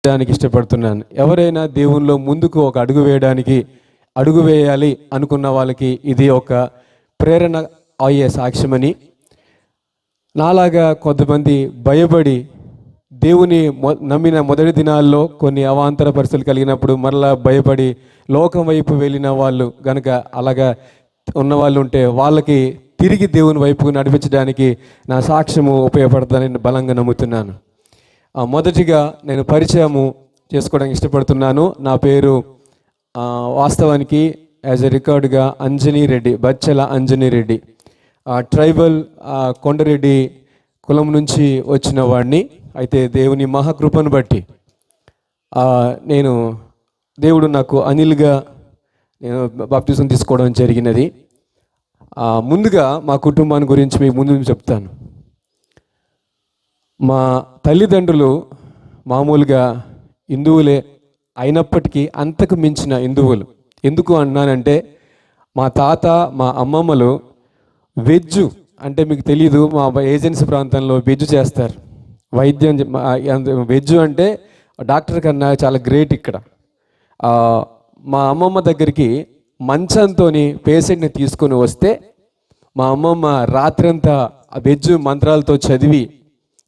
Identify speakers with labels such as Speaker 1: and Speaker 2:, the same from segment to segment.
Speaker 1: దానికి ఇష్టపడుతున్నాను. ఎవరైనా దేవునిలో ముందుకు ఒక అడుగు వేయాలి అనుకున్న వాళ్ళకి ఇది ఒక ప్రేరణ అయ్యే సాక్ష్యమని, నాలాగా కొంతమంది భయపడి దేవుని నమ్మిన మొదటి దినాల్లో కొన్ని అవాంతర పరిస్థితులు కలిగినప్పుడు మరలా భయపడి లోకం వైపు వెళ్ళిన వాళ్ళు గనక అలాగా ఉన్నవాళ్ళు ఉంటే వాళ్ళకి తిరిగి దేవుని వైపు నడిపించడానికి నా సాక్ష్యము ఉపయోగపడుతుందని బలంగా నమ్ముతున్నాను. మొదటిగా నేను పరిచయము చేసుకోవడానికి ఇష్టపడుతున్నాను. నా పేరు వాస్తవానికి as a రికార్డుగా Anjani Reddy, Bachala Anjani Reddy. Tribal Kondareddy కులం నుంచి వచ్చిన వాడిని. అయితే దేవుని మహాకృపను బట్టి నేను దేవుడు నాకు అనిల్గా నేను బాప్తిజం తీసుకోవడం జరిగినది. ముందుగా మా కుటుంబాన్ని గురించి మీకు ముందు చెప్తాను. మా తల్లిదండ్రులు మామూలుగా హిందువులే అయినప్పటికీ అంతకు మించిన హిందువులు. ఎందుకు అన్నానంటే మా తాత మా అమ్మమ్మలు వెజ్ అంటే మీకు తెలీదు, మా ఏజెన్సీ ప్రాంతంలో వెజ్ చేస్తారు. వైద్యం వెజ్ అంటే డాక్టర్ కన్నా చాలా గ్రేట్ ఇక్కడ. మా అమ్మమ్మ దగ్గరికి మంచంతో పేషెంట్ని తీసుకొని వస్తే మా అమ్మమ్మ రాత్రంతా వెజ్ మంత్రాలతో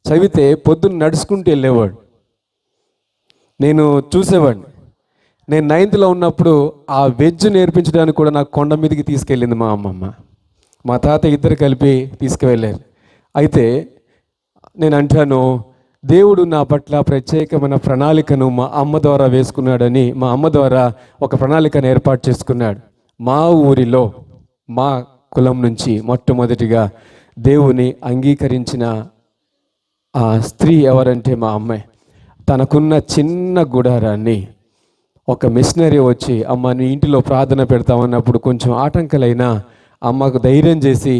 Speaker 1: చదివితే పొద్దున్న నడుచుకుంటూ వెళ్ళేవాడు. నేను చూసేవాడిని. నేను 9th ఉన్నప్పుడు ఆ వెజ్ నేర్పించడానికి కూడా నాకు కొండ మీదకి తీసుకెళ్ళింది మా అమ్మమ్మ. మా తాత ఇద్దరు కలిపి తీసుకువెళ్ళారు. అయితే నేను అంటాను, దేవుడు నా పట్ల ప్రత్యేకమైన ప్రణాళికను మా అమ్మ ద్వారా వేసుకున్నాడని, మా అమ్మ ద్వారా ఒక ప్రణాళికను ఏర్పాటు చేసుకున్నాడు. మా ఊరిలో మా కులం నుంచి మొట్టమొదటిగా దేవుని అంగీకరించిన ఆ స్త్రీ ఎవరంటే మా అమ్మాయి. తనకున్న చిన్న గుడారాన్ని ఒక మిషనరీ వచ్చి, అమ్మ నీ ఇంటిలో ప్రార్థన పెడతామన్నప్పుడు కొంచెం ఆటంకాలైనా అమ్మకు ధైర్యం చేసి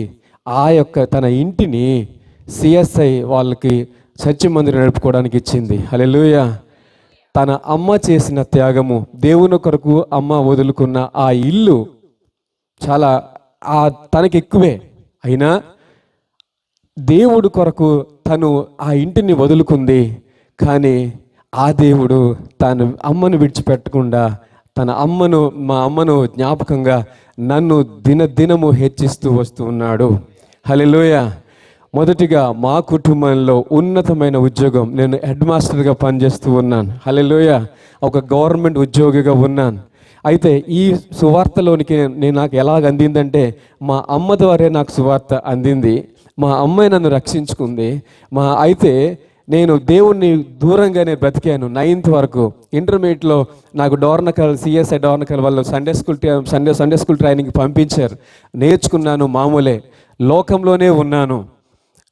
Speaker 1: తన ఇంటిని సిఎస్ఐ వాళ్ళకి చర్చి మందిరం నడుపుకోవడానికి ఇచ్చింది. హల్లెలూయా. తన అమ్మ చేసిన త్యాగము, దేవుని కొరకు అమ్మ వదులుకున్న ఆ ఇల్లు చాలా తనకి ఎక్కువే అయినా దేవుడు కొరకు తను ఆ ఇంటిని వదులుకుంది. కానీ ఆ దేవుడు తను అమ్మను విడిచిపెట్టకుండా మా అమ్మను జ్ఞాపకంగా నన్ను దినదినము హెచ్చిస్తూ వస్తూ ఉన్నాడు. హల్లెలూయా. మొదటిగా మా కుటుంబంలో ఉన్నతమైన ఉద్యోగం, నేను హెడ్ మాస్టర్గా పనిచేస్తూ ఉన్నాను. హల్లెలూయా. ఒక గవర్నమెంట్ ఉద్యోగిగా ఉన్నాను. అయితే ఈ సువార్తలోనికి నాకు ఎలాగ అందిందంటే మా అమ్మ ద్వారా నాకు సువార్త అందింది. మా అమ్మాయి నన్ను రక్షించుకుంది. అయితే నేను దేవుణ్ణి దూరంగానే బ్రతికాను 9th వరకు. ఇంటర్మీడియట్లో నాకు డోర్నకల్ సిఎస్ఐ డోర్నకల్ వాళ్ళు సండే స్కూల్ ట్రైనింగ్ పంపించారు. నేర్చుకున్నాను. మామూలే, లోకంలోనే ఉన్నాను.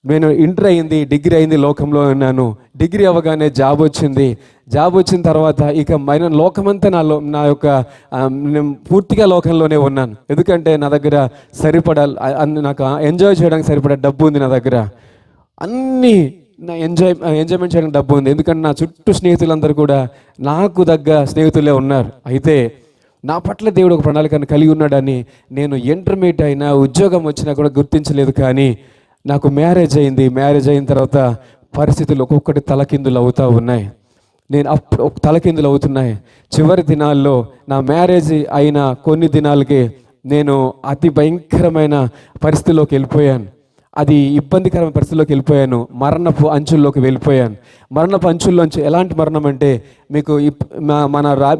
Speaker 1: నేను ఇంటర్ అయింది, డిగ్రీ అయింది, లోకంలో ఉన్నాను. డిగ్రీ అవ్వగానే జాబ్ వచ్చింది. జాబ్ వచ్చిన తర్వాత ఇక లోకమంతా నా యొక్క నేను పూర్తిగా లోకంలోనే ఉన్నాను. ఎందుకంటే నా దగ్గర నాకు ఎంజాయ్ చేయడానికి సరిపడా డబ్బు ఉంది. నా దగ్గర అన్నీ ఎంజాయ్మెంట్ చేయడానికి డబ్బు ఉంది. ఎందుకంటే నా చుట్టూ స్నేహితులందరూ కూడా నాకు దగ్గర స్నేహితులే ఉన్నారు. అయితే నా పట్ల దేవుడు ఒక ప్రణాళికను కలిగి ఉన్నాడని నేను ఇంటర్మీడియట్ అయినా ఉద్యోగం వచ్చినా కూడా గుర్తించలేదు. కానీ నాకు మ్యారేజ్ అయింది. మ్యారేజ్ అయిన తర్వాత పరిస్థితులు ఒక్కొక్కటి తలకిందులు అవుతూ ఉన్నాయి. తలకిందులు అవుతున్నాయి. చివరి దినాల్లో నా మ్యారేజ్ అయిన కొన్ని దినాలకి నేను అతి భయంకరమైన పరిస్థితిలోకి వెళ్ళిపోయాను. అది ఇబ్బందికరమైన పరిస్థితిలోకి వెళ్ళిపోయాను. మరణపు అంచుల్లోకి వెళ్ళిపోయాను. మరణపు అంచుల్లోంచి ఎలాంటి మరణం అంటే మీకు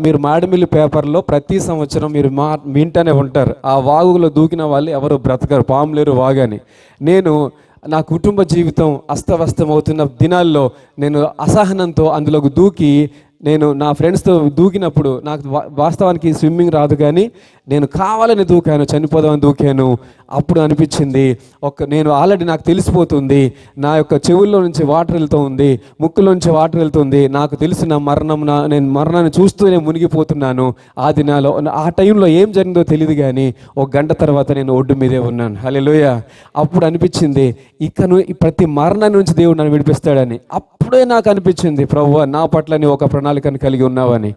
Speaker 1: మీరు మాడిమిల్లి పేపర్లో ప్రతి సంవత్సరం మీరు వింటూనే ఉంటారు, ఆ వాగులో దూకిన వాళ్ళు ఎవరు బ్రతకరు, పాములేరు వాగని. నా కుటుంబ జీవితం అస్తవ్యస్తం అవుతున్న దినాల్లో నేను అసహనంతో అందులోకి దూకి నేను నా ఫ్రెండ్స్తో దూకినప్పుడు నాకు వాస్తవానికి స్విమ్మింగ్ రాదు, కానీ నేను కావాలని దూకాను, చనిపోదామని దూకాను. అప్పుడు అనిపించింది నేను ఆల్రెడీ నాకు తెలిసిపోతుంది, నా యొక్క చెవుల్లో నుంచి వాటర్ వెళ్తూ ఉంది, ముక్కులో నుంచి వాటర్ వెళ్తుంది. నాకు తెలిసిన నేను మరణాన్ని చూస్తూనే మునిగిపోతున్నాను. ఆ టైంలో ఏం జరిగిందో తెలియదు, కానీ 1 గంట తర్వాత నేను ఒడ్డు మీదే ఉన్నాను. హల్లెలూయా. అప్పుడు అనిపించింది ప్రతి మరణం నుంచి దేవుడు నన్ను విడిపిస్తాడని. అప్పుడే నాకు అనిపించింది, ప్రభువా నా పట్లని ఒక ప్రణాళికను కలిగి ఉన్నావని.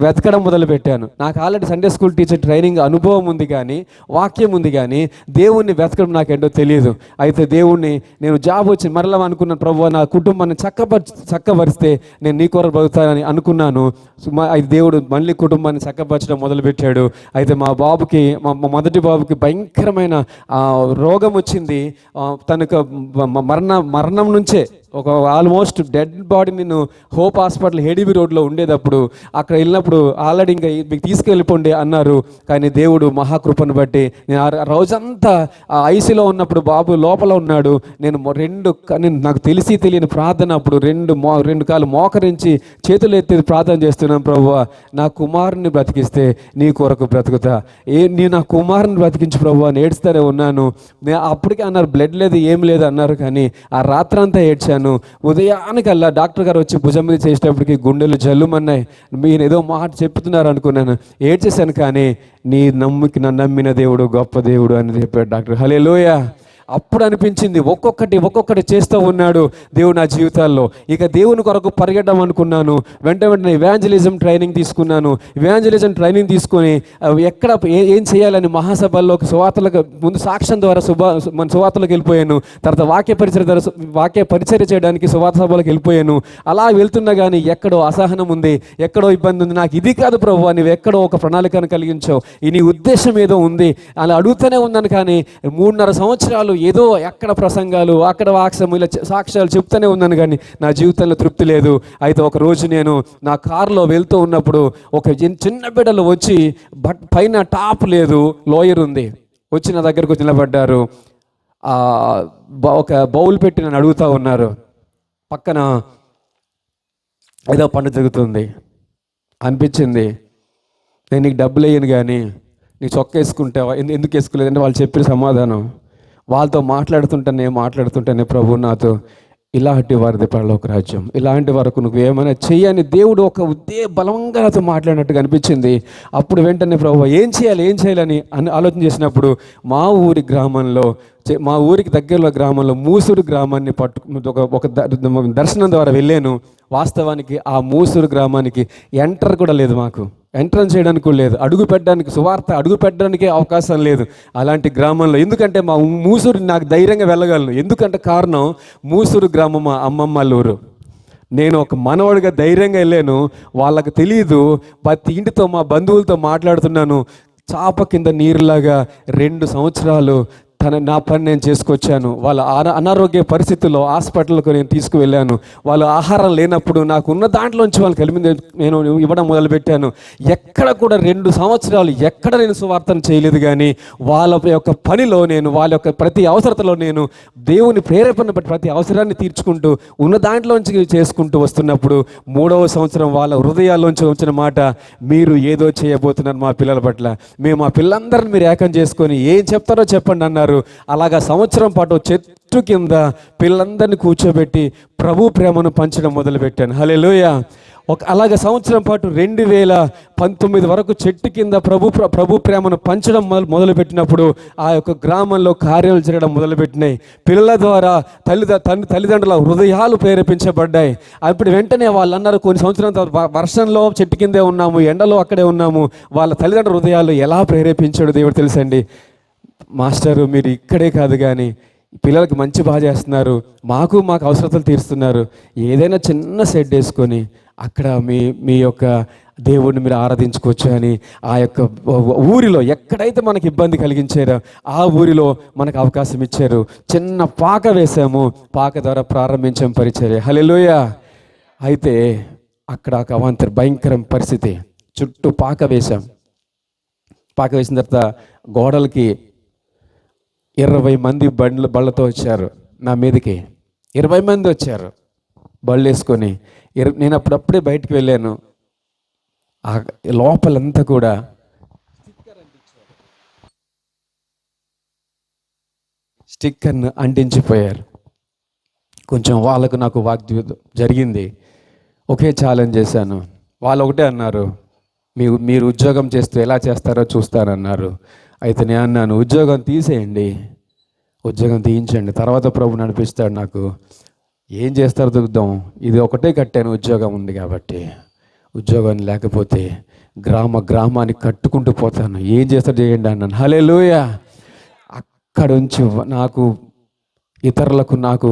Speaker 1: వెతకడం మొదలుపెట్టాను. నాకు already Sunday school teacher training అనుభవం ఉంది, కానీ వాక్యం ఉంది, కానీ దేవుణ్ణి వెతకడం నాకేంటో తెలియదు. అయితే దేవుణ్ణి నేను జాబ్ వచ్చి మరలా అనుకున్నాను, ప్రభువా నా కుటుంబాన్ని చక్కపరిస్తే నేను నీ కొరకు బతుకుతానని అనుకున్నాను. అయితే దేవుడు మళ్ళీ కుటుంబాన్ని చక్కపరచడం మొదలుపెట్టాడు. అయితే మా బాబుకి, మా మొదటి బాబుకి భయంకరమైన రోగం వచ్చింది. తనకు మరణం నుంచే ఒక ఆల్మోస్ట్ డెడ్ బాడీ నేను హోప్ హాస్పిటల్ హెడిబి రోడ్లో ఉండేటప్పుడు అక్కడ వెళ్ళినప్పుడు ఆల్రెడీ ఇంకా మీకు తీసుకెళ్ళిపోండి అన్నారు. కానీ దేవుడు మహాకృపను బట్టి నేను ఆ రోజంతా ఐసీలో ఉన్నప్పుడు బాబు లోపల ఉన్నాడు. నేను నాకు తెలియని ప్రార్థన అప్పుడు రెండు కాళ్ళు మోకరించి చేతులు ఎత్తి ప్రార్థన చేస్తున్నాను, ప్రభువా నా కుమారుని బ్రతికిస్తే నీ కొరకు బ్రతుకుతా, నీ నా కుమారుని బ్రతికించు ప్రభువా అని ఏడుస్తూనే ఉన్నాను. అప్పటికే అన్నారు బ్లడ్ లేదు ఏం లేదు అన్నారు, కానీ ఆ రాత్రంతా ఏడ్చాను. ఉదయానికల్లా డాక్టర్ గారు వచ్చి భుజం మీద చేసేటప్పటికి గుండెలు జల్లుమన్నాయి. మీరు ఏదో మాట చెప్తున్నారు అనుకున్నాను, ఏడ్చేశాను. కానీ నన్ను నమ్మిన దేవుడు గొప్ప దేవుడు అని చెప్పాడు డాక్టర్. హల్లెలూయా. అప్పుడు అనిపించింది ఒక్కొక్కటి చేస్తూ ఉన్నాడు దేవుడు నా జీవితాల్లో. ఇక దేవుని కొరకు పరిగెట్టడం అనుకున్నాను. వెంటనే ఇవాంజలిజం ట్రైనింగ్ తీసుకున్నాను. ఇవాంజలిజం ట్రైనింగ్ తీసుకొని ఎక్కడ ఏం చేయాలని మహాసభల్లోకి సువార్తలకు ముందు సాక్ష్యం ద్వారా మన సువార్తలకు వెళ్ళిపోయాను. తర్వాత వాక్య పరిచర్య చేయడానికి సువార్త సభలకు వెళ్ళిపోయాను. అలా వెళ్తున్నా కానీ ఎక్కడో అసహనం ఉంది, ఎక్కడో ఇబ్బంది ఉంది. నాకు ఇది కాదు ప్రభువా, నువ్వు ఎక్కడో ఒక ప్రణాళికను కలిగించావు, నీ ఉద్దేశం ఏదో ఉంది అలా అడుగుతూనే ఉన్నాను. కానీ 3.5 సంవత్సరాలు ఏదో ఎక్కడ ప్రసంగాలు అక్కడ వాక్సము ఇలా సాక్ష్యాలు చెప్తూనే ఉన్నాను, కానీ నా జీవితంలో తృప్తి లేదు. అయితే ఒక రోజు నేను నా కారులో వెళ్తూ ఉన్నప్పుడు ఒక చిన్న బిడ్డలు వచ్చి పైన టాప్ లేదు, లోయర్ ఉంది, వచ్చి నా దగ్గరకు వచ్చి నిలబడ్డారు. ఒక బౌల్ పెట్టి నన్ను అడుగుతూ ఉన్నారు. పక్కన ఏదో పండు జరుగుతుంది అనిపించింది. నేను నీకు డబ్బులు వేయను, కానీ నీకు చొక్కా వేసుకుంటావా, ఎందుకు వేసుకోలేదంటే వాళ్ళు చెప్పిన సమాధానం. వాళ్ళతో మాట్లాడుతుంటేనే ప్రభు నాతో ఇలాంటి వారిది పరలోక రాజ్యం, ఇలాంటి వరకు నువ్వు ఏమైనా చెయ్యని దేవుడు ఒక బలంగా నాతో మాట్లాడినట్టుగా అనిపించింది. అప్పుడు వెంటనే ప్రభు ఏం చేయాలని ఆలోచన చేసినప్పుడు మా ఊరికి దగ్గరలో గ్రామంలో మూసూరు గ్రామాన్ని ఒక దర్శనం ద్వారా వెళ్ళాను. వాస్తవానికి ఆ మూసూరు గ్రామానికి ఎంటర్ కూడా లేదు, మాకు ఎంట్రన్స్ చేయడానికి కూడా లేదు, సువార్త అడుగు పెట్టడానికే అవకాశం లేదు అలాంటి గ్రామంలో. ఎందుకంటే మా మూసూరు నాకు ధైర్యంగా వెళ్ళగలను, ఎందుకంటే కారణం మూసూరు గ్రామం మా అమ్మమ్మ ఊరు. నేను ఒక మనవడిగా ధైర్యంగా వెళ్ళాను. వాళ్ళకి తెలియదు, ప్రతి ఇంటితో మా బంధువులతో మాట్లాడుతున్నాను. చాప కింద నీరులాగా 2 సంవత్సరాలు నా పని నేను చేసుకొచ్చాను. వాళ్ళ అనారోగ్య పరిస్థితుల్లో హాస్పిటల్కు నేను తీసుకువెళ్ళాను. వాళ్ళు ఆహారం లేనప్పుడు నాకు ఉన్న దాంట్లోంచి వాళ్ళకి నేను ఇవ్వడం మొదలుపెట్టాను. ఎక్కడ కూడా 2 సంవత్సరాలు ఎక్కడ నేను సువార్తను చేయలేదు, కానీ వాళ్ళ యొక్క పనిలో వాళ్ళ యొక్క ప్రతి అవసరతలో నేను దేవుని ప్రేరేపణ బట్టి ప్రతి అవసరాన్ని తీర్చుకుంటూ ఉన్న దాంట్లోంచి చేసుకుంటూ వస్తున్నప్పుడు 3వ సంవత్సరం వాళ్ళ హృదయాల్లోంచి వచ్చిన మాట, మీరు ఏదో చేయబోతున్నారు మా పిల్లల పట్ల, మేము మా పిల్లలందరినీ మీరు ఏకం చేసుకొని ఏం చెప్తారో చెప్పండి అన్నారు. అలాగా సంవత్సరం పాటు చెట్టు కింద పిల్లలందరినీ కూర్చోబెట్టి ప్రభు ప్రేమను పంచడం మొదలుపెట్టాను. హల్లెలూయా. అలాగే సంవత్సరం పాటు 2019 వరకు చెట్టు కింద ప్రభు ప్రేమను పంచడం మొదలుపెట్టినప్పుడు ఆ యొక్క గ్రామంలో కార్యాలు జరగడం మొదలుపెట్టినాయి. పిల్లల ద్వారా తల్లిదండ్రుల హృదయాలు ప్రేరేపించబడ్డాయి. అప్పుడు వెంటనే వాళ్ళు అన్నారు, కొన్ని సంవత్సరాల తర్వాత వర్షంలో చెట్టు కిందే ఉన్నాము, ఎండలో అక్కడే ఉన్నాము, వాళ్ళ తల్లిదండ్రుల హృదయాలు ఎలా ప్రేరేపించాడు దేవుడు తెలుసండి. మాస్టరు మీరు ఇక్కడే కాదు కానీ పిల్లలకి మంచి బాగా చేస్తున్నారు, మాకు అవసరతలు తీరుస్తున్నారు, ఏదైనా చిన్న షెడ్ వేసుకొని అక్కడ మీ యొక్క దేవుడిని మీరు ఆరాధించుకోవచ్చు అని ఆ యొక్క ఊరిలో ఎక్కడైతే మనకి ఇబ్బంది కలిగించారో ఆ ఊరిలో మనకు అవకాశం ఇచ్చారు. చిన్న పాక వేసాము, పాక ద్వారా ప్రారంభించాం పరిచర్య. హల్లెలూయా. అయితే అక్కడ ఒక అవాంతర భయంకరం పరిస్థితి, చుట్టూ పాక వేసాం. పాక వేసిన తర్వాత గోడలకి 20 మంది బళ్ళతో వచ్చారు నా మీదకి. 20 మంది వచ్చారు బళ్ళు వేసుకొని. నేను అప్పుడప్పుడే బయటికి వెళ్ళాను. ఆ లోపలంతా కూడా స్టిక్కర్ను అంటించిపోయారు. కొంచెం వాళ్ళకు నాకు వాగ్యుద్ధం జరిగింది. ఒకే ఛాలెంజ్ చేశాను. వాళ్ళు ఒకటే అన్నారు, మీరు ఉద్యోగం చేస్తూ ఎలా చేస్తారో చూస్తానన్నారు. అయితే నేను అన్నాను, ఉద్యోగం తీసేయండి, ఉద్యోగం తీయించండి, తర్వాత ప్రభు నడిపిస్తాడు. నాకు ఏం చేస్తారో చూద్దాం, ఇది ఒకటే కట్టాను ఉద్యోగం ఉంది కాబట్టి. ఉద్యోగం లేకపోతే గ్రామాన్ని కట్టుకుంటూ పోతాను, ఏం చేస్తాడు చేయండి అన్నాను. హల్లెలూయా. అక్కడ నుంచి నాకు ఇతరులకు నాకు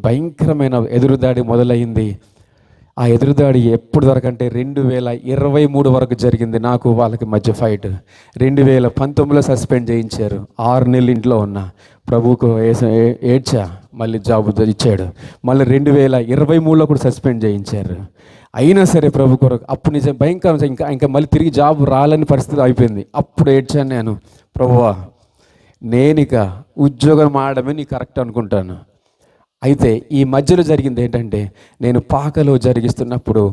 Speaker 1: భయంకరమైన ఎదురుదాడి మొదలైంది. ఆ ఎదురుదాడి ఎప్పుడు వరకు అంటే 2023 వరకు జరిగింది నాకు వాళ్ళకి మధ్య ఫైట్. 2019లో సస్పెండ్ చేయించారు. 6 నెలలు ఇంట్లో ఉన్నా, ప్రభువుకు ఏడ్చా, మళ్ళీ జాబు ఇచ్చాడు. మళ్ళీ 2023లో కూడా సస్పెండ్ చేయించారు. అయినా సరే ప్రభు కొరకు అప్పుడు నిజం భయంకరం, ఇంకా మళ్ళీ తిరిగి జాబ్ రాలని పరిస్థితి అయిపోయింది. అప్పుడు ఏడ్చాను నేను, ప్రభువా నేనిక ఉద్యోగం మాడమే నీకు కరెక్ట్ అనుకుంటాను. అయితే ఈ మధ్యలో జరిగింది ఏంటంటే, నేను పాకలో జరిగిస్తున్నప్పుడు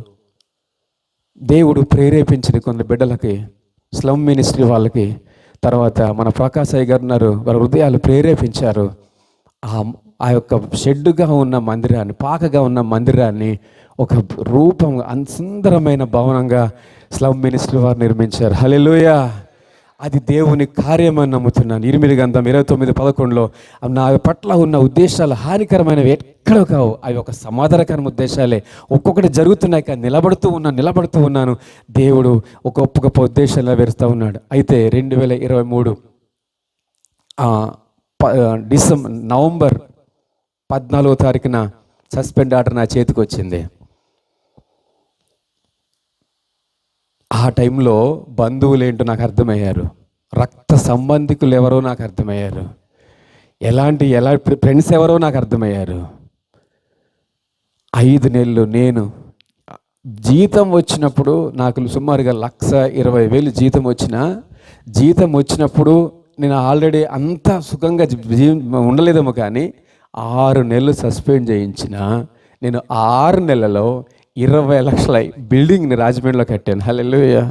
Speaker 1: దేవుడు ప్రేరేపించిన కొన్ని బిడ్డలకి, స్లమ్ మినిస్ట్రీ వాళ్ళకి, తర్వాత మన ప్రకాశయ్య గారు ఉన్నారు, వారి హృదయాలు ప్రేరేపించారు. ఆ యొక్క షెడ్డుగా ఉన్న మందిరాన్ని, పాకగా ఉన్న మందిరాన్ని ఒక రూపం సుందరమైన భవనంగా స్లమ్ మినిస్ట్రీ వారు నిర్మించారు. హల్లెలూయా. అది దేవుని కార్యమని నమ్ముతున్నాను. 8 గంధం 29:11లో నా పట్ల ఉన్న ఉద్దేశాలు హానికరమైనవి ఎక్కడో కావు, అవి ఒక సమాధానకరమైన ఉద్దేశాలే. ఒక్కొక్కటి జరుగుతున్నాయి కానీ నిలబడుతూ ఉన్నాను. దేవుడు ఒక గొప్ప ఉద్దేశాలు నెరవేరుస్తూ ఉన్నాడు. అయితే 2023 నవంబర్ 14వ తారీఖున సస్పెండ్ ఆర్డర్ నా చేతికి వచ్చింది. ఆ టైంలో బంధువులు ఏంటో నాకు అర్థమయ్యారు, రక్త సంబంధికులు ఎవరో నాకు అర్థమయ్యారు, ఎలాంటి ఫ్రెండ్స్ ఎవరో నాకు అర్థమయ్యారు. 5 నెలలు నేను జీతం వచ్చినప్పుడు, నాకు సుమారుగా 1,20,000 జీతం వచ్చినప్పుడు నేను ఆల్రెడీ అంత సుఖంగా ఉండలేదేమో. కానీ 6 నెలలు సస్పెండ్ చేయించిన నేను 6 నెలలలో 20 లక్షల బిల్డింగ్ని రాజమండ్రిలో కట్టాను. హల్లెలూయా.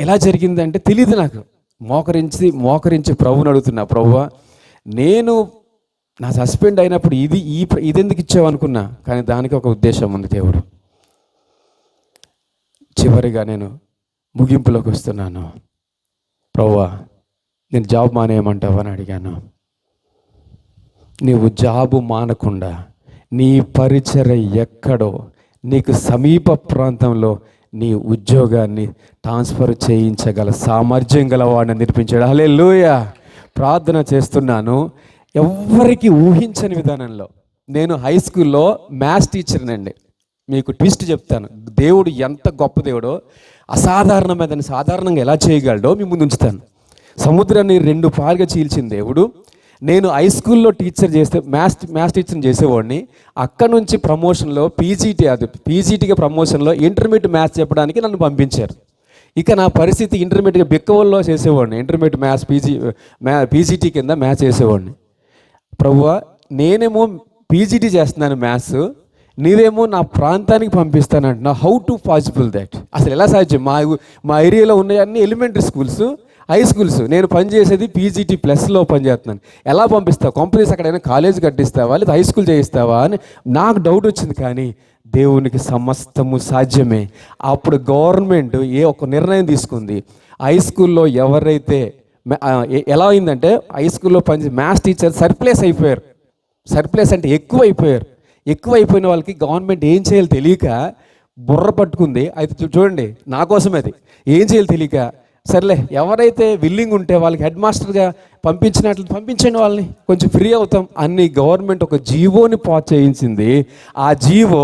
Speaker 1: ఎలా జరిగిందంటే తెలియదు నాకు. మోకరించి ప్రభువుని అడుగుతున్నా, ప్రభువా నేను నా సస్పెండ్ అయినప్పుడు ఇది ఎందుకు ఇచ్చావు అనుకున్నా, కానీ దానికి ఒక ఉద్దేశం ఉంది దేవుడు. చివరిగా నేను ముగింపులోకి వస్తున్నాను. ప్రభువా నేను జాబ్ మానేయమంటావా అని అడిగాను. నీవు జాబు మానకుండా నీ పరిచర్య ఎక్కడో నీకు సమీప ప్రాంతంలో నీ ఉద్యోగాన్ని ట్రాన్స్ఫర్ చేయించగల సామర్థ్యం గల వాడిని నిర్మించాడు. హల్లెలూయా. ప్రార్థన చేస్తున్నాను. ఎవ్వరికి ఊహించని విధానంలో నేను హై స్కూల్లో మ్యాథ్స్ టీచర్నండి. మీకు ట్విస్ట్ చెప్తాను, దేవుడు ఎంత గొప్ప దేవుడో, అసాధారణమైనదని సాధారణంగా ఎలా చేయగలడో మీ ముందు ఉంచుతాను. సముద్రాన్ని 2 పాలుగా చీల్చిన దేవుడు, నేను హై స్కూల్లో టీచర్ చేస్తే మ్యాథ్స్ టీచర్ని చేసేవాడిని. అక్కడ నుంచి ప్రమోషన్లో పీజీటీగా ప్రమోషన్లో ఇంటర్మీడియట్ మ్యాథ్స్ చెప్పడానికి నన్ను పంపించారు. ఇక నా పరిస్థితి ఇంటర్మీడియట్ బిక్కవల్లో చేసేవాడిని. ఇంటర్మీడియట్ మ్యాథ్స్ పీజీటీ కింద మ్యాథ్స్ చేసేవాడిని. ప్రభువా నేనేమో పీజీటీ చేస్తున్నాను మ్యాథ్స్, నీవేమో నా ప్రాంతానికి పంపిస్తానంటున్నా. How to possible that? అసలు ఎలా సాధ్యం? మా ఏరియాలో ఉన్న అన్ని ఎలిమెంటరీ స్కూల్స్, హై స్కూల్స్, నేను పనిచేసేది పీజీటీ ప్లస్లో పనిచేస్తున్నాను. ఎలా పంపిస్తావు? కంపెనీస్ అక్కడైనా కాలేజ్ కట్టిస్తావా లేదా హై స్కూల్ చేయిస్తావా అని నాకు డౌట్ వచ్చింది. కానీ దేవునికి సమస్తము సాధ్యమే. అప్పుడు గవర్నమెంట్ ఒక నిర్ణయం తీసుకుంది. హై స్కూల్లో ఎవరైతే ఎలా అయిందంటే, హై స్కూల్లో మ్యాథ్స్ టీచర్ సర్ప్లేస్ అయిపోయారు. సర్ప్లేస్ అంటే ఎక్కువైపోయిన వాళ్ళకి గవర్నమెంట్ ఏం చేయాలో తెలియక బుర్ర పట్టుకుంది. అయితే చూడండి, నా కోసమే అది. ఏం చేయాలో తెలియక, సర్లే ఎవరైతే విల్లింగ్ ఉంటే వాళ్ళకి హెడ్ మాస్టర్గా పంపించండి, వాళ్ళని కొంచెం ఫ్రీ అవుతాం అన్ని గవర్నమెంట్ ఒక జీవోని పాస్ చేయించింది. ఆ జీవో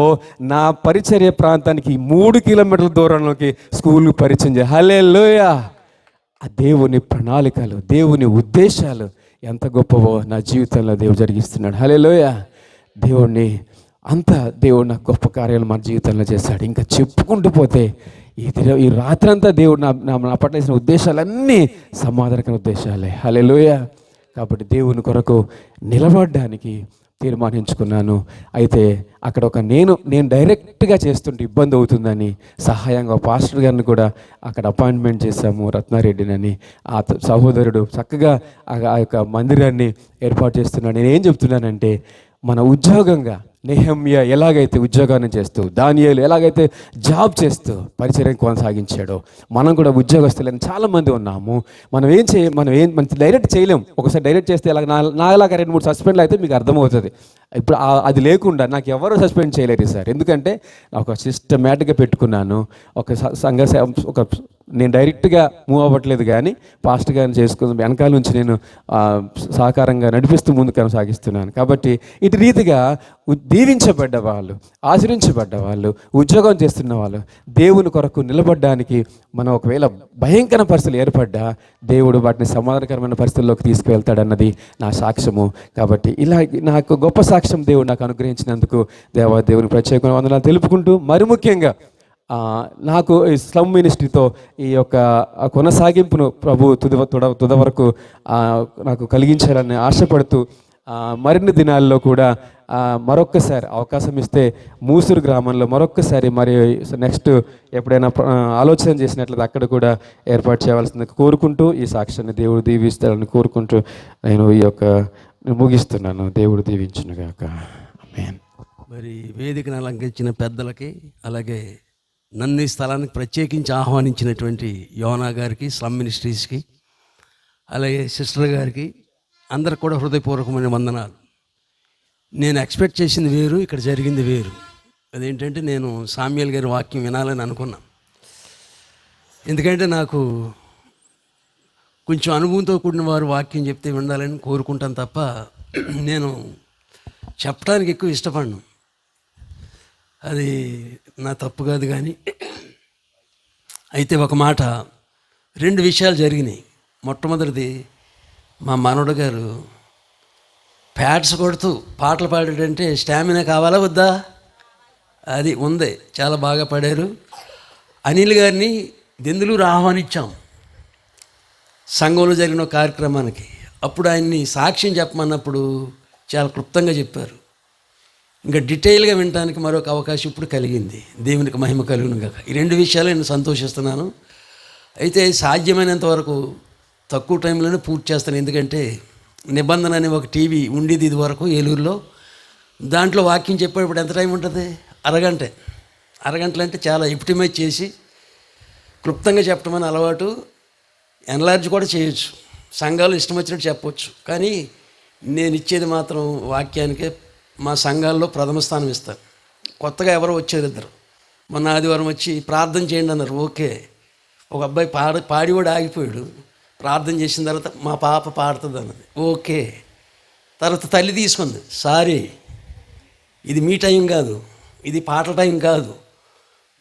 Speaker 1: నా పరిచర్య ప్రాంతానికి 3 కిలోమీటర్ల దూరంలోకి స్కూల్కి పరిచయం చేయాలి. హల్లెలూయా. ఆ దేవుని ప్రణాళికలు, దేవుని ఉద్దేశాలు ఎంత గొప్పవో నా జీవితంలో దేవుడు జరిగిస్తున్నాడు. హల్లెలూయా. దేవుడు నాకు గొప్ప కార్యాలు మన జీవితంలో చేశాడు. ఇంకా చెప్పుకుంటూ పోతే ఈ రాత్రంతా దేవుడు నా పట్ల వేసిన ఉద్దేశాలన్నీ సమాధానకర ఉద్దేశాలే. హల్లెలూయా. కాబట్టి దేవుని కొరకు నిలబడడానికి తీర్మానించుకున్నాను. అయితే అక్కడ నేను డైరెక్ట్గా చేస్తుంటే ఇబ్బంది అవుతుందని సహాయంగా పాస్టర్ గారిని కూడా అక్కడ అపాయింట్మెంట్ చేశాము, రత్నారెడ్డిని. ఆ సహోదరుడు చక్కగా ఆ యొక్క మందిరాన్ని ఏర్పాటు చేస్తున్నాడు. నేనేం చెప్తున్నానంటే, మన ఉద్యోగంగా నెహెమ్యా ఎలాగైతే ఉద్యోగాన్ని చేస్తూ, దానియేలు ఎలాగైతే జాబ్ చేస్తూ పరిచర్యను కొనసాగించాడో, మనం కూడా ఉద్యోగస్తులని చాలామంది ఉన్నాము. మనం డైరెక్ట్ చేయలేం. ఒకసారి డైరెక్ట్ చేస్తే నాలాగా 2-3 సస్పెండ్లు అయితే మీకు అర్థమవుతుంది. ఇప్పుడు అది లేకుండా నాకు ఎవరు సస్పెండ్ చేయలేరు సార్. ఎందుకంటే ఒక సిస్టమేటిక్గా పెట్టుకున్నాను. నేను డైరెక్ట్గా మూవ్ అవ్వట్లేదు, కానీ పాస్టర్ గారిని చేసుకుని వెనకాల నుంచి నేను సహకారంగా నడిపిస్తూ ముందుకు కొనసాగిస్తున్నాను. కాబట్టి ఇటు రీతిగా దీవించబడ్డ వాళ్ళు, ఆశ్రయించబడ్డ వాళ్ళు, ఉద్యోగం చేస్తున్న వాళ్ళు దేవుని కొరకు నిలబడడానికి మనం ఒకవేళ భయంకర పరిస్థితులు ఏర్పడ్డా దేవుడు వాటిని సమాధానకరమైన పరిస్థితుల్లోకి తీసుకువెళ్తాడన్నది నా సాక్ష్యము. కాబట్టి ఇలా నాకు గొప్ప సాక్ష్యం దేవుడు నాకు అనుగ్రహించినందుకు దేవుని ప్రత్యేకమైన వందనాలు తెలుపుకుంటూ, మరి ముఖ్యంగా నాకు ఈ స్లమ్ మినిస్ట్రీతో ఈ యొక్క కొనసాగింపును ప్రభు తుద వరకు నాకు కలిగించాలని ఆశపడుతూ, మరిన్ని దినాల్లో కూడా మరొక్కసారి అవకాశం ఇస్తే మూసూరు గ్రామంలో మరొక్కసారి మరి నెక్స్ట్ ఎప్పుడైనా ఆలోచన చేసినట్లయితే అక్కడ కూడా ఏర్పాటు చేయవలసింది కోరుకుంటూ, ఈ సాక్ష్యాన్ని దేవుడు దీవిస్తాడని కోరుకుంటూ నేను ఈ యొక్క ముగిస్తున్నాను. దేవుడు దీవించునుగాక. ఆమేన్.
Speaker 2: మరి వేదికను అలంకరించిన పెద్దలకి, అలాగే నన్ను ఈ స్థలానికి ప్రత్యేకించి ఆహ్వానించినటువంటి యోనా గారికి, స్లమ్ మినిస్ట్రీస్కి, అలాగే సిస్టర్ గారికి, అందరికి కూడా హృదయపూర్వకమైన వందనాలు. నేను ఎక్స్పెక్ట్ చేసింది వేరు, ఇక్కడ జరిగింది వేరు. అదేంటంటే నేను సామ్యూయల్ గారి వాక్యం వినాలని అనుకున్నాను. ఎందుకంటే నాకు కొంచెం అనుభవంతో కూడిన వారు వాక్యం చెప్తే వినాలని కోరుకుంటాను తప్ప నేను చెప్పడానికి ఎక్కువ ఇష్టపడను. అది నా తప్పు కాదు. కానీ అయితే ఒక మాట, 2 విషయాలు జరిగినాయి. మొట్టమొదటిది, మా మనవడు గారు ప్యాడ్స్ కొడుతూ పాటలు పాడాడంటే స్టామినా కావాలా వద్దా? అది ఉంది, చాలా బాగా పాడారు. అనిల్ గారిని దెందులూరు ఆహ్వానించాం సంఘంలో జరిగిన కార్యక్రమానికి. అప్పుడు ఆయన్ని సాక్ష్యం చెప్పమన్నప్పుడు చాలా క్లుప్తంగా చెప్పారు. ఇంకా డీటెయిల్గా వినడానికి మరొక అవకాశం ఇప్పుడు కలిగింది. దేవునికి మహిమ కలుగును గాక. ఈ 2 విషయాలు నేను సంతోషిస్తున్నాను. అయితే సాధ్యమైనంత వరకు తక్కువ టైంలోనే పూర్తి చేస్తాను. ఎందుకంటే నిబంధన అనే ఒక టీవీ ఉండేది ఇది వరకు ఏలూరులో. దాంట్లో వాక్యం చెప్పేటప్పుడు ఎంత టైం ఉంటుంది? అరగంటలు అంటే చాలా ఎప్టిమైజ్ చేసి క్లుప్తంగా చెప్పడం అని అలవాటు. ఎన్లార్జ్ కూడా చేయొచ్చు, సంఘాలు ఇష్టం వచ్చినట్టు చెప్పవచ్చు. కానీ నేను ఇచ్చేది మాత్రం వాక్యానికే. మా సంఘాల్లో ప్రథమ స్థానం ఇస్తారు. కొత్తగా ఎవరో వచ్చారు 2. మొన్న ఆదివారం వచ్చి ప్రార్థన చేయండి అన్నారు. ఓకే. ఒక అబ్బాయి పాడివాడు ఆగిపోయాడు. ప్రార్థన చేసిన తర్వాత మా పాప పాడుతుంది అన్నది. ఓకే. తర్వాత తల్లి తీసుకుంది. సారీ, ఇది మీ టైం కాదు, ఇది పాటల టైం కాదు,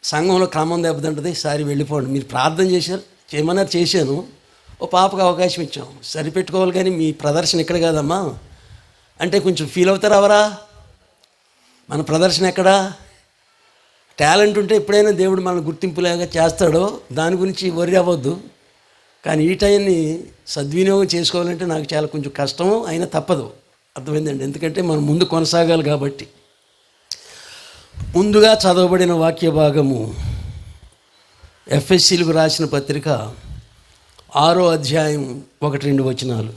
Speaker 2: సంఘంలో క్రమం దెబ్బతింటుంది, సారీ వెళ్ళిపోండి. మీరు ప్రార్థన చేశారు, చేయమన్నారు, చేశాను. ఓ పాపకు అవకాశం ఇచ్చాం, సరిపెట్టుకోవాలి. కానీ మీ ప్రదర్శన ఇక్కడ కాదమ్మా అంటే కొంచెం ఫీల్ అవుతారు ఎవరా? మన ప్రదర్శన ఎక్కడా? టాలెంట్ ఉంటే ఎప్పుడైనా దేవుడు మన గుర్తింపులాగా చేస్తాడో, దాని గురించి worry అవ్వద్దు. కానీ ఈ టైంని సద్వినియోగం చేసుకోవాలంటే నాకు చాలా కొంచెం కష్టము, అయినా తప్పదు. అర్థమైందండి. ఎందుకంటే మనం ముందు కొనసాగాలి కాబట్టి. ముందుగా చదవబడిన వాక్య భాగము ఎఫ్ఎస్సీలకు రాసిన పత్రిక 6వ అధ్యాయం 1-2 వచనాలు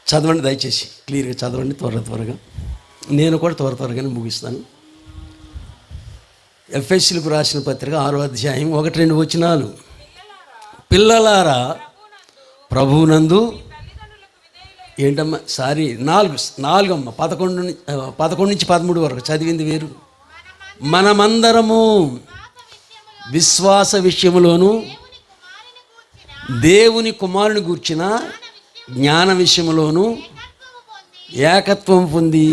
Speaker 2: చదవండి దయచేసి. క్లియర్గా చదవండి, త్వరగా. నేను కూడా త్వరగానే ముగిస్తాను. ఎఫ్ఎస్సీలకు రాసిన పత్రిక 6వ అధ్యాయం 1-2 వచనాలు. పిల్లలారా ప్రభువునందు ఏంటమ్మా? సారీ, 4 అమ్మ, 11 నుంచి 13 వరకు చదివింది వేరు. మనమందరము విశ్వాస విషయములోను దేవుని కుమారుని గూర్చిన జ్ఞాన విషయములోను ఏకత్వం పొంది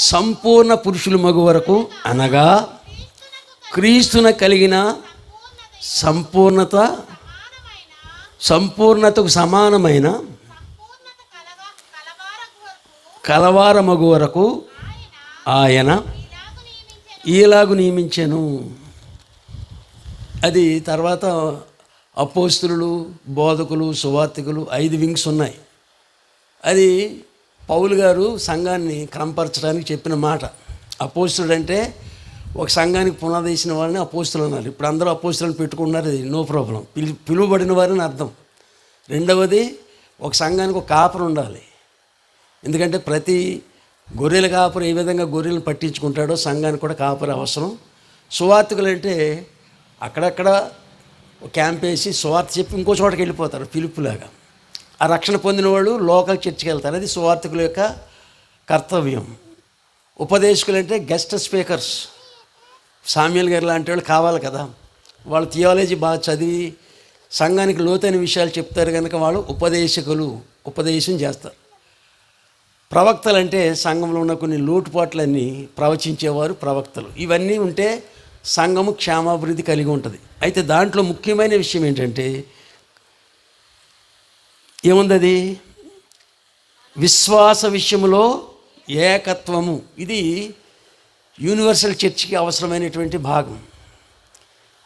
Speaker 2: సంపూర్ణ పురుషులు మగు వరకు, అనగా క్రీస్తున కలిగిన సంపూర్ణతకు సమానమైన కలవారమగు వరకు ఆయన ఈలాగు నియమించెను. అది తర్వాత అపోస్తలులు, బోధకులు, సువార్తికులు 5 వింగ్స్ ఉన్నాయి. అది పౌలు గారు సంఘాన్ని క్రమపరచడానికి చెప్పిన మాట. అపోస్తలుడు అంటే ఒక సంఘానికి పునాదేసిన వారిని అపోస్తలు అన్నారు. ఇప్పుడు అందరూ అపోస్తలను పెట్టుకున్నారు, అది నో ప్రాబ్లం. పిలువబడిన వారిని అర్థం. రెండవది, ఒక సంఘానికి ఒక కాపరి ఉండాలి. ఎందుకంటే ప్రతి గొర్రెల కాపరి ఏ విధంగా గొర్రెలను పట్టించుకుంటాడో సంఘానికి కూడా కాపరి అవసరం. సువార్థికులు అంటే అక్కడక్కడ క్యాంప్ వేసి సువార్త చెప్పి ఇంకో చోటకి వెళ్ళిపోతారు పిలుపులాగా. ఆ రక్షణ పొందిన వాళ్ళు లోకల్ చర్చికి వెళ్తారు. అది సువార్థికుల యొక్క కర్తవ్యం. ఉపదేశకులు అంటే గెస్ట్ స్పీకర్స్, సామ్యుల్ గారు లాంటి వాళ్ళు కావాలి కదా. వాళ్ళు థియాలజీ బాగా చదివి సంఘానికి లోతైన విషయాలు చెప్తారు కనుక వాళ్ళు ఉపదేశకులు, ఉపదేశం చేస్తారు. ప్రవక్తలు అంటే సంఘంలో ఉన్న కొన్ని లోటుపాట్లన్నీ ప్రవచించేవారు ప్రవక్తలు. ఇవన్నీ ఉంటే సంఘము క్షేమాభివృద్ధి కలిగి ఉంటుంది. అయితే దాంట్లో ముఖ్యమైన విషయం ఏంటంటే ఏముంది, అది విశ్వాస విషయంలో ఏకత్వము. ఇది యూనివర్సల్ చర్చికి అవసరమైనటువంటి భాగం.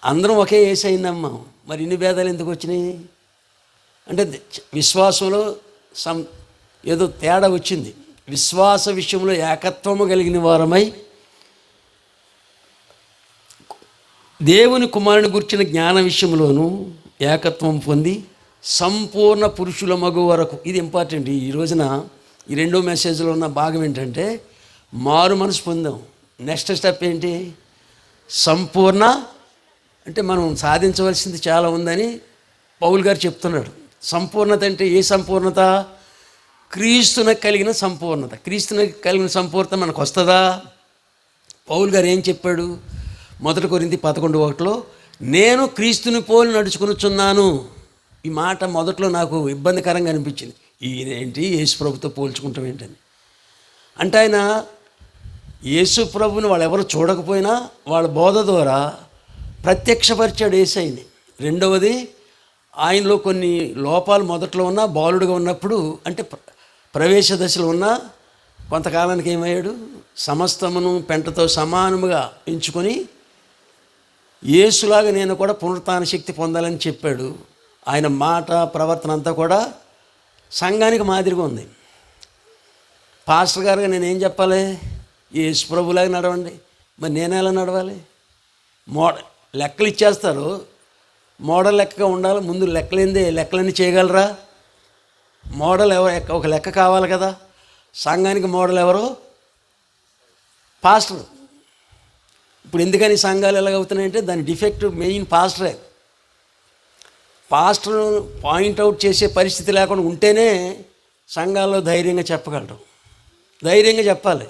Speaker 2: అందరం ఒకే యేసయ్యని నమ్మాం, మరి ఇన్ని భేదాలు ఎందుకు వచ్చినాయి అంటే విశ్వాసంలో ఏదో తేడా వచ్చింది. విశ్వాస విషయంలో ఏకత్వము కలిగిన వారమై దేవుని కుమారుని గురించిన జ్ఞాన విషయంలోనూ ఏకత్వం పొంది సంపూర్ణ పురుషుల మగు వరకు. ఇది ఇంపార్టెంట్. ఈ రోజున ఈ రెండో మెసేజ్లో ఉన్న భాగం ఏంటంటే మారు మనసు పొందాం. నెక్స్ట్ స్టెప్ ఏంటి? సంపూర్ణ అంటే మనం సాధించవలసింది చాలా ఉందని పౌలు గారు చెప్తున్నాడు. సంపూర్ణత అంటే ఏ సంపూర్ణత? క్రీస్తునకు కలిగిన సంపూర్ణత. క్రీస్తునకు కలిగిన సంపూర్ణత మనకు వస్తుందా? పౌలు గారు ఏం చెప్పాడు? 1 కొరింథీ 11:1 నేను క్రీస్తుని పోలి నడుచుకునిచున్నాను. ఈ మాట మొదట్లో నాకు ఇబ్బందికరంగా అనిపించింది. ఈయనేంటి యేసు ప్రభుతో పోల్చుకుంటాం ఏంటని. అంటే ఆయన యేసు ప్రభుని వాళ్ళు ఎవరు చూడకపోయినా వాళ్ళ బోధ ద్వారా ప్రత్యక్షపరిచాడు యేసయ్యని. రెండవది, ఆయనలో కొన్ని లోపాలు మొదట్లో ఉన్నా బాలుడుగా ఉన్నప్పుడు అంటే ప్రవేశ దశలో ఉన్న కొంతకాలానికి ఏమయ్యాడు? సమస్తమును పెంటతో సమానముగా ఎంచుకొని యేసులాగా నేను కూడా పునరుత్థాన శక్తి పొందాలని చెప్పాడు. ఆయన మాట ప్రవర్తన అంతా కూడా సంఘానికి మాదిరిగా ఉంది. పాస్టర్ గారుగా నేనేం చెప్పాలి? యేసు ప్రభులాగా నడవండి. మరి నేను ఎలా నడవాలి? లెక్కలు ఇచ్చేస్తారు, మోడల్ లెక్కగా ఉండాలి. ముందు లెక్కలేందే లెక్కలన్నీ చేయగలరా? మోడల్ ఒక లెక్క కావాలి కదా. సంఘానికి మోడల్ ఎవరు? పాస్టర్. ఇప్పుడు ఎందుకని సంఘాలు ఎలాగవుతున్నాయంటే దాని డిఫెక్ట్ మెయిన్ పాస్టరే. పాస్టర్ పాయింట్అవుట్ చేసే పరిస్థితి లేకుండా ఉంటేనే సంఘాల్లో ధైర్యంగా చెప్పగలరు. ధైర్యంగా చెప్పాలి,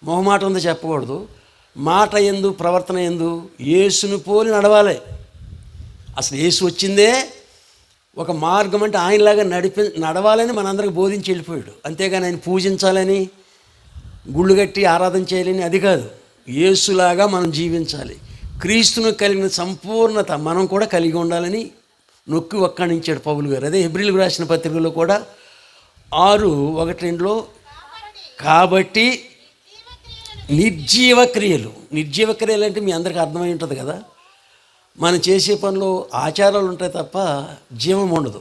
Speaker 2: మొహమాటంతో చెప్పకూడదు. మాట ఎందు ప్రవర్తన ఎందు యేసుని పోలి నడవాలి. అసలు యేసు వచ్చిందే ఒక మార్గం అంటే ఆయనలాగా నడవాలని మనందరికి బోధించి వెళ్ళిపోయాడు. అంతేగాని ఆయన పూజించాలని, గుళ్ళు కట్టి ఆరాధన చేయాలని అది కాదు. యేసులాగా మనం జీవించాలి. క్రీస్తును కలిగిన సంపూర్ణత మనం కూడా కలిగి ఉండాలని నొక్కి వక్కాణించాడు పౌలు గారు. అదే హెబ్రీయులకు రాసిన పత్రికలో కూడా 6:1-2 కాబట్టి నిర్జీవ క్రియలు. నిర్జీవ క్రియలు అంటే మీ అందరికీ అర్థమై ఉంటుంది కదా. మనం చేసే పనిలో ఆచారాలు ఉంటాయి తప్ప జీవం ఉండదు.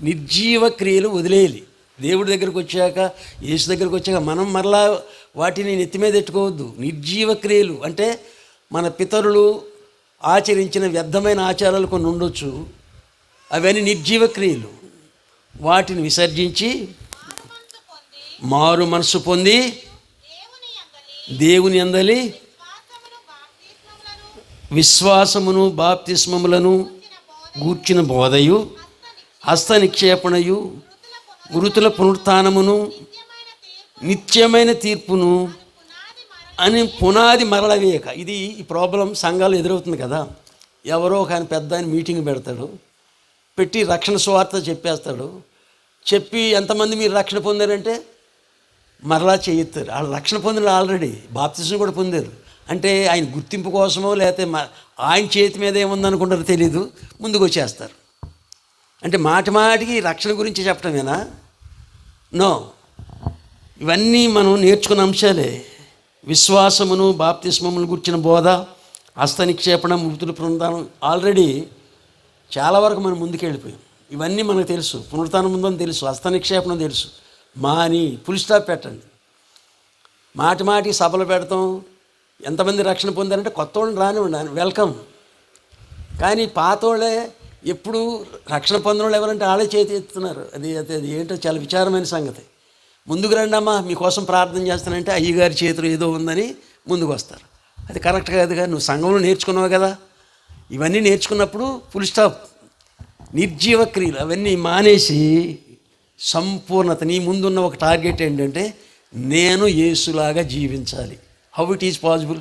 Speaker 2: నిర్జీవ క్రియలు వదిలేయాలి. దేవుడి దగ్గరికి వచ్చాక, యేసు దగ్గరికి వచ్చాక మనం మరలా వాటిని నెత్తి మీద ఎట్టుకోవద్దు. నిర్జీవ క్రియలు అంటే మన పితరులు ఆచరించిన వ్యర్థమైన ఆచారాలు కొన్ని ఉండొచ్చు, అవన్నీ నిర్జీవ క్రియలు. వాటిని విసర్జించి మారు మనసు పొంది దేవుని యందలి విశ్వాసమును బాప్తిస్మములను గూర్చిన బోధయు హస్త నిక్షేపణయు మృతుల పునరుత్థానమును నిత్యమైన తీర్పును అని పునాది మరలవేయక. ఇది ఈ ప్రాబ్లం సంఘాలు ఎదురవుతుంది కదా. ఎవరో ఒక ఆయన పెద్ద ఆయన మీటింగ్ పెడతాడు, పెట్టి రక్షణ సువార్త చెప్పేస్తాడు. చెప్పి ఎంతమంది మీరు రక్షణ పొందారంటే మరలా చేయిస్తారు. వాళ్ళు రక్షణ పొందిన ఆల్రెడీ బాప్తిజం కూడా పొందారు. అంటే ఆయన గుర్తింపు కోసమో లేకపోతే ఆయన చేతి మీద ఏముందనుకుంటారో తెలీదు, ముందుకు వచ్చేస్తారు. అంటే మాటి మాటికి రక్షణ గురించి చెప్పటమేనా? నో, ఇవన్నీ మనం నేర్చుకున్న అంశాలే. విశ్వాసమును బాప్తిస్మమును గుర్చిన బోధ, హస్త నిక్షేపణ, మృతుల పునరుత్థానం ఆల్రెడీ చాలా వరకు మనం ముందుకెళ్ళిపోయాం. ఇవన్నీ మనకు తెలుసు. పునరుత్థానం ఉందని తెలుసు, హస్త నిక్షేపణం తెలుసు. మాని ఫుల్ స్టాప్ పెట్టండి. మాటి మాటికి సభలు పెడతాం. ఎంతమంది రక్షణ పొందారంటే కొత్త వాళ్ళని రానివ్వండి, వెల్కమ్. కానీ పాత వాళ్ళే ఎప్పుడు రక్షణ పొందిన వాళ్ళు ఎవరంటే వాళ్ళే చేతి ఎత్తుతున్నారు. అది ఏంటో చాలా విచారమైన సంగతి. ముందుకు రండమ్మా మీకోసం ప్రార్థన చేస్తానంటే అయ్యగారి చేతులు ఏదో ఉందని ముందుకు వస్తారు. అది కరెక్ట్ కాదుగా. నువ్వు సంఘంలో నేర్చుకున్నావు కదా, ఇవన్నీ నేర్చుకున్నప్పుడు ఫుల్ స్టాప్. నిర్జీవ క్రియలు అవన్నీ మానేసి సంపూర్ణత, నీ ముందున్న ఒక టార్గెట్ ఏంటంటే నేను యేసులాగా జీవించాలి. హౌ ఇట్ ఈజ్ పాసిబుల్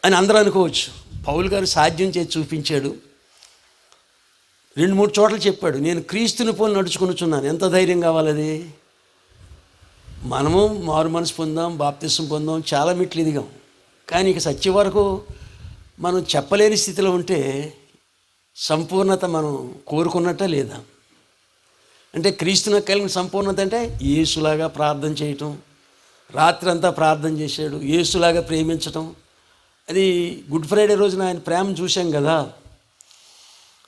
Speaker 2: అని అందరూ అనుకోవచ్చు. పౌలు గారు సాధ్యం చేసి చూపించాడు. 2-3 చోట్ల చెప్పాడు, నేను క్రీస్తుని పోలి నడుచుకొనుచున్నాను. ఎంత ధైర్యం కావాలి అది. మనము మారు మనసు పొందాం, బాప్తిసం పొందాం, చాలా మెట్లు ఎదిగాం. కానీ ఇక సత్య వరకు మనం చెప్పలేని స్థితిలో ఉంటే సంపూర్ణత మనం కోరుకున్నట్ట లేదా? అంటే క్రీస్తునకు కలిగిన సంపూర్ణత అంటే యేసులాగా ప్రార్థన చేయటం, రాత్రి అంతా ప్రార్థన చేశాడు, యేసులాగా ప్రేమించటం. అది గుడ్ ఫ్రైడే రోజున ఆయన ప్రేమ చూశాం కదా.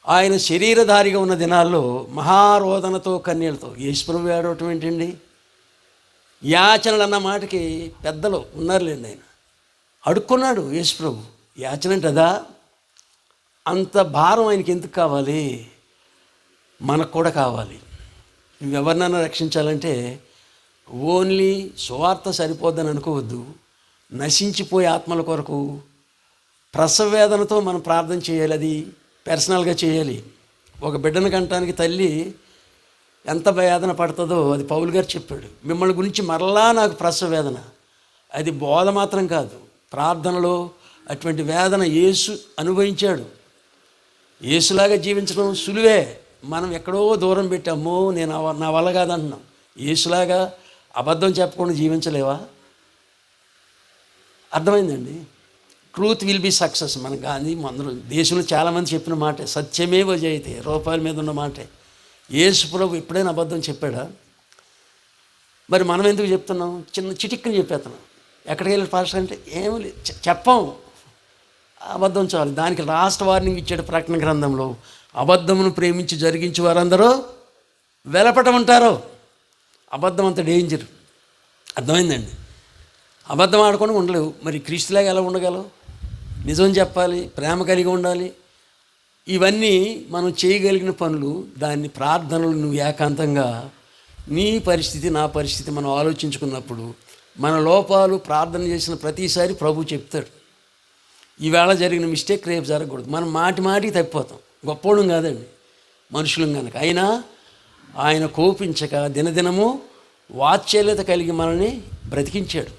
Speaker 2: ఆయన శరీరధారిగా ఉన్న దినాల్లో మహారోదనతో కన్నీళ్ళతో యేసుప్రభు ఏడవటం ఏంటండి? యాచనలు అన్న మాటకి పెద్దలు ఉన్నారులేండి, ఆయన అడుక్కున్నాడు యేసుప్రభు. యాచన అంటే అదా? అంత భారం ఆయనకి ఎందుకు కావాలి? మనకు కూడా కావాలి. నువ్వెవరినైనా రక్షించాలంటే ఓన్లీ సువార్త సరిపోద్దని అనుకోవద్దు. నశించిపోయే ఆత్మల కొరకు ప్రసవ వేదనతో మనం ప్రార్థన చేయాలి. అది పర్సనల్గా చేయాలి. ఒక బిడ్డను కంటానికి తల్లి ఎంత వేదన పడుతుందో అది పౌలు గారు చెప్పాడు. మిమ్మల్ని గురించి మరలా నాకు ప్రసవ వేదన. అది బోధ మాత్రం కాదు, ప్రార్థనలో అటువంటి వేదన యేసు అనుభవించాడు. యేసులాగా జీవించడం సులువే. మనం ఎక్కడో దూరం పెట్టామో నేను నా వల్ల కాదంటున్నాం. యేసులాగా అబద్ధం చెప్పకుండా జీవించలేవా? అర్థమైందండి. Truth will be success. మన గాంధీ అందరూ దేశంలో చాలామంది చెప్పిన మాటే, సత్యమేవ జయతే, రూపాయల మీద ఉన్న మాటే. యేసు ప్రభు ఎప్పుడైనా అబద్ధం చెప్పాడా? మరి మనం ఎందుకు చెప్తున్నాం? చిన్న చిటిక్కని చెప్పేస్తున్నాం. ఎక్కడికి వెళ్ళి పాస్టర్ అంటే ఏమీ లేదు, చెప్పాం, అబద్ధం చాలు. దానికి లాస్ట్ వార్నింగ్ ఇచ్చాడు ప్రకటన గ్రంథంలో, అబద్ధమును ప్రేమించి జరిగించి వారందరూ వెలపటం ఉంటారు. అబద్ధం అంత డేంజర్. అర్థమైందండి. అబద్ధం ఆడుకొని ఉండలేవు. మరి క్రీస్తులాగా ఎలా ఉండగలవు? నిజం చెప్పాలి, ప్రేమ కలిగి ఉండాలి. ఇవన్నీ మనం చేయగలిగిన పనులు. దాన్ని ప్రార్థనలు నువ్వు ఏకాంతంగా నీ పరిస్థితి నా పరిస్థితి మనం ఆలోచించుకున్నప్పుడు మన లోపాలు ప్రార్థన చేసిన ప్రతిసారి ప్రభు చెప్తాడు. ఈవేళ జరిగిన మిస్టేక్ రేపు జరగకూడదు. మనం మాటికి తప్పిపోతాం. గొప్పోడం కాదండి, మనుషులం కనుక. అయినా ఆయన కోపించక దినదినము వాత్సల్యత కలిగి మనల్ని బ్రతికించాడు.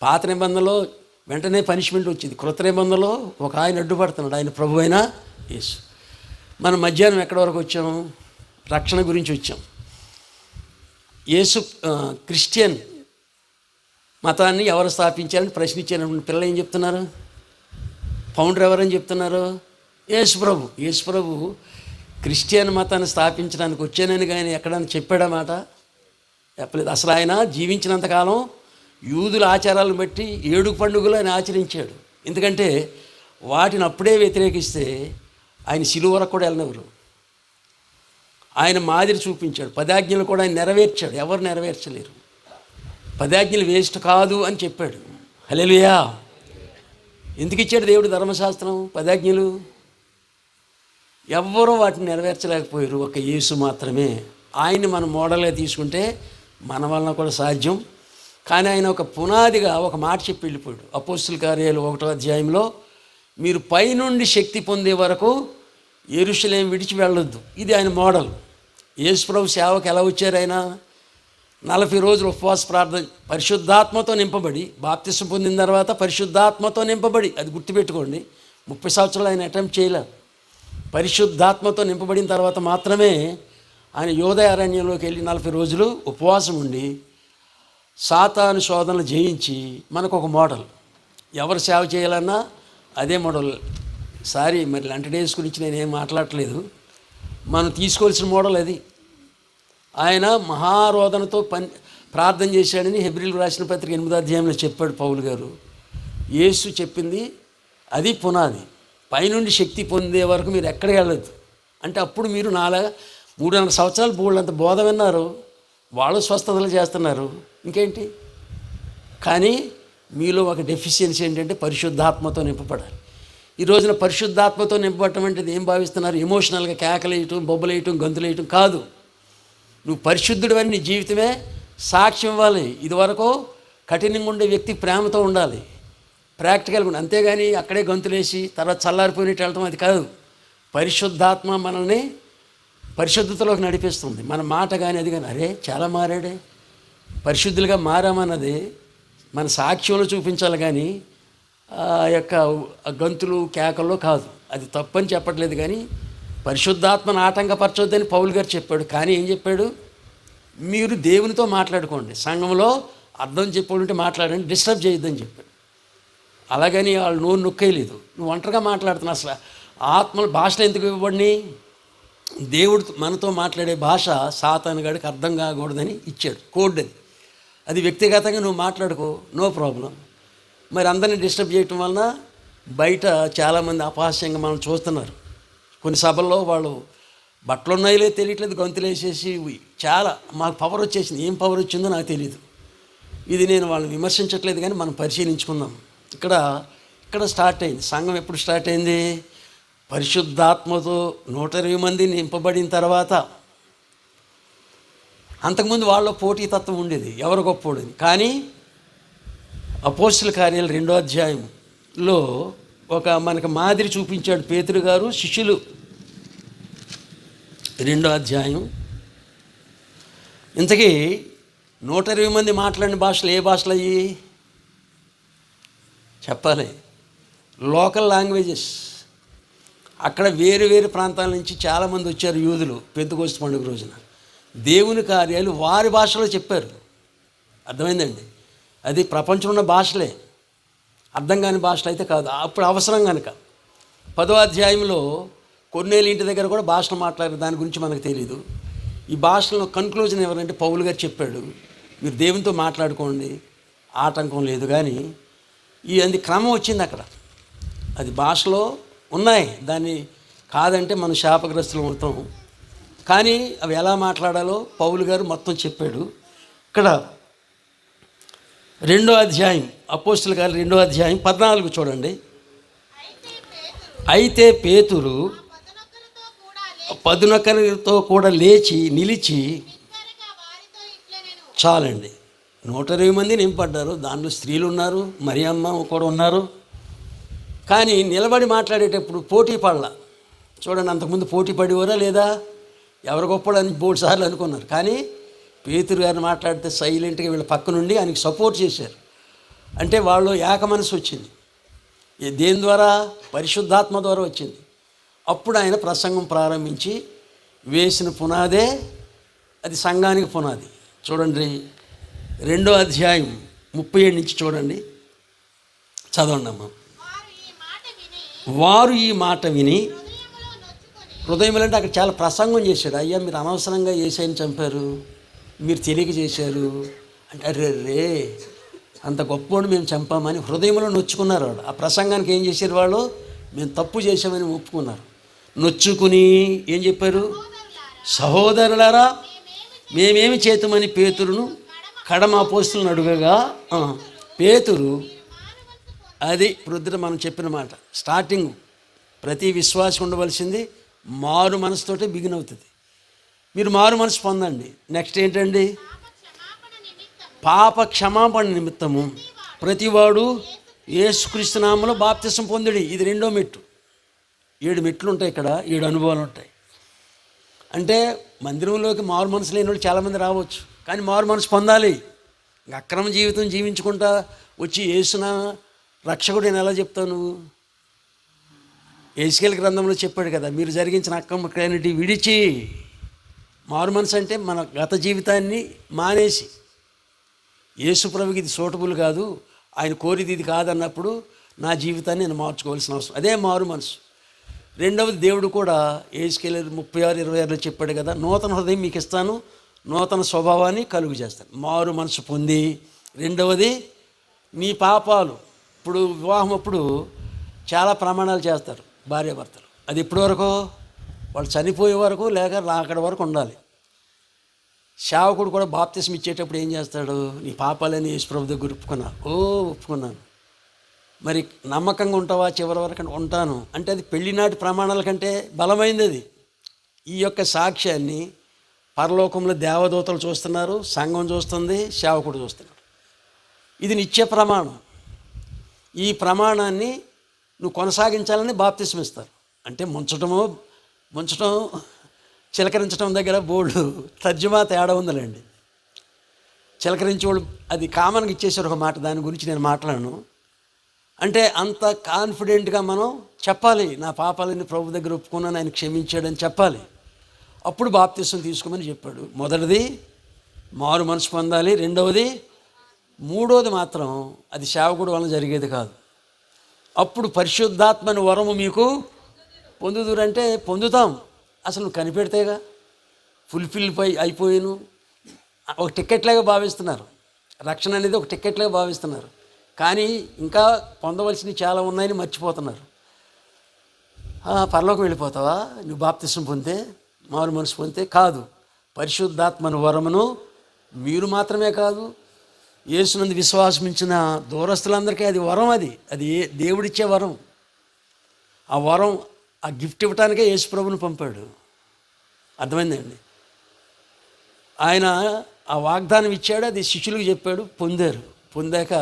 Speaker 2: పాత నిబంధనలో వెంటనే పనిష్మెంట్ వచ్చింది. కృత నిబంధనలో ఒక ఆయన అడ్డుపడుతున్నాడు, ఆయన ప్రభు అయిన యేసు. మనం మధ్యాహ్నం ఎక్కడి వరకు వచ్చాము? రక్షణ గురించి వచ్చాం. యేసు క్రిస్టియన్ మతాన్ని ఎవరు స్థాపించారని ప్రశ్నించారు. పిల్లలు ఏం చెప్తున్నారు? ఫౌండర్ ఎవరని చెప్తున్నారు? యేసు ప్రభు. యేసు ప్రభు క్రిస్టియన్ మతాన్ని స్థాపించడానికి వచ్చానని కానీ ఎక్కడైనా చెప్పాడా మాట? చెప్పలేదు. అసలు ఆయన జీవించినంతకాలం యూదుల ఆచారాలను బట్టి 7 పండుగలు ఆయన ఆచరించాడు. ఎందుకంటే వాటిని అప్పుడే వ్యతిరేకిస్తే ఆయన శిలువ వరకు కూడా వెళ్ళనివ్వరు. ఆయన మాదిరి చూపించాడు. 10 ఆజ్ఞలు కూడా ఆయన నెరవేర్చాడు. ఎవరు నెరవేర్చలేరు. 10 ఆజ్ఞలు వేస్ట్ కాదు అని చెప్పాడు. హల్లెలూయా. ఎందుకు ఇచ్చాడు దేవుడు ధర్మశాస్త్రం 10 ఆజ్ఞలు? ఎవ్వరూ వాటిని నెరవేర్చలేకపోయారు, ఒక యేసు మాత్రమే. ఆయన్ని మనం మోడల్గా తీసుకుంటే మన వలన కూడా సాధ్యం. కానీ ఆయన ఒక పునాదిగా ఒక మాట చెప్పి వెళ్ళిపోయాడు. అపోస్తుల కార్యాలు 1వ అధ్యాయంలో, మీరు పైనుండి శక్తి పొందే వరకు యెరూషలేము విడిచి వెళ్ళొద్దు. ఇది ఆయన మోడల్. యేసు ప్రభు సేవకు ఎలా వచ్చారు? ఆయన 40 రోజులు ఉపవాస ప్రార్థన, పరిశుద్ధాత్మతో నింపబడి, బాప్తిసం పొందిన తర్వాత పరిశుద్ధాత్మతో నింపబడి, అది గుర్తుపెట్టుకోండి. 30 సంవత్సరాలు ఆయన అటెంప్ట్ చేయలేదు. పరిశుద్ధాత్మతో నింపబడిన తర్వాత మాత్రమే ఆయన యోదయ అరణ్యంలోకి వెళ్ళి 40 రోజులు ఉపవాసం ఉండి సాతాను శోధనలు జయించి మనకు ఒక మోడల్. ఎవరు సేవ చేయాలన్నా అదే మోడల్. మరి లంట డేస్ గురించి నేనేం మాట్లాడట్లేదు. మనం తీసుకోవాల్సిన మోడల్ అది. ఆయన మహారోదనతో ప్రార్థన చేశాడని హెబ్రీలు రాసిన పత్రిక 8వ అధ్యాయంలో చెప్పాడు పౌలు గారు. యేసు చెప్పింది అది పునాది. పైనుండి శక్తి పొందే వరకు మీరు ఎక్కడికి వెళ్ళొద్దు అంటే, అప్పుడు మీరు 3-4 సంవత్సరాలు బోళ్ళంత బోధ విన్నారు, వాళ్ళు స్వస్థతలు చేస్తున్నారు, ఇంకేంటి. కానీ మీలో ఒక డెఫిషియన్సీ ఏంటంటే పరిశుద్ధాత్మతో నింపబడాలి. ఈ రోజున పరిశుద్ధాత్మతో నింపబడటం అంటే ఏం భావిస్తున్నారు? ఎమోషనల్గా కేకలేయటం, బొబ్బలేయటం, గంతులేయటం కాదు. నువ్వు పరిశుద్ధుడు అని నీ జీవితమే సాక్ష్యం ఇవ్వాలి. ఇదివరకు కఠినంగా ఉండే వ్యక్తి ప్రేమతో ఉండాలి, ప్రాక్టికల్గా ఉండాలి. అంతేగాని అక్కడే గంతులేసి తర్వాత చల్లారిపోయినట్టు వెళ్ళటం అది కాదు. పరిశుద్ధాత్మ మనల్ని పరిశుద్ధతలోకి నడిపిస్తుంది. మన మాట కానీ అది కానీ, అరే చాలా మారాడే, పరిశుద్ధులుగా మారామన్నది మన సాక్ష్యంలో చూపించాలి కానీ ఆ యొక్క గంతులు కేకల్లో కాదు. అది తప్పని చెప్పట్లేదు, కానీ పరిశుద్ధాత్మను ఆటంకపరచొద్దని పౌలు గారు చెప్పాడు. కానీ ఏం చెప్పాడు? మీరు దేవునితో మాట్లాడుకోండి, సంఘంలో అర్థం చెప్పాలంటే మాట్లాడండి, డిస్టర్బ్ చేయొద్దని చెప్పాడు. అలాగని వాళ్ళు నోరు నొక్కేయలేదు. నువ్వు ఒంటరిగా మాట్లాడుతున్నావు. అసలు ఆత్మల భాషలు ఎందుకు ఇవ్వబడిని? దేవుడు మనతో మాట్లాడే భాష సాతానుగాడికి అర్థం కాకూడదని ఇచ్చాడు కోడ్. అది వ్యక్తిగతంగా నువ్వు మాట్లాడుకో, నో ప్రాబ్లం. మరి అందరినీ డిస్టర్బ్ చేయటం వలన బయట చాలామంది అపహాస్యంగా మనం చూస్తున్నారు. కొన్ని సభల్లో వాళ్ళు బట్టలు ఉన్నాయో తెలియట్లేదు, గొంతులు వేసేసి చాలా మాకు పవర్ వచ్చేసింది. ఏం పవర్ వచ్చిందో నాకు తెలియదు. ఇది నేను వాళ్ళని విమర్శించట్లేదు, కానీ మనం పరిశీలించుకుందాం. ఇక్కడ స్టార్ట్ అయింది సంఘం. ఎప్పుడు స్టార్ట్ అయింది? పరిశుద్ధాత్మతో 120 మంది నింపబడిన తర్వాత. అంతకుముందు వాళ్ళలో పోటీతత్వం ఉండేది, ఎవరు గొప్పోడని. కానీ అపోస్తల కార్యాలు 2వ అధ్యాయంలో ఒక మనకు మాదిరి చూపించాడు పేతురు గారు, శిష్యులు. 2వ అధ్యాయం. ఇంతకీ 120 మంది మాట్లాడిన భాషలు ఏ భాషలు అయ్యి చెప్పాలి? Local languages. అక్కడ వేరు వేరు ప్రాంతాల నుంచి చాలామంది వచ్చారు యూదులు పెంతెకోస్తు పండుగ రోజున. దేవుని కార్యాలు వారి భాషలో చెప్పారు. అర్థమైందండి? అది ప్రపంచంలో ఉన్న భాషలే, అర్థం కాని భాషలు అయితే కాదు. అప్పుడు అవసరం కనుక 10వ అధ్యాయంలో కొన్నేళ్ళ ఇంటి దగ్గర కూడా భాషలు మాట్లాడారు. దాని గురించి మనకు తెలియదు. ఈ భాషలో కన్క్లూజన్ ఎవరంటే పౌలు గారు చెప్పాడు, మీరు దేవునితో మాట్లాడుకోండి, ఆటంకం లేదు. కానీ అది క్రమం వచ్చింది అక్కడ. అది భాషలో ఉన్నాయి, దాన్ని కాదంటే మనం శాపగ్రస్తులు అవుతాం. కానీ అవి ఎలా మాట్లాడాలో పౌలు గారు మొత్తం చెప్పాడు. ఇక్కడ 2వ అధ్యాయం, అపోస్తల గారు 2వ అధ్యాయం 14 చూడండి. అయితే పేతురు 11 కూడా లేచి నిలిచి, చాలండి 120 మంది నింపడ్డారు. దాంట్లో స్త్రీలు ఉన్నారు, మరియమ్మ కూడా ఉన్నారు. కానీ నిలబడి మాట్లాడేటప్పుడు పోటీ పడలా. చూడండి, అంతకుముందు పోటీ పడేవారా లేదా? ఎవరు గొప్పడని 3 సార్లు అనుకున్నారు. కానీ పేతురు గారిని మాట్లాడితే సైలెంట్గా వీళ్ళ పక్క నుండి ఆయనకి సపోర్ట్ చేశారు. అంటే వాళ్ళు ఏక మనసు వచ్చింది. దేని ద్వారా? పరిశుద్ధాత్మ ద్వారా వచ్చింది. అప్పుడు ఆయన ప్రసంగం ప్రారంభించి వేసిన పునాదే అది సంఘానికి పునాది. చూడండి 2వ అధ్యాయం 37 నుంచి చూడండి, చదవండి అమ్మ. వారు ఈ మాట విని హృదయంలో, అంటే అక్కడ చాలా ప్రసంగం చేశాడు. అయ్యా మీరు అనవసరంగా యేసయ్యని చంపారు, మీరు తెలియక చేశారు అంటే, అరే రే అంత గొప్పవాడు మేము చంపామని హృదయంలో నొచ్చుకున్నారు వాళ్ళు. ఆ ప్రసంగానికి ఏం చేశారు వాళ్ళు? మేము తప్పు చేశామని ఒప్పుకున్నారు. నొచ్చుకుని ఏం చెప్పారు? సహోదరులారా మేమేమి చేతమని పేతురును కడమ అపోస్తులను అడుగగా, పేతురు, అది ప్రొద్దున మనం చెప్పిన మాట, స్టార్టింగ్ ప్రతి విశ్వాసం ఉండవలసింది మారు మనసుతోటే బిగిన్ అవుతుంది. మీరు మారు మనసు పొందండి. నెక్స్ట్ ఏంటండి? పాప క్షమాపణ నిమిత్తము ప్రతివాడు యేసుక్రీస్తు నామములో బాప్తిసం పొందుడి. ఇది 2వ మెట్టు. 7 మెట్లు ఉంటాయి ఇక్కడ, 7 అనుభవాలు ఉంటాయి. అంటే మందిరంలోకి మారు మనసు లేని వాళ్ళు చాలామంది రావచ్చు, కానీ మారు మనసు పొందాలి. అక్రమ జీవితం జీవించుకుంటా వచ్చి యేసున రక్షకుడు నేను ఎలా చెప్తాను? ఎహెజ్కేలు గ్రంథంలో చెప్పాడు కదా, మీరు జరిగించిన అక్రమక్రియన్నిటి విడిచి. మారు మనసు అంటే మన గత జీవితాన్ని మానేసి, యేసు ప్రభుకి ఇది సూటబుల్ కాదు, ఆయన కోరిది ఇది కాదన్నప్పుడు నా జీవితాన్ని నేను మార్చుకోవాల్సిన అవసరం, అదే మారు మనసు. 2వది, దేవుడు కూడా ఎహెజ్కేలు 36:26లో చెప్పాడు కదా, నూతన హృదయం మీకు ఇస్తాను, నూతన స్వభావాన్ని కలుగు చేస్తాను. మారు మనసు పొంది. 2వది, నీ పాపాలు. ఇప్పుడు వివాహం అప్పుడు చాలా ప్రమాణాలు చేస్తారు భార్యాభర్తలు. అది ఎప్పటి వరకు? వాళ్ళు చనిపోయే వరకు, లేక అక్కడి వరకు ఉండాలి. సేవకుడు కూడా బాప్తిసం ఇచ్చేటప్పుడు ఏం చేస్తాడు? నీ పాపాలని యేసుప్రభు దగ్గర ఒప్పుకున్నాను. మరి నమ్మకంగా ఉంటావా? చివరి వరకు ఉంటాను అంటే అది పెళ్లినాటి ప్రమాణాల కంటే బలమైనది. అది ఈ యొక్క సాక్ష్యాన్ని పరలోకంలో దేవదూతలు చూస్తున్నారు, సంఘం చూస్తుంది, సేవకుడు చూస్తున్నాడు. ఇది నిత్య ప్రమాణం. ఈ ప్రమాణాన్ని నువ్వు కొనసాగించాలని బాప్తిస్మం ఇస్తారు. అంటే ముంచటం చిలకరించడం దగ్గర బోర్డు తర్జుమా తేడా ఉందిలేండి. చిలకరించేవాళ్ళు అది కామన్గా ఇచ్చేసారు ఒక మాట, దాని గురించి నేను మాట్లాడను. అంటే అంత కాన్ఫిడెంట్గా మనం చెప్పాలి, నా పాపాలని ప్రభు దగ్గర ఒప్పుకున్నాను, ఆయన క్షమించాడని చెప్పాలి. అప్పుడు బాప్తిస్మం తీసుకోమని చెప్పాడు. మొదటిది మారు మనసు పొందాలి, రెండవది, మూడోది మాత్రం అది సేవకుడు వలన జరిగేది కాదు. అప్పుడు పరిశుద్ధాత్మని వరము మీకు పొందుదురంటే పొందుతాం. అసలు నువ్వు కనిపెడితేగా ఫుల్ఫిల్ అయిపోయాను. ఒక టికెట్లాగా భావిస్తున్నారు, రక్షణ అనేది ఒక టికెట్లాగా భావిస్తున్నారు. కానీ ఇంకా పొందవలసినవి చాలా ఉన్నాయని మర్చిపోతున్నారు. పరలోకం వెళ్ళిపోతావా నువ్వు బాప్తిస్మం పొందితే, మారు మనసు పొందితే? కాదు. పరిశుద్ధాత్మను వరమును మీరు మాత్రమే కాదు, యేసునందు విశ్వాసమించిన దూరస్తులందరికీ అది వరం. అది దేవుడిచ్చే వరం. ఆ వరం, ఆ గిఫ్ట్ ఇవ్వటానికే యేసు ప్రభుని పంపాడు. అర్థమైందండి? ఆయన ఆ వాగ్దానం ఇచ్చాడు, అది శిష్యులకు చెప్పాడు, పొందారు. పొందాక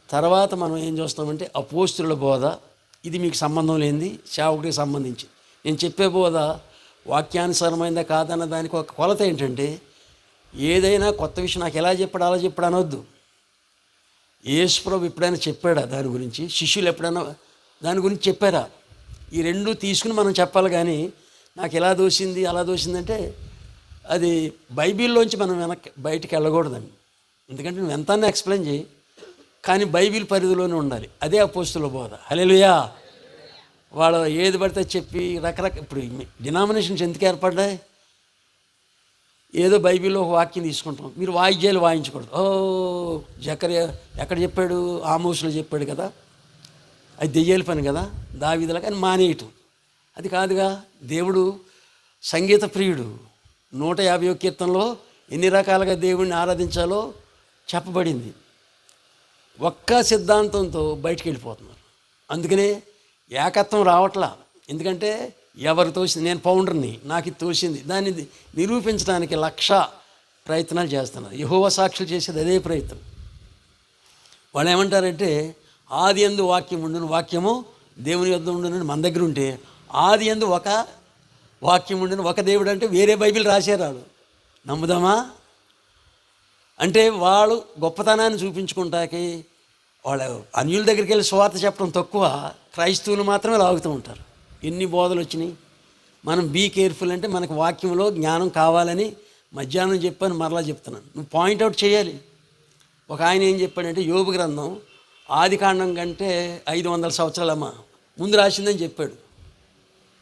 Speaker 2: తర్వాత మనం ఏం చూస్తామంటే అపోస్తుల బోధ. ఇది మీకు సంబంధం లేనిది, సేవకుడికి సంబంధించి నేను చెప్పే బోధ వాక్యానుసారమైందా కాదన్న దానికి ఒక కొలత ఏంటంటే, ఏదైనా కొత్త విషయం నాకు ఎలా చెప్పాడు అలా చెప్పాడు అనొద్దు. యేసు ప్రభు ఎప్పుడైనా చెప్పాడా దాని గురించి? శిష్యులు ఎప్పుడైనా దాని గురించి చెప్పారా? ఈ రెండు తీసుకుని మనం చెప్పాలి. కానీ నాకు ఎలా దోసింది అలా దోసిందంటే అది బైబిల్లోంచి మనం బయటికి వెళ్ళకూడదండి. ఎందుకంటే నువ్వు ఎంత ఎక్స్ప్లెయిన్ చేయి, కానీ బైబిల్ పరిధిలోనే ఉండాలి. అదే అపోస్తుల బోధ. హల్లెలూయా. వాళ్ళు ఏది పడితే చెప్పి ఇప్పుడు డినామినేషన్స్ ఎందుకు ఏర్పడ్డాయి? ఏదో బైబిల్లో ఒక వాక్యం తీసుకుంటాం, మీరు వాయిద్యాలు వాయించకూడదు. జకర్యా ఎక్కడ చెప్పాడు? ఆమోసులో చెప్పాడు కదా, అది దెయ్యాల పని కదా, దావీదులా, కానీ మానేయటం అది కాదుగా. దేవుడు సంగీత ప్రియుడు. 150వ కీర్తనలో ఎన్ని రకాలుగా దేవుడిని ఆరాధించాలో చెప్పబడింది. ఒక్క సిద్ధాంతంతో బయటికి వెళ్ళిపోతున్నారు. అందుకనే ఏకత్వం రావట్లా. ఎందుకంటే ఎవరు తోసింది, నేను పౌండర్ని, నాకు ఇది తోసింది, దాన్ని నిరూపించడానికి 1,00,000 ప్రయత్నాలు చేస్తున్నారు. యెహోవా సాక్షులు చేసేది అదే ప్రయత్నం. వాళ్ళు ఏమంటారంటే ఆది యందు వాక్యం ఉండును, వాక్యము దేవుని యొద్ద ఉండునని మన దగ్గర ఉంటే, ఆది యందు ఒక వాక్యం ఉండును, ఒక దేవుడు అంటే వేరే బైబిల్ రాసేరాడు. నమ్ముదామా? అంటే వాళ్ళు గొప్పతనాన్ని చూపించుకుంటాకి వాళ్ళు అన్యుల దగ్గరికి వెళ్ళి సువార్త చెప్పడం తక్కువ, క్రైస్తవులు మాత్రమే లాగుతూ ఉంటారు. ఎన్ని బోధలు వచ్చినాయి. మనం బీ కేర్ఫుల్. అంటే మనకు వాక్యంలో జ్ఞానం కావాలని మధ్యాహ్నం చెప్పాను, మరలా చెప్తున్నాను. నువ్వు పాయింట్అవుట్ చేయాలి. ఒక ఆయన ఏం చెప్పాడంటే, యోబు గ్రంథం ఆది కాండం కంటే 500 సంవత్సరాలమ్మ ముందు రాసిందని చెప్పాడు.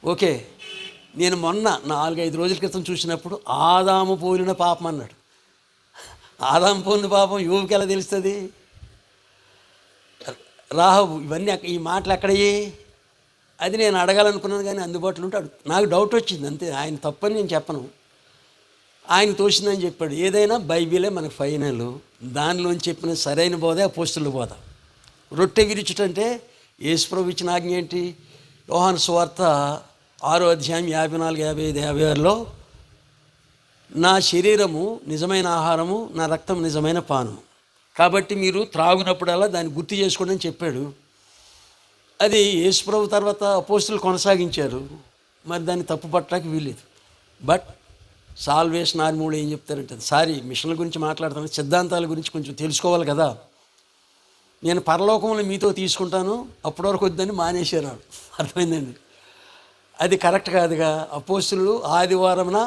Speaker 2: ఓకే, నేను మొన్న 4-5 రోజుల క్రితం చూసినప్పుడు ఆదాము పోలిన పాపం అన్నాడు. ఆదాము పోలిన పాపం యోబుకి ఎలా తెలుస్తుంది? రాహబు, ఇవన్నీ ఈ మాటలు ఎక్కడయ్యి? అది నేను అడగాలనుకున్నాను, కానీ అందుబాటులో ఉంటే నాకు డౌట్ వచ్చింది అంతే. ఆయన తప్పని నేను చెప్పను, ఆయన తోసిందని చెప్పాడు. ఏదైనా బైబిలే మనకు ఫైనల్. దానిలోంచి చెప్పిన సరైన బోధే అపోస్తుల బోధ. రొట్టె విరుచుటంటే యేసుప్రభు ఇచ్చిన ఆజ్ఞ ఏంటి? యోహాను సువార్త 6వ అధ్యాయం 54, 55, 56లో నా శరీరము నిజమైన ఆహారము, నా రక్తం నిజమైన పానము, కాబట్టి మీరు త్రాగునప్పుడల్లా దాన్ని గుర్తు చేసుకోండి అని చెప్పాడు. అది యేసుప్రభు తర్వాత అపోస్తులు కొనసాగించారు. మరి దాన్ని తప్పు పట్టడానికి వీల్లేదు. బట్ సాల్వేషన్ ఆర్మీలో ఏం చెప్తారంటే, మిషన్ల గురించి మాట్లాడుతాను, సిద్ధాంతాల గురించి కొంచెం తెలుసుకోవాలి కదా. నేను పరలోకంలో మీతో తీసుకుంటాను, అప్పటి వరకు వద్దని మానేశారు. అర్థమైందండి? అది కరెక్ట్ కాదుగా. అపోస్తులు ఆదివారంన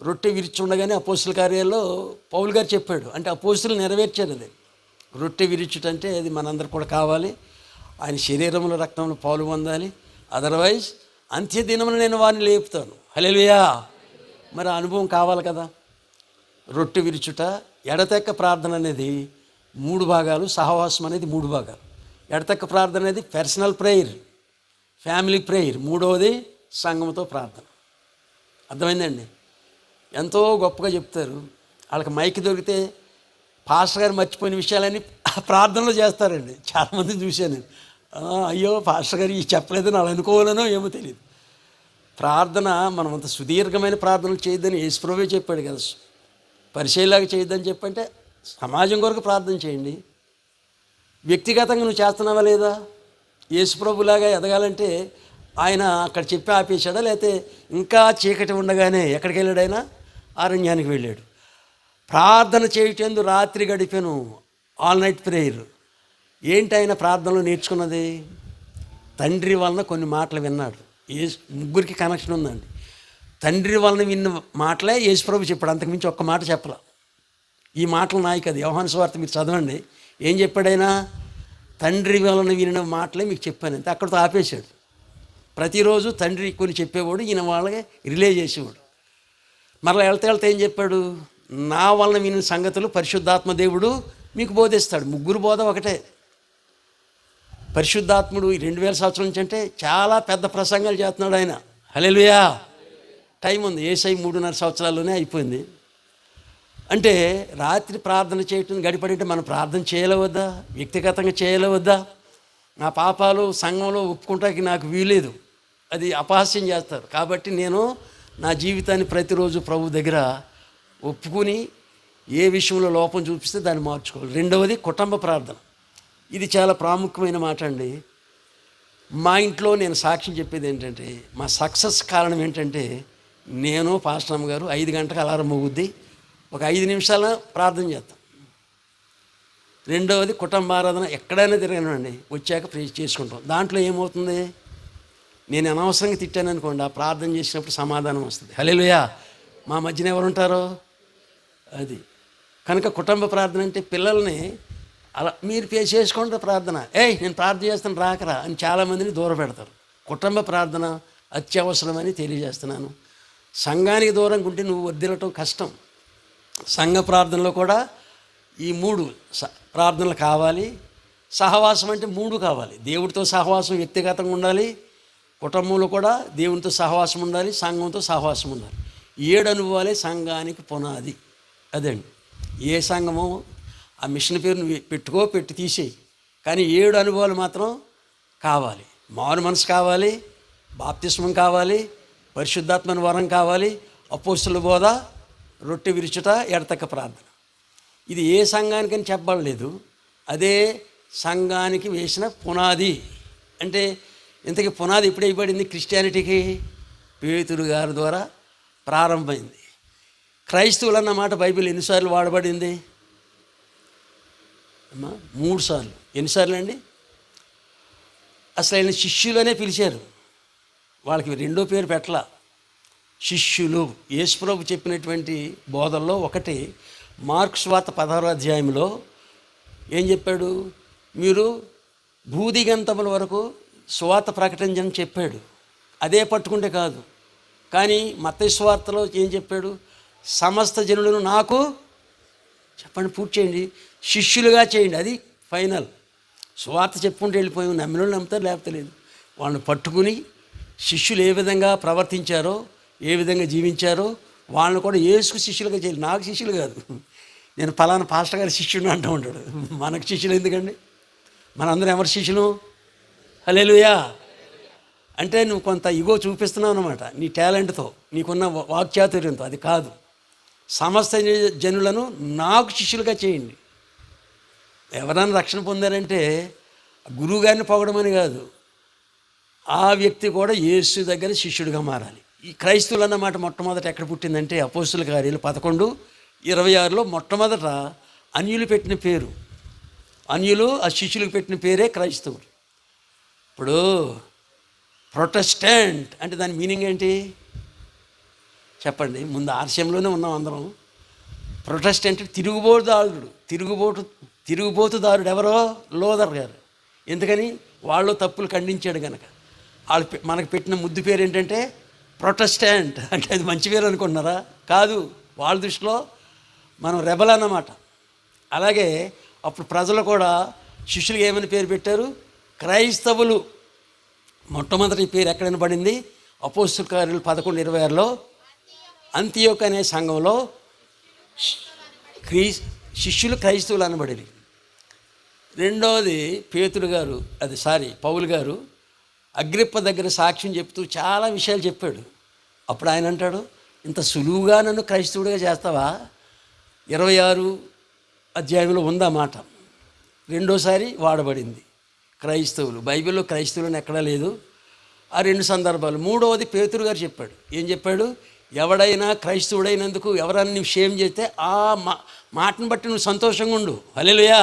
Speaker 2: రొట్టె విరిచుండగానే అపోస్తుల కార్యాల్లో పౌలు గారు చెప్పాడు. అంటే అపోస్తులు నెరవేర్చారు. అది రొట్టె విరిచుటంటే అది మనందరికి కూడా కావాలి. ఆయన శరీరంలో రక్తంలో పాలు పొందాలి. అదర్వైజ్ అంత్యదినమున నేను వారిని లేపుతాను. హల్లెలూయా. మరి అనుభవం కావాలి కదా. రొట్టె విరుచుట, ఎడతెక్క ప్రార్థన అనేది 3 భాగాలు, సహవాసం అనేది 3 భాగాలు. ఎడతెక్క ప్రార్థన అనేది పర్సనల్ ప్రేయర్, ఫ్యామిలీ ప్రేయర్, మూడవది సంఘంతో ప్రార్థన. అర్థమైందండి? ఎంతో గొప్పగా చెప్తారు. వాళ్ళకి మైక్ దొరికితే పాస్టర్ గారు మర్చిపోయిన విషయాలన్నీ ప్రార్థనలో చేస్తారండి. చాలామందిని చూశాను. అయ్యో పాస్టర్ గారు ఇది చెప్పలేదని వాళ్ళు అనుకోవాలనో ఏమో తెలియదు. ప్రార్థన మనం అంత సుదీర్ఘమైన ప్రార్థనలు చేయొద్దని యేసుప్రభువే చెప్పాడు కదా. పరిచయలాగా చేయొద్దని చెప్పంటే సమాజం కొరకు ప్రార్థన చేయండి. వ్యక్తిగతంగా నువ్వు చేస్తున్నావా లేదా? యేసుప్రభులాగా ఎదగాలంటే ఆయన అక్కడ చెప్పి ఆపేశాడా, లేకపోతే ఇంకా చీకటి ఉండగానే ఎక్కడికి వెళ్ళాడు? ఆయన అరణ్యానికి వెళ్ళాడు. ప్రార్థన చేయటందు రాత్రి గడిపాను, ఆల్ నైట్ ప్రేయర్. ఏంటి ఆయన ప్రార్థనలో నేర్చుకున్నది? తండ్రి వలన కొన్ని మాటలు విన్నాడు. ముగ్గురికి కనెక్షన్ ఉందండి. తండ్రి వలన విన్న మాటలే యేసుప్రభు చెప్పాడు, అంతకుమించి ఒక్క మాట చెప్పలా. ఈ మాటలు నాయి కదా, యోహాను సువార్త మీరు చదవండి. ఏం చెప్పాడైనా? తండ్రి వలన వినిన మాటలే మీకు చెప్పాను అంతే, అక్కడితో ఆపేశాడు. ప్రతిరోజు తండ్రి కొన్ని చెప్పేవాడు, ఈయన వాళ్ళకి రిలే చేసేవాడు. మరలా వెళ్తే ఏం చెప్పాడు? నా వలన వినిన సంగతులు పరిశుద్ధాత్మ దేవుడు మీకు బోధిస్తాడు. ముగ్గురు బోధ ఒకటే. పరిశుద్ధాత్ముడు 2000 సంవత్సరాల నుంచి అంటే చాలా పెద్ద ప్రసంగాలు చేస్తున్నాడు ఆయన. హల్లెలూయా. టైం ఉంది. యేసయ్య 3.5 సంవత్సరాల్లోనే అయిపోయింది. అంటే రాత్రి ప్రార్థన చేయటం గడిపడంటే మనం ప్రార్థన చేయలేవద్దా? వ్యక్తిగతంగా చేయలేవద్దా? నా పాపాలు సంఘంలో ఒప్పుకుంటానికి నాకు వీలేదు, అది అపహాస్యం చేస్తారు. కాబట్టి నేను నా జీవితాన్ని ప్రతిరోజు ప్రభు దగ్గర ఒప్పుకుని ఏ విషయంలో లోపం చూపిస్తే దాన్ని మార్చుకోవాలి. రెండవది కుటుంబ ప్రార్థన. ఇది చాలా ప్రాముఖ్యమైన మాట అండి. మా ఇంట్లో నేను సాక్ష్యం చెప్పేది ఏంటంటే, మా సక్సెస్ కారణం ఏంటంటే, నేను పాస్టర్ గారు 5 గంటలకు అలారం మోగుద్ది, ఒక 5 నిమిషాల ప్రార్థన చేస్తాం. రెండవది కుటుంబ ఆరాధన. ఎక్కడైనా తిరగనండి, వచ్చాక ప్రే చేసుకుంటాం. దాంట్లో ఏమవుతుంది? నేను అనవసరంగా తిట్టాను అనుకోండి, ఆ ప్రార్థన చేసినప్పుడు సమాధానం వస్తుంది. హల్లెలూయా. మా మధ్యన ఎవరు ఉంటారో అది. కనుక కుటుంబ ప్రార్థన అంటే పిల్లల్ని అలా మీరు చేసుకోండి ప్రార్థన, నేను ప్రార్థన చేస్తాను రాకరా అని చాలామందిని దూరం పెడతారు. కుటుంబ ప్రార్థన అత్యవసరమని తెలియజేస్తున్నాను. సంఘానికి దూరంగా ఉంటే నువ్వు వర్ధిల్లటం కష్టం. సంఘ ప్రార్థనలో కూడా ఈ 3 ప్రార్థనలు కావాలి. సహవాసం అంటే 3 కావాలి. దేవుడితో సహవాసం వ్యక్తిగతంగా ఉండాలి, కుటుంబంలో కూడా దేవునితో సహవాసం ఉండాలి, సంఘంతో సహవాసం ఉండాలి. 7 అనుభవాలే సంఘానికి పునాది. అదండి. ఏ సంఘమో ఆ మిషన్ పేరు నువ్వు పెట్టి తీసేయి, కానీ 7 అనుభవాలు మాత్రం కావాలి. మారు మనసు కావాలి, బాప్తిస్మం కావాలి, పరిశుద్ధాత్మని వరం కావాలి, అపోస్తుల బోధ, రొట్టె విరుచుట, ఎడతెక్క ప్రార్థన. ఇది ఏ సంఘానికని చెప్పబడలేదు, అదే సంఘానికి వేసిన పునాది. అంటే ఇంతకీ పునాది ఎప్పుడు అయిపడింది క్రిస్టియానిటీకి? పేతురు గారి ద్వారా ప్రారంభమైంది. క్రైస్తవులు అన్న మాట బైబిల్ ఎన్నిసార్లు వాడబడింది? 3 సార్లు. ఎన్నిసార్లు అండి? అసలు ఆయన శిష్యులనే పిలిచారు. వాళ్ళకి రెండో పేరు పెట్టలా, శిష్యులు. యేసుప్రభు చెప్పినటువంటి బోధల్లో ఒకటి మార్కు సువార్త 16వ అధ్యాయంలో ఏం చెప్పాడు? మీరు భూదిగంతముల వరకు సువార్త ప్రకటించని చెప్పాడు. అదే పట్టుకుంటే కాదు. కానీ మత్తయి సువార్తలో ఏం చెప్పాడు? సమస్త జనులను నాకు చెప్పండి, పూర్తి చేయండి, శిష్యులుగా చేయండి. అది ఫైనల్. సువార్త చెప్పుకుంటూ వెళ్ళిపోయి నమ్మిన వాళ్ళు నమ్ముతారు, లేకపోతే లేదు. వాళ్ళని పట్టుకుని శిష్యులు ఏ విధంగా ప్రవర్తించారో, ఏ విధంగా జీవించారో వాళ్ళని కూడా యేసుకు శిష్యులుగా చేయాలి. నాకు శిష్యులు కాదు, నేను పలానా పాస్టర్ గారి శిష్యుడు అంటూ ఉంటాడు. మనకు శిష్యులు ఎందుకండి? మనందరం ఎవరి శిష్యులు? హల్లెలూయా. అంటే నువ్వు కొంత ఇగో చూపిస్తున్నావు అన్నమాట, నీ టాలెంట్తో, నీకున్న వాక్చాతుర్యంతో. అది కాదు. సమస్త జనులను నాకు శిష్యులుగా చేయండి. ఎవరైనా రక్షణ పొందారంటే గురువు గారిని పొగడమని కాదు, ఆ వ్యక్తి కూడా యేసు దగ్గర శిష్యుడిగా మారాలి. ఈ క్రైస్తవులు అన్నమాట మొట్టమొదట ఎక్కడ పుట్టిందంటే అపోస్తుల కార్యాలు 11:26లో మొట్టమొదట అన్యులు పెట్టిన పేరు. అన్యులు ఆ శిష్యులకు పెట్టిన పేరే క్రైస్తవులు. ఇప్పుడు ప్రొటెస్టెంట్ అంటే దాని మీనింగ్ ఏంటి చెప్పండి? ముందు ఆర్షంలోనే ఉన్నాం అందరం. ప్రొటెస్టెంట్ తిరుగుబోతుదారుడు ఎవరో? లోదర్ గారు. ఎందుకని? వాళ్ళు తప్పులు ఖండించాడు కనుక. వాళ్ళు మనకు పెట్టిన ముద్దు పేరు ఏంటంటే ప్రొటెస్టెంట్. అంటే అది మంచి పేరు అనుకుంటున్నారా? కాదు, వాళ్ళ దృష్టిలో మనం రెబల్ అన్నమాట. అలాగే అప్పుడు ప్రజలు కూడా శిష్యులుగా ఏమని పేరు పెట్టారు? క్రైస్తవులు. మొట్టమొదటి పేరు ఎక్కడైనా పడింది? అపోస్తుల కార్యాలు 11:26లో అంతియోకు అనే సంఘంలో శిష్యులు క్రైస్తవులు అనబడింది. రెండవది పౌలు గారు అగ్రిప్ప దగ్గర సాక్ష్యం చెప్తూ చాలా విషయాలు చెప్పాడు. అప్పుడు ఆయన అంటాడు, ఇంత సులువుగా నన్ను క్రైస్తవుడిగా చేస్తావా? 26 అధ్యాయంలో ఉందా మాట. రెండోసారి వాడబడింది క్రైస్తవులు. బైబిల్లో క్రైస్తవులని ఎక్కడా లేదు. ఆ 2 సందర్భాలు. మూడవది పేతురు గారు చెప్పాడు. ఏం చెప్పాడు? ఎవడైనా క్రైస్తవుడైనందుకు ఎవరన్నా నువ్వు షేమ్ చేస్తే ఆ మాటను బట్టి నువ్వు సంతోషంగా ఉండు. హల్లెలూయా.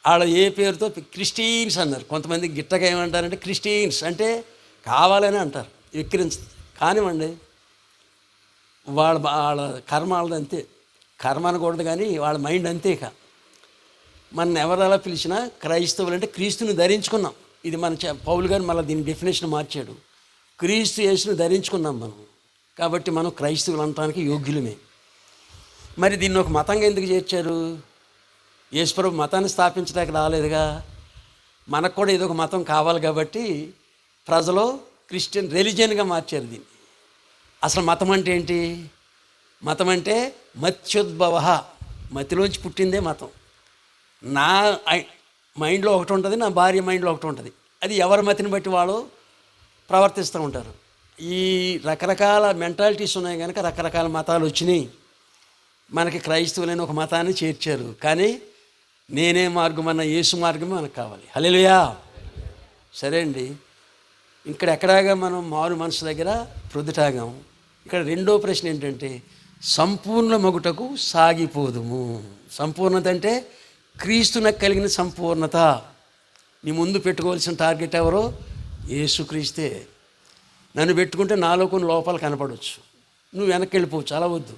Speaker 2: ఆడ ఏ పేరుతో క్రిస్టియన్స్ అన్నారు. కొంతమంది గిట్టగా ఏమంటారంటే క్రిస్టియన్స్ అంటే కావాలని అంటారు, విక్రించుతుంది. కానివ్వండి, వాళ్ళ కర్మ వాళ్ళది అంతే. కర్మ అనకూడదు కానీ వాళ్ళ మైండ్ అంతేక. మన ఎవరు అలా పిలిచినా క్రైస్తవులు అంటే క్రీస్తుని ధరించుకున్నాం. ఇది మన పౌలు గారు మళ్ళీ దీని డెఫినేషన్ మార్చాడు. క్రీస్తు యేసుని ధరించుకున్నాం మనం, కాబట్టి మనం క్రైస్తవులు అనటానికి యోగ్యులమే. మరి దీన్ని ఒక మతంగా ఎందుకు చేర్చారు? యేసుప్రభు మతాన్ని స్థాపించడానికి రాలేదుగా. మనకు కూడా ఏదో ఒక మతం కావాలి కాబట్టి ప్రజలు క్రిస్టియన్ రిలీజియన్గా మార్చారు దీన్ని. అసలు మతం అంటే ఏంటి? మతం అంటే మత్స్యోద్భవ, మతిలోంచి పుట్టిందే మతం. నా మైండ్లో ఒకటి ఉంటుంది, నా భార్య మైండ్లో ఒకటి ఉంటుంది. అది ఎవరి మతిని బట్టి వాళ్ళు ప్రవర్తిస్తూ ఉంటారు. ఈ రకరకాల మెంటాలిటీస్ ఉన్నాయి కనుక రకరకాల మతాలు వచ్చినాయి. మనకి క్రైస్తవులైన ఒక మతాన్ని చేర్చారు. కానీ నేనే మార్గం అన్న యేసు మార్గమే మనకు కావాలి. హల్లెలూయా. సరే అండి, ఇక్కడ ఎక్కడాగా మనం మారు మనసు దగ్గర ప్రొద్దుటాగాం. ఇక్కడ రెండో ప్రశ్న ఏంటంటే సంపూర్ణ మగుటకు సాగిపోదుము. సంపూర్ణత అంటే క్రీస్తునకు కలిగిన సంపూర్ణత. నీ ముందు పెట్టుకోవాల్సిన టార్గెట్ ఎవరో? యేసుక్రీస్తే. నన్ను పెట్టుకుంటే నాలో కొన్ని లోపాలు కనపడవచ్చు, నువ్వు వెనక్కి వెళ్ళిపోవచ్చు. అలా వద్దు.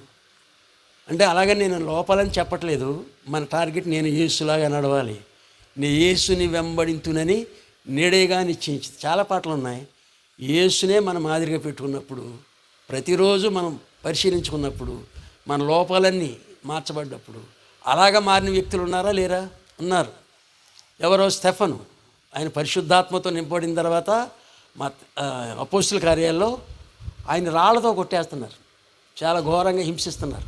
Speaker 2: అంటే అలాగని నేను లోపాలని చెప్పట్లేదు. మన టార్గెట్ నేను యేసులాగా నడవాలి. నేను యేసుని వెంబడింతునని నేడేగా నిశ్చయించింది. చాలా పాటలు ఉన్నాయి. యేసునే మన మాదిరిగా పెట్టుకున్నప్పుడు, ప్రతిరోజు మనం పరిశీలించుకున్నప్పుడు, మన లోపాలన్నీ మార్చబడ్డప్పుడు, అలాగా మారిన వ్యక్తులు ఉన్నారా లేరా? ఉన్నారు. ఎవరో స్టెఫను, ఆయన పరిశుద్ధాత్మతో నింపబడిన తర్వాత మా అపోస్తుల కార్యాల్లో ఆయన రాళ్లతో కొట్టేస్తున్నారు, చాలా ఘోరంగా హింసిస్తున్నారు.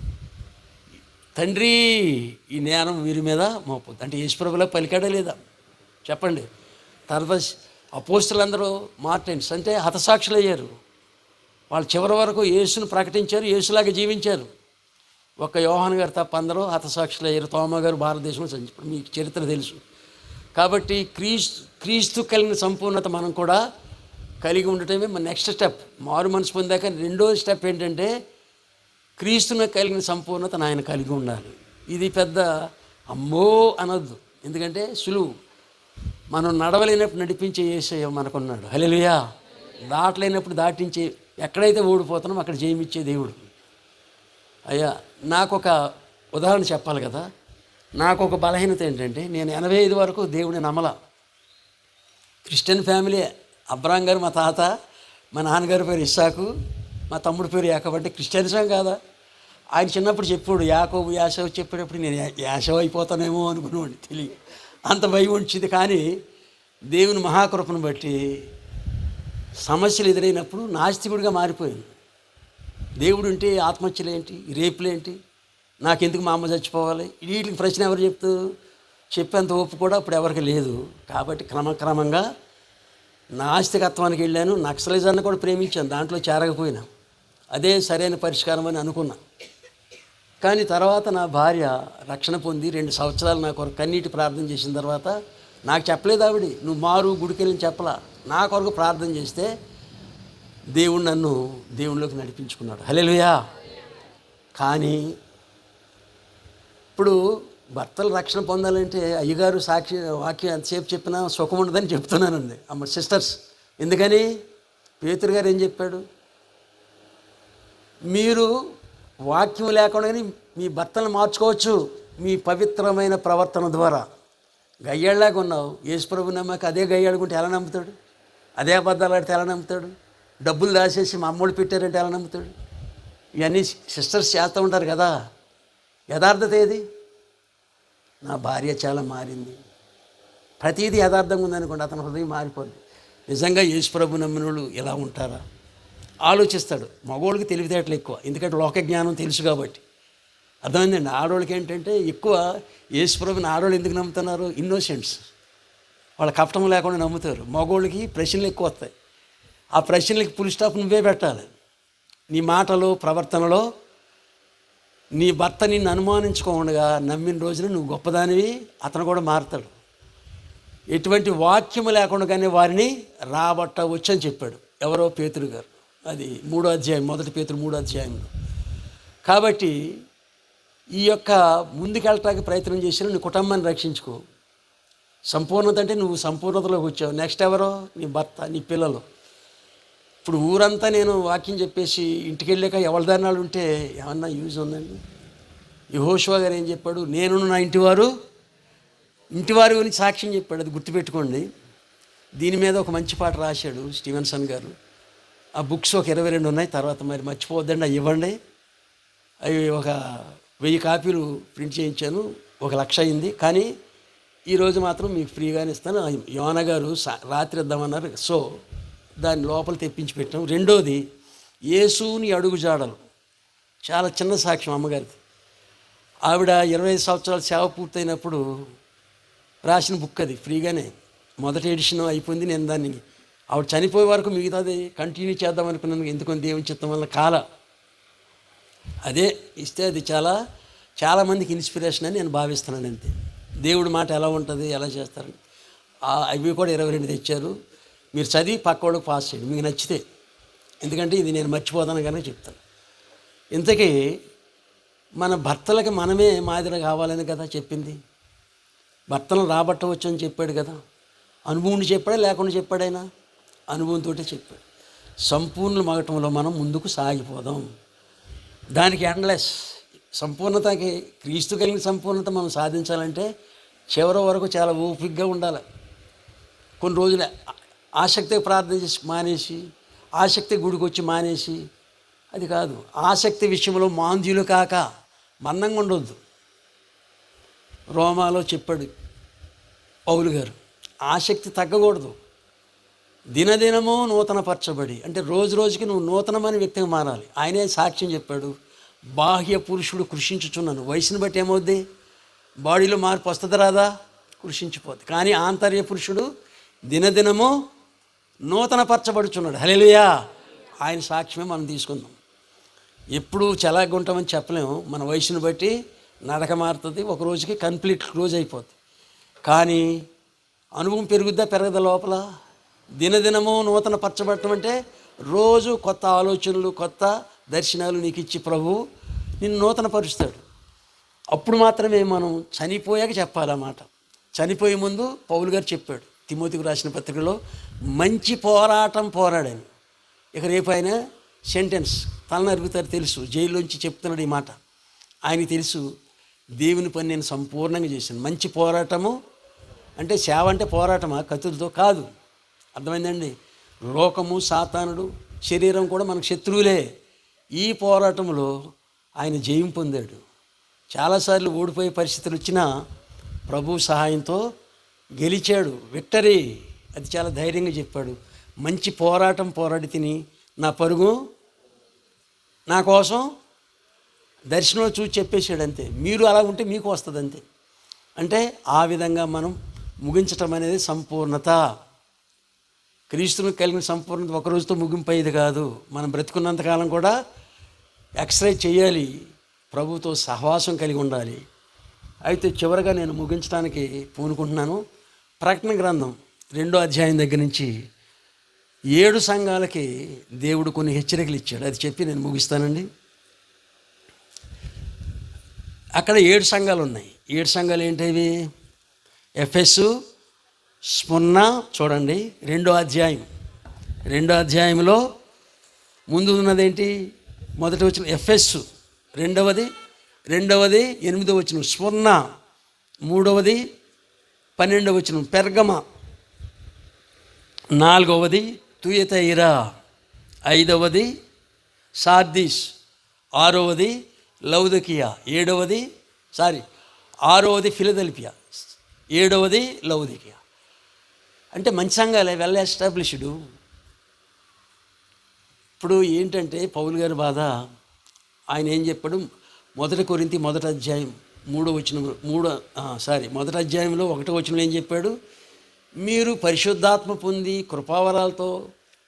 Speaker 2: తండ్రి ఈ నేరం వీరి మీద మోపొద్దు అంటే యేసుప్రభులా పలికాడా లేదా చెప్పండి. తర్వాత అపోస్తులందరూ మార్టైన్స్ అంటే హతసాక్షులు అయ్యారు. వాళ్ళు చివరి వరకు యేసును ప్రకటించారు, యేసులాగా జీవించారు. ఒక యోహాను గారు తప్ప అందరూ హతసాక్షులు అయ్యారు. తోమా గారు భారతదేశంలో సంచప్పుడు మీకు చరిత్ర తెలుసు. కాబట్టి క్రీస్తు కలిగిన సంపూర్ణత మనం కూడా కలిగి ఉండటమే మన నెక్స్ట్ స్టెప్. మారు మనసు పొందాక రెండో స్టెప్ ఏంటంటే క్రీస్తును కలిగిన సంపూర్ణత ఆయన కలిగి ఉండాలి. ఇది పెద్ద అమ్మో అనొద్దు, ఎందుకంటే సులువు. మనం నడవలేనప్పుడు నడిపించే యేసయ్య మనకున్నాడు. హల్లెలూయా. దాటలేనప్పుడు దాటించే, ఎక్కడైతే ఓడిపోతున్నామో అక్కడ జయమిచ్చే దేవుడు. అయ్యా, నాకు ఒక ఉదాహరణ చెప్పాలి కదా. నాకు ఒక బలహీనత ఏంటంటే నేను 85 వరకు దేవుడిని నమ్మల. Christian family. అబ్రాం గారు మా తాత, మా నాన్నగారి పేరు ఇస్సాకు, మా తమ్ముడి పేరు యాకోబు. అంటే క్రిస్టియన్సం కాదా? ఆయన చిన్నప్పుడు చెప్పాడు యాకోబు యాసవ్ చెప్పేటప్పుడు నేను యాసవ్ అయిపోతానేమో అనుకునేవాడిని. తెలియ అంత భయం ఉంచింది. కానీ దేవుని మహాకృపను బట్టి సమస్యలు ఎదురైనప్పుడు నాస్తికుడిగా మారిపోయింది. దేవుడు ఉంటే ఆత్మహత్యలేంటి, రేపులేంటి, నాకెందుకు మా అమ్మ చచ్చిపోవాలి, వీటికి ప్రశ్న ఎవరు చెప్తారు? చెప్పేంత ఓపు కూడా అప్పుడు ఎవరికి లేదు. కాబట్టి క్రమక్రమంగా నాస్తికత్వానికి వెళ్ళాను. నక్సలిజాన్ని కూడా ప్రేమించాను, దాంట్లో చేరకపోయినా. అదే సరైన పరిష్కారం అని అనుకున్నా. కానీ తర్వాత నా భార్య రక్షణ పొంది 2 సంవత్సరాలు నా కొరకు కన్నీటి ప్రార్థన చేసిన తర్వాత, నాకు చెప్పలేదు ఆవిడ నువ్వు మారు గుడికెళ్ళని చెప్పలా, నా కొరకు ప్రార్థన చేస్తే దేవుడు నన్ను దేవునిలోకి నడిపించుకున్నాడు. హల్లెలూయా. కానీ ఇప్పుడు భర్తలు రక్షణ పొందాలంటే అయ్యగారు సాక్షి వాక్యం ఎంతసేపు చెప్పినా సుఖం ఉండదని చెప్తున్నానండి అమ్మ సిస్టర్స్. ఎందుకని? పేతురు గారు ఏం చెప్పాడు? మీరు వాక్యం లేకుండానే మీ భర్తలను మార్చుకోవచ్చు మీ పవిత్రమైన ప్రవర్తన ద్వారా. గయ్యాళ్ళలాగా ఉన్నావు, యేసుప్రభు నమ్మక అదే గయ్యాడుకుంటే ఎలా నమ్ముతాడు? అదే అబద్ధాలు ఆడితే ఎలా నమ్ముతాడు? డబ్బులు దాచేసి మా అమ్మోళ్ళు పెట్టారంటే ఎలా నమ్ముతాడు? ఇవన్నీ సిస్టర్స్ చేస్తూ ఉంటారు కదా. యథార్థత ఏది? నా భార్య చాలా మారింది, ప్రతిదీ యథార్థంగా ఉందనుకోండి, అతని హృదయం మారిపోద్ది. నిజంగా యేసుప్రభు నమ్మిన వాళ్ళు ఎలా ఉంటారా ఆలోచిస్తాడు. మగవాళ్ళకి తెలివితేటలు ఎక్కువ, ఎందుకంటే లోక జ్ఞానం తెలుసు కాబట్టి. అర్థమైందండి. ఆడవాళ్ళకి ఏంటంటే ఎక్కువ యేసుప్రభుని ఆడవాళ్ళు ఎందుకు నమ్ముతున్నారు? ఇన్నోసెంట్స్. వాళ్ళ కపటం లేకుండా నమ్ముతారు. మగోళ్ళకి ప్రశ్నలు ఎక్కువ వస్తాయి. ఆ ప్రశ్నలకి ఫుల్ స్టాప్ నువ్వే పెట్టాలి. నీ మాటలో ప్రవర్తనలో నీ భర్త నిన్ను అనుమానించుకోకుండా నమ్మిన రోజున నువ్వు గొప్పదానివి, అతను కూడా మారుతాడు. ఎటువంటి వాక్యము లేకుండానే వారిని రాబట్టవచ్చు అని చెప్పాడు. ఎవరో పేతురు గారు, అది 3వ అధ్యాయం, 1 పేతురు 3వ అధ్యాయంలో. కాబట్టి ఈ యొక్క ముందుకెళ్ళటానికి ప్రయత్నం చేసిన నీ కుటుంబాన్ని రక్షించుకో. సంపూర్ణత అంటే నువ్వు సంపూర్ణతలోకి వచ్చావు. నెక్స్ట్ ఎవరో నీ భర్త, నీ పిల్లలు. ఇప్పుడు ఊరంతా నేను వాక్యం చెప్పేసి ఇంటికి వెళ్ళాక ఎవరి దారినాలు ఉంటే ఏమన్నా యూజ్ ఉందండి? యెహోషువ గారు ఏం చెప్పాడు? నేను నా ఇంటివారి గురించి సాక్ష్యం చెప్పాడు. అది గుర్తుపెట్టుకోండి. దీని మీద ఒక మంచి పాట రాశాడు స్టీవెన్సన్ గారు. ఆ బుక్స్ ఒక 22 ఉన్నాయి. తర్వాత మరి మర్చిపోవద్దండి, అవి ఇవ్వండి. అవి ఒక 1000 కాపీలు ప్రింట్ చేయించాను. 1,00,000 అయింది. కానీ ఈరోజు మాత్రం మీకు ఫ్రీగానే ఇస్తాను. యోన గారు రాత్రి ఇద్దామన్నారు. సో దాన్ని లోపల తెప్పించి పెట్టాం. రెండోది యేసుని అడుగుజాడలు, చాలా చిన్న సాక్ష్యం అమ్మగారిది. ఆవిడ 25 సంవత్సరాలు సేవ పూర్తయినప్పుడు రాసిన బుక్ అది, ఫ్రీగానే. మొదటి ఎడిషన్ అయిపోయింది. నేను దాన్ని ఆవిడ చనిపోయే వరకు మిగతాది కంటిన్యూ చేద్దాం అనుకున్నాను. ఎందుకని దేవుని చిత్తం వల్ల అదే ఇస్తే అది చాలామందికి ఇన్స్పిరేషన్ అని నేను భావిస్తున్నాను. అంతే. దేవుడి మాట ఎలా ఉంటుంది, ఎలా చేస్తారని అవి కూడా 22 తెచ్చారు. మీరు చదివి పక్కోళ్ళకి పాస్ చేయండి మీకు నచ్చితే. ఎందుకంటే ఇది నేను మర్చిపోతాను కానీ చెప్తాను. ఇంతకీ మన భర్తలకి మనమే మాదిరి కావాలని కదా చెప్పింది. భర్తలను రాబట్టవచ్చు అని చెప్పాడు కదా. అనుభవం చెప్పాడా లేకుండా చెప్పాడైనా? అనుభవంతో చెప్పాడు. సంపూర్ణ మగటంలో మనం ముందుకు సాగిపోదాం. దానికి ఎండ్లెస్ సంపూర్ణతకి, క్రీస్తు కలిగిన సంపూర్ణత మనం సాధించాలంటే చివరి వరకు చాలా ఓపికగా ఉండాలి. కొన్ని రోజులు ఆసక్తిగా ప్రార్థన చేసి మానేసి, ఆసక్తి గుడికి వచ్చి మానేసి, అది కాదు. ఆసక్తి విషయంలో మాంద్యులు కాక మందంగా ఉండొద్దు. రోమాలో చెప్పాడు పౌలు గారు, ఆసక్తి తగ్గకూడదు. దినదినమో నూతనపరచబడి, అంటే రోజు రోజుకి నువ్వు నూతనమైన వ్యక్తిగా మారాలి. ఆయనే సాక్ష్యం చెప్పాడు. బాహ్య పురుషుడు కృషించుచున్నాను. వయసుని బట్టి ఏమవుద్ది? బాడీలో మార్పు వస్తుంది రాదా? కృషించిపోద్ది. కానీ ఆంతర్య పురుషుడు దినదినము నూతనపరచబడుచున్నాడు. హల్లెలూయా. ఆయన సాక్ష్యమే మనం తీసుకుందాం. ఎప్పుడు చలాగా ఉంటామని చెప్పలేము. మన వయసుని బట్టి నడక మారుతుంది. ఒక రోజుకి కంప్లీట్ క్లోజ్ అయిపోద్ది. కానీ అనుభవం పెరుగుద్దా పెరగదా? లోపల దినదినము నూతన పరచబడటం అంటే రోజు కొత్త ఆలోచనలు, కొత్త దర్శనాలు నీకు ఇచ్చి ప్రభు నిన్ను నూతన పరుస్తాడు. అప్పుడు మాత్రమే మనం చనిపోయాక చెప్పాలన్నమాట. చనిపోయే ముందు పౌలు గారు చెప్పాడు తిమోతికి రాసిన పత్రికలో, మంచి పోరాటం పోరాడాను. ఇక రేపు ఆయన సెంటెన్స్ తలనరుగుతారు తెలుసు. జైల్లోంచి చెప్తున్నాడు ఈ మాట. ఆయనకి తెలుసు దేవుని పని నేను సంపూర్ణంగా చేశాను. మంచి పోరాటము అంటే సేవ అంటే పోరాటమా? కత్తులతో కాదు. అర్థమైందండి? లోకము, సాతానుడు, శరీరం కూడా మనకు శత్రువులే. ఈ పోరాటంలో ఆయన జయం పొందాడు. చాలాసార్లు ఓడిపోయే పరిస్థితులు వచ్చినా ప్రభు సహాయంతో గెలిచాడు. విక్టరీ. అది చాలా ధైర్యంగా చెప్పాడు. మంచి పోరాటం పోరాడి తిని నా పరుగు నా కోసం దర్శనంలో చూసి చెప్పేశాడు. అంతే. మీరు అలా ఉంటే మీకు వస్తుంది. అంతే. అంటే ఆ విధంగా మనం ముగించటం అనేది సంపూర్ణత. క్రీస్తును కలిగిన సంపూర్ణత ఒకరోజుతో ముగింపయ్యేది కాదు. మనం బ్రతుకున్నంతకాలం కూడా ఎక్సర్సైజ్ చేయాలి. ప్రభుతో సహవాసం కలిగి ఉండాలి. అయితే చివరిగా నేను ముగించడానికి పూనుకుంటున్నాను. ప్రకటన గ్రంథం 2వ అధ్యాయం దగ్గర నుంచి 7 సంఘాలకి దేవుడు కొన్ని హెచ్చరికలు ఇచ్చాడు. అది చెప్పి నేను ముగిస్తానండి. అక్కడ 7 సంఘాలు ఉన్నాయి. 7 సంఘాలు ఏంటివి? ఎఫెసు, స్ముర్నా. చూడండి 2వ అధ్యాయం. 2వ అధ్యాయంలో ముందు ఉన్నదేంటి? మొదటి వచనం ఎఫెసు, రెండవది 8వ వచనం స్ముర్నా, 3వది 12వ వచనం పెర్గమ, 4వది తుయతైరా, 5వది సార్దీస్, 6వది లౌదకియా, 6వది ఫిలదెల్ఫియా, 7వది లౌదకియా. అంటే మంచి సంఘాలే, వెల్ ఎస్టాబ్లిష్డ్. ఇప్పుడు ఏంటంటే పౌలు గారి బాధ, ఆయన ఏం చెప్పాడు? 1 కొరింథీ 1వ అధ్యాయం 3వ వచనం, 1వ అధ్యాయంలో 1వ వచనంలో ఏం చెప్పాడు? మీరు పరిశుద్ధాత్మ పొంది కృపావరాలతో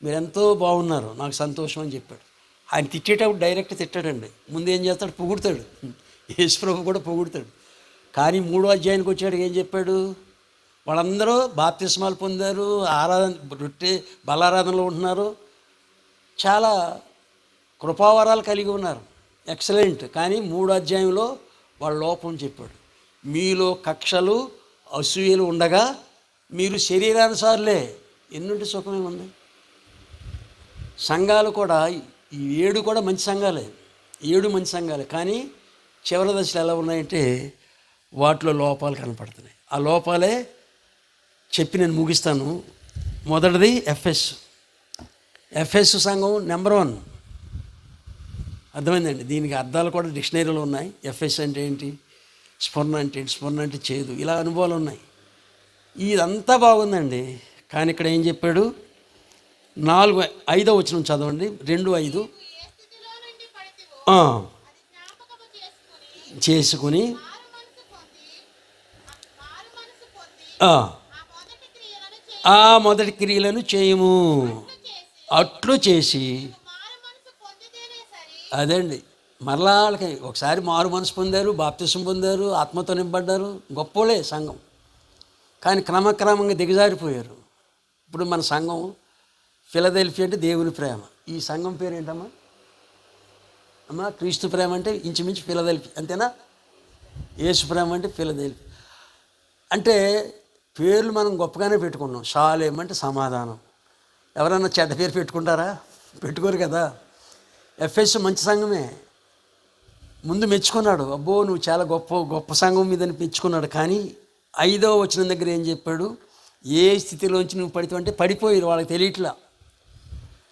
Speaker 2: మీరెంతో బాగున్నారు, నాకు సంతోషం అని చెప్పాడు. ఆయన తిట్టేటప్పుడు డైరెక్ట్ తిట్టాడండి. ముందు ఏం చేస్తాడు? పొగుడుతాడు. యేసుప్రభు కూడా పొగుడుతాడు. కానీ 3వ అధ్యాయానికి వచ్చాడు, ఏం చెప్పాడు? వాళ్ళందరూ బాప్తిస్మాలు పొందారు, రొట్టె బలారాధనలో ఉంటున్నారు, చాలా కృపావరాలు కలిగి ఉన్నారు, ఎక్సలెంట్. కానీ 3వ అధ్యాయంలో వాళ్ళ లోపం చెప్పాడు. మీలో కక్షలు అసూయలు ఉండగా మీరు శరీరానుసారులే. ఎన్నుంటి సుఖమే ఉంది. సంఘాలు కూడా ఈ 7 కూడా మంచి సంఘాలే, 7 మంచి సంఘాలే. కానీ చివరి దశలు ఎలా ఉన్నాయంటే వాటిలో లోపాలు కనపడుతున్నాయి. ఆ లోపాలే చెప్పి నేను ముగిస్తాను. మొదటిది ఎఫ్ఎస్ సంఘం నెంబర్ 1. అర్థమైందండి. దీనికి అర్థాలు కూడా డిక్షనరీలో ఉన్నాయి. ఎఫ్ఎస్ అంటే ఏంటి, స్ఫురణ అంటే ఏంటి, స్ఫురణ అంటే చేదు, ఇలా అనుభవాలు ఉన్నాయి. ఇదంతా బాగుందండి. కానీ ఇక్కడ ఏం చెప్పాడు? 5వ వచనం చదవండి, 2:5. చేసుకుని ఆ మొదటి క్రియలను చేయము, అట్లు చేసి. అదండి, మరలా వాళ్ళకి ఒకసారి మారు మనసు పొందారు, బాప్తిసం పొందారు, ఆత్మతో నింపడ్డారు, గొప్పోలే సంఘం. కానీ క్రమక్రమంగా దిగజారిపోయారు. ఇప్పుడు మన సంఘం ఫిలదెల్ఫియా అంటే దేవుని ప్రేమ. ఈ సంఘం పేరు ఏంటమ్మా? అమ్మా, క్రీస్తు ప్రేమ అంటే ఇంచుమించు ఫిలదెల్ఫియా, అంతేనా? యేసు ప్రేమ అంటే ఫిలదెల్ఫియా. అంటే పేర్లు మనం గొప్పగానే పెట్టుకున్నాం. షాలేం అంటే సమాధానం. ఎవరన్నా చెడ్డ పేరు పెట్టుకుంటారా? పెట్టుకోరు కదా. ఎఫ్ఎస్ మంచి సంఘమే, ముందు మెచ్చుకున్నాడు. అబ్బో నువ్వు చాలా గొప్ప సంఘం మీదని మెచ్చుకున్నాడు. కానీ 5వ వచనం దగ్గర ఏం చెప్పాడు? ఏ స్థితిలోంచి నువ్వు పడితే అంటే పడిపోయారు, వాళ్ళకి తెలియట్లా.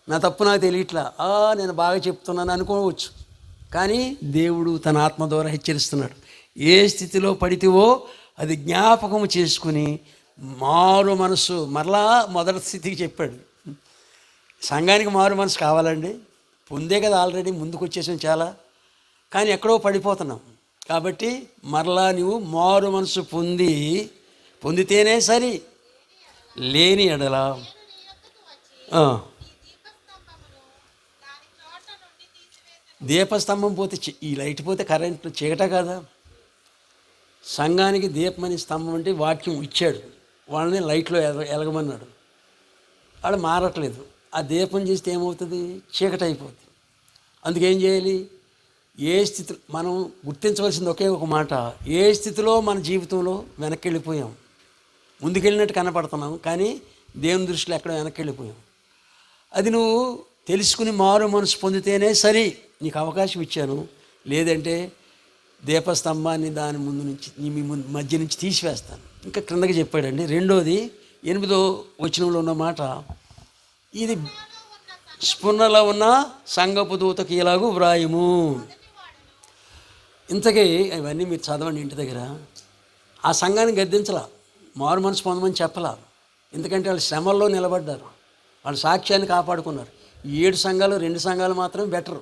Speaker 2: నా తప్పు నాకు తెలియట్లా, నేను బాగా చెప్తున్నాను అనుకోవచ్చు. కానీ దేవుడు తన ఆత్మ ద్వారా హెచ్చరిస్తున్నాడు. ఏ స్థితిలో పడితేవో అది జ్ఞాపకము చేసుకుని మారు మనసు, మరలా మొదటి స్థితికి చెప్పాడు. సంఘానికి మారు మనసు కావాలండి, పొందే కదా ఆల్రెడీ, ముందుకు వచ్చేసాం చాలా. కానీ ఎక్కడో పడిపోతున్నాం. కాబట్టి మరలా నువ్వు మారు మనసు పొందితేనే సరి, లేని ఎడల దీపస్తంభం పోతే, ఈ లైట్ పోతే కరెంట్ చీకట కదా. సంఘానికి దీపమని స్తంభం అంటే వాక్యం ఇచ్చాడు, వాళ్ళని లైట్లో ఎలగమన్నాడు. వాళ్ళు మారట్లేదు. ఆ దీపం చేస్తే ఏమవుతుంది? చీకటి అయిపోతుంది. అందుకేం చేయాలి? ఏ స్థితి మనం గుర్తించవలసింది ఒకే ఒక మాట, ఏ స్థితిలో మన జీవితంలో వెనక్కి వెళ్ళిపోయాం. ముందుకెళ్ళినట్టు కనపడుతున్నాం, కానీ దేవుని దృష్టిలో ఎక్కడో వెనక్కి వెళ్ళిపోయాం. అది నువ్వు తెలుసుకుని మారు మనసు పొందితేనే సరి, నీకు అవకాశం ఇచ్చాను. లేదంటే దీపస్తంభాన్ని దాని ముందు నుంచి మీ మధ్య నుంచి తీసివేస్తాను. ఇంకా క్రిందకి చెప్పాడండి. 2వది 8వ వచనంలో ఉన్న మాట, ఇది స్ఫురణలో ఉన్న సంఘపు దూతకి ఇలాగూ వ్రాయము. ఇంతకీ ఇవన్నీ మీరు చదవండి ఇంటి దగ్గర. ఆ సంఘాన్ని గద్దించలా, మారు మనసు పొందమని చెప్పలా. ఎందుకంటే వాళ్ళు శ్రమల్లో నిలబడ్డారు, వాళ్ళ సాక్ష్యాన్ని కాపాడుకున్నారు. ఈ 7 సంఘాలు 2 సంఘాలు మాత్రం బెటరు.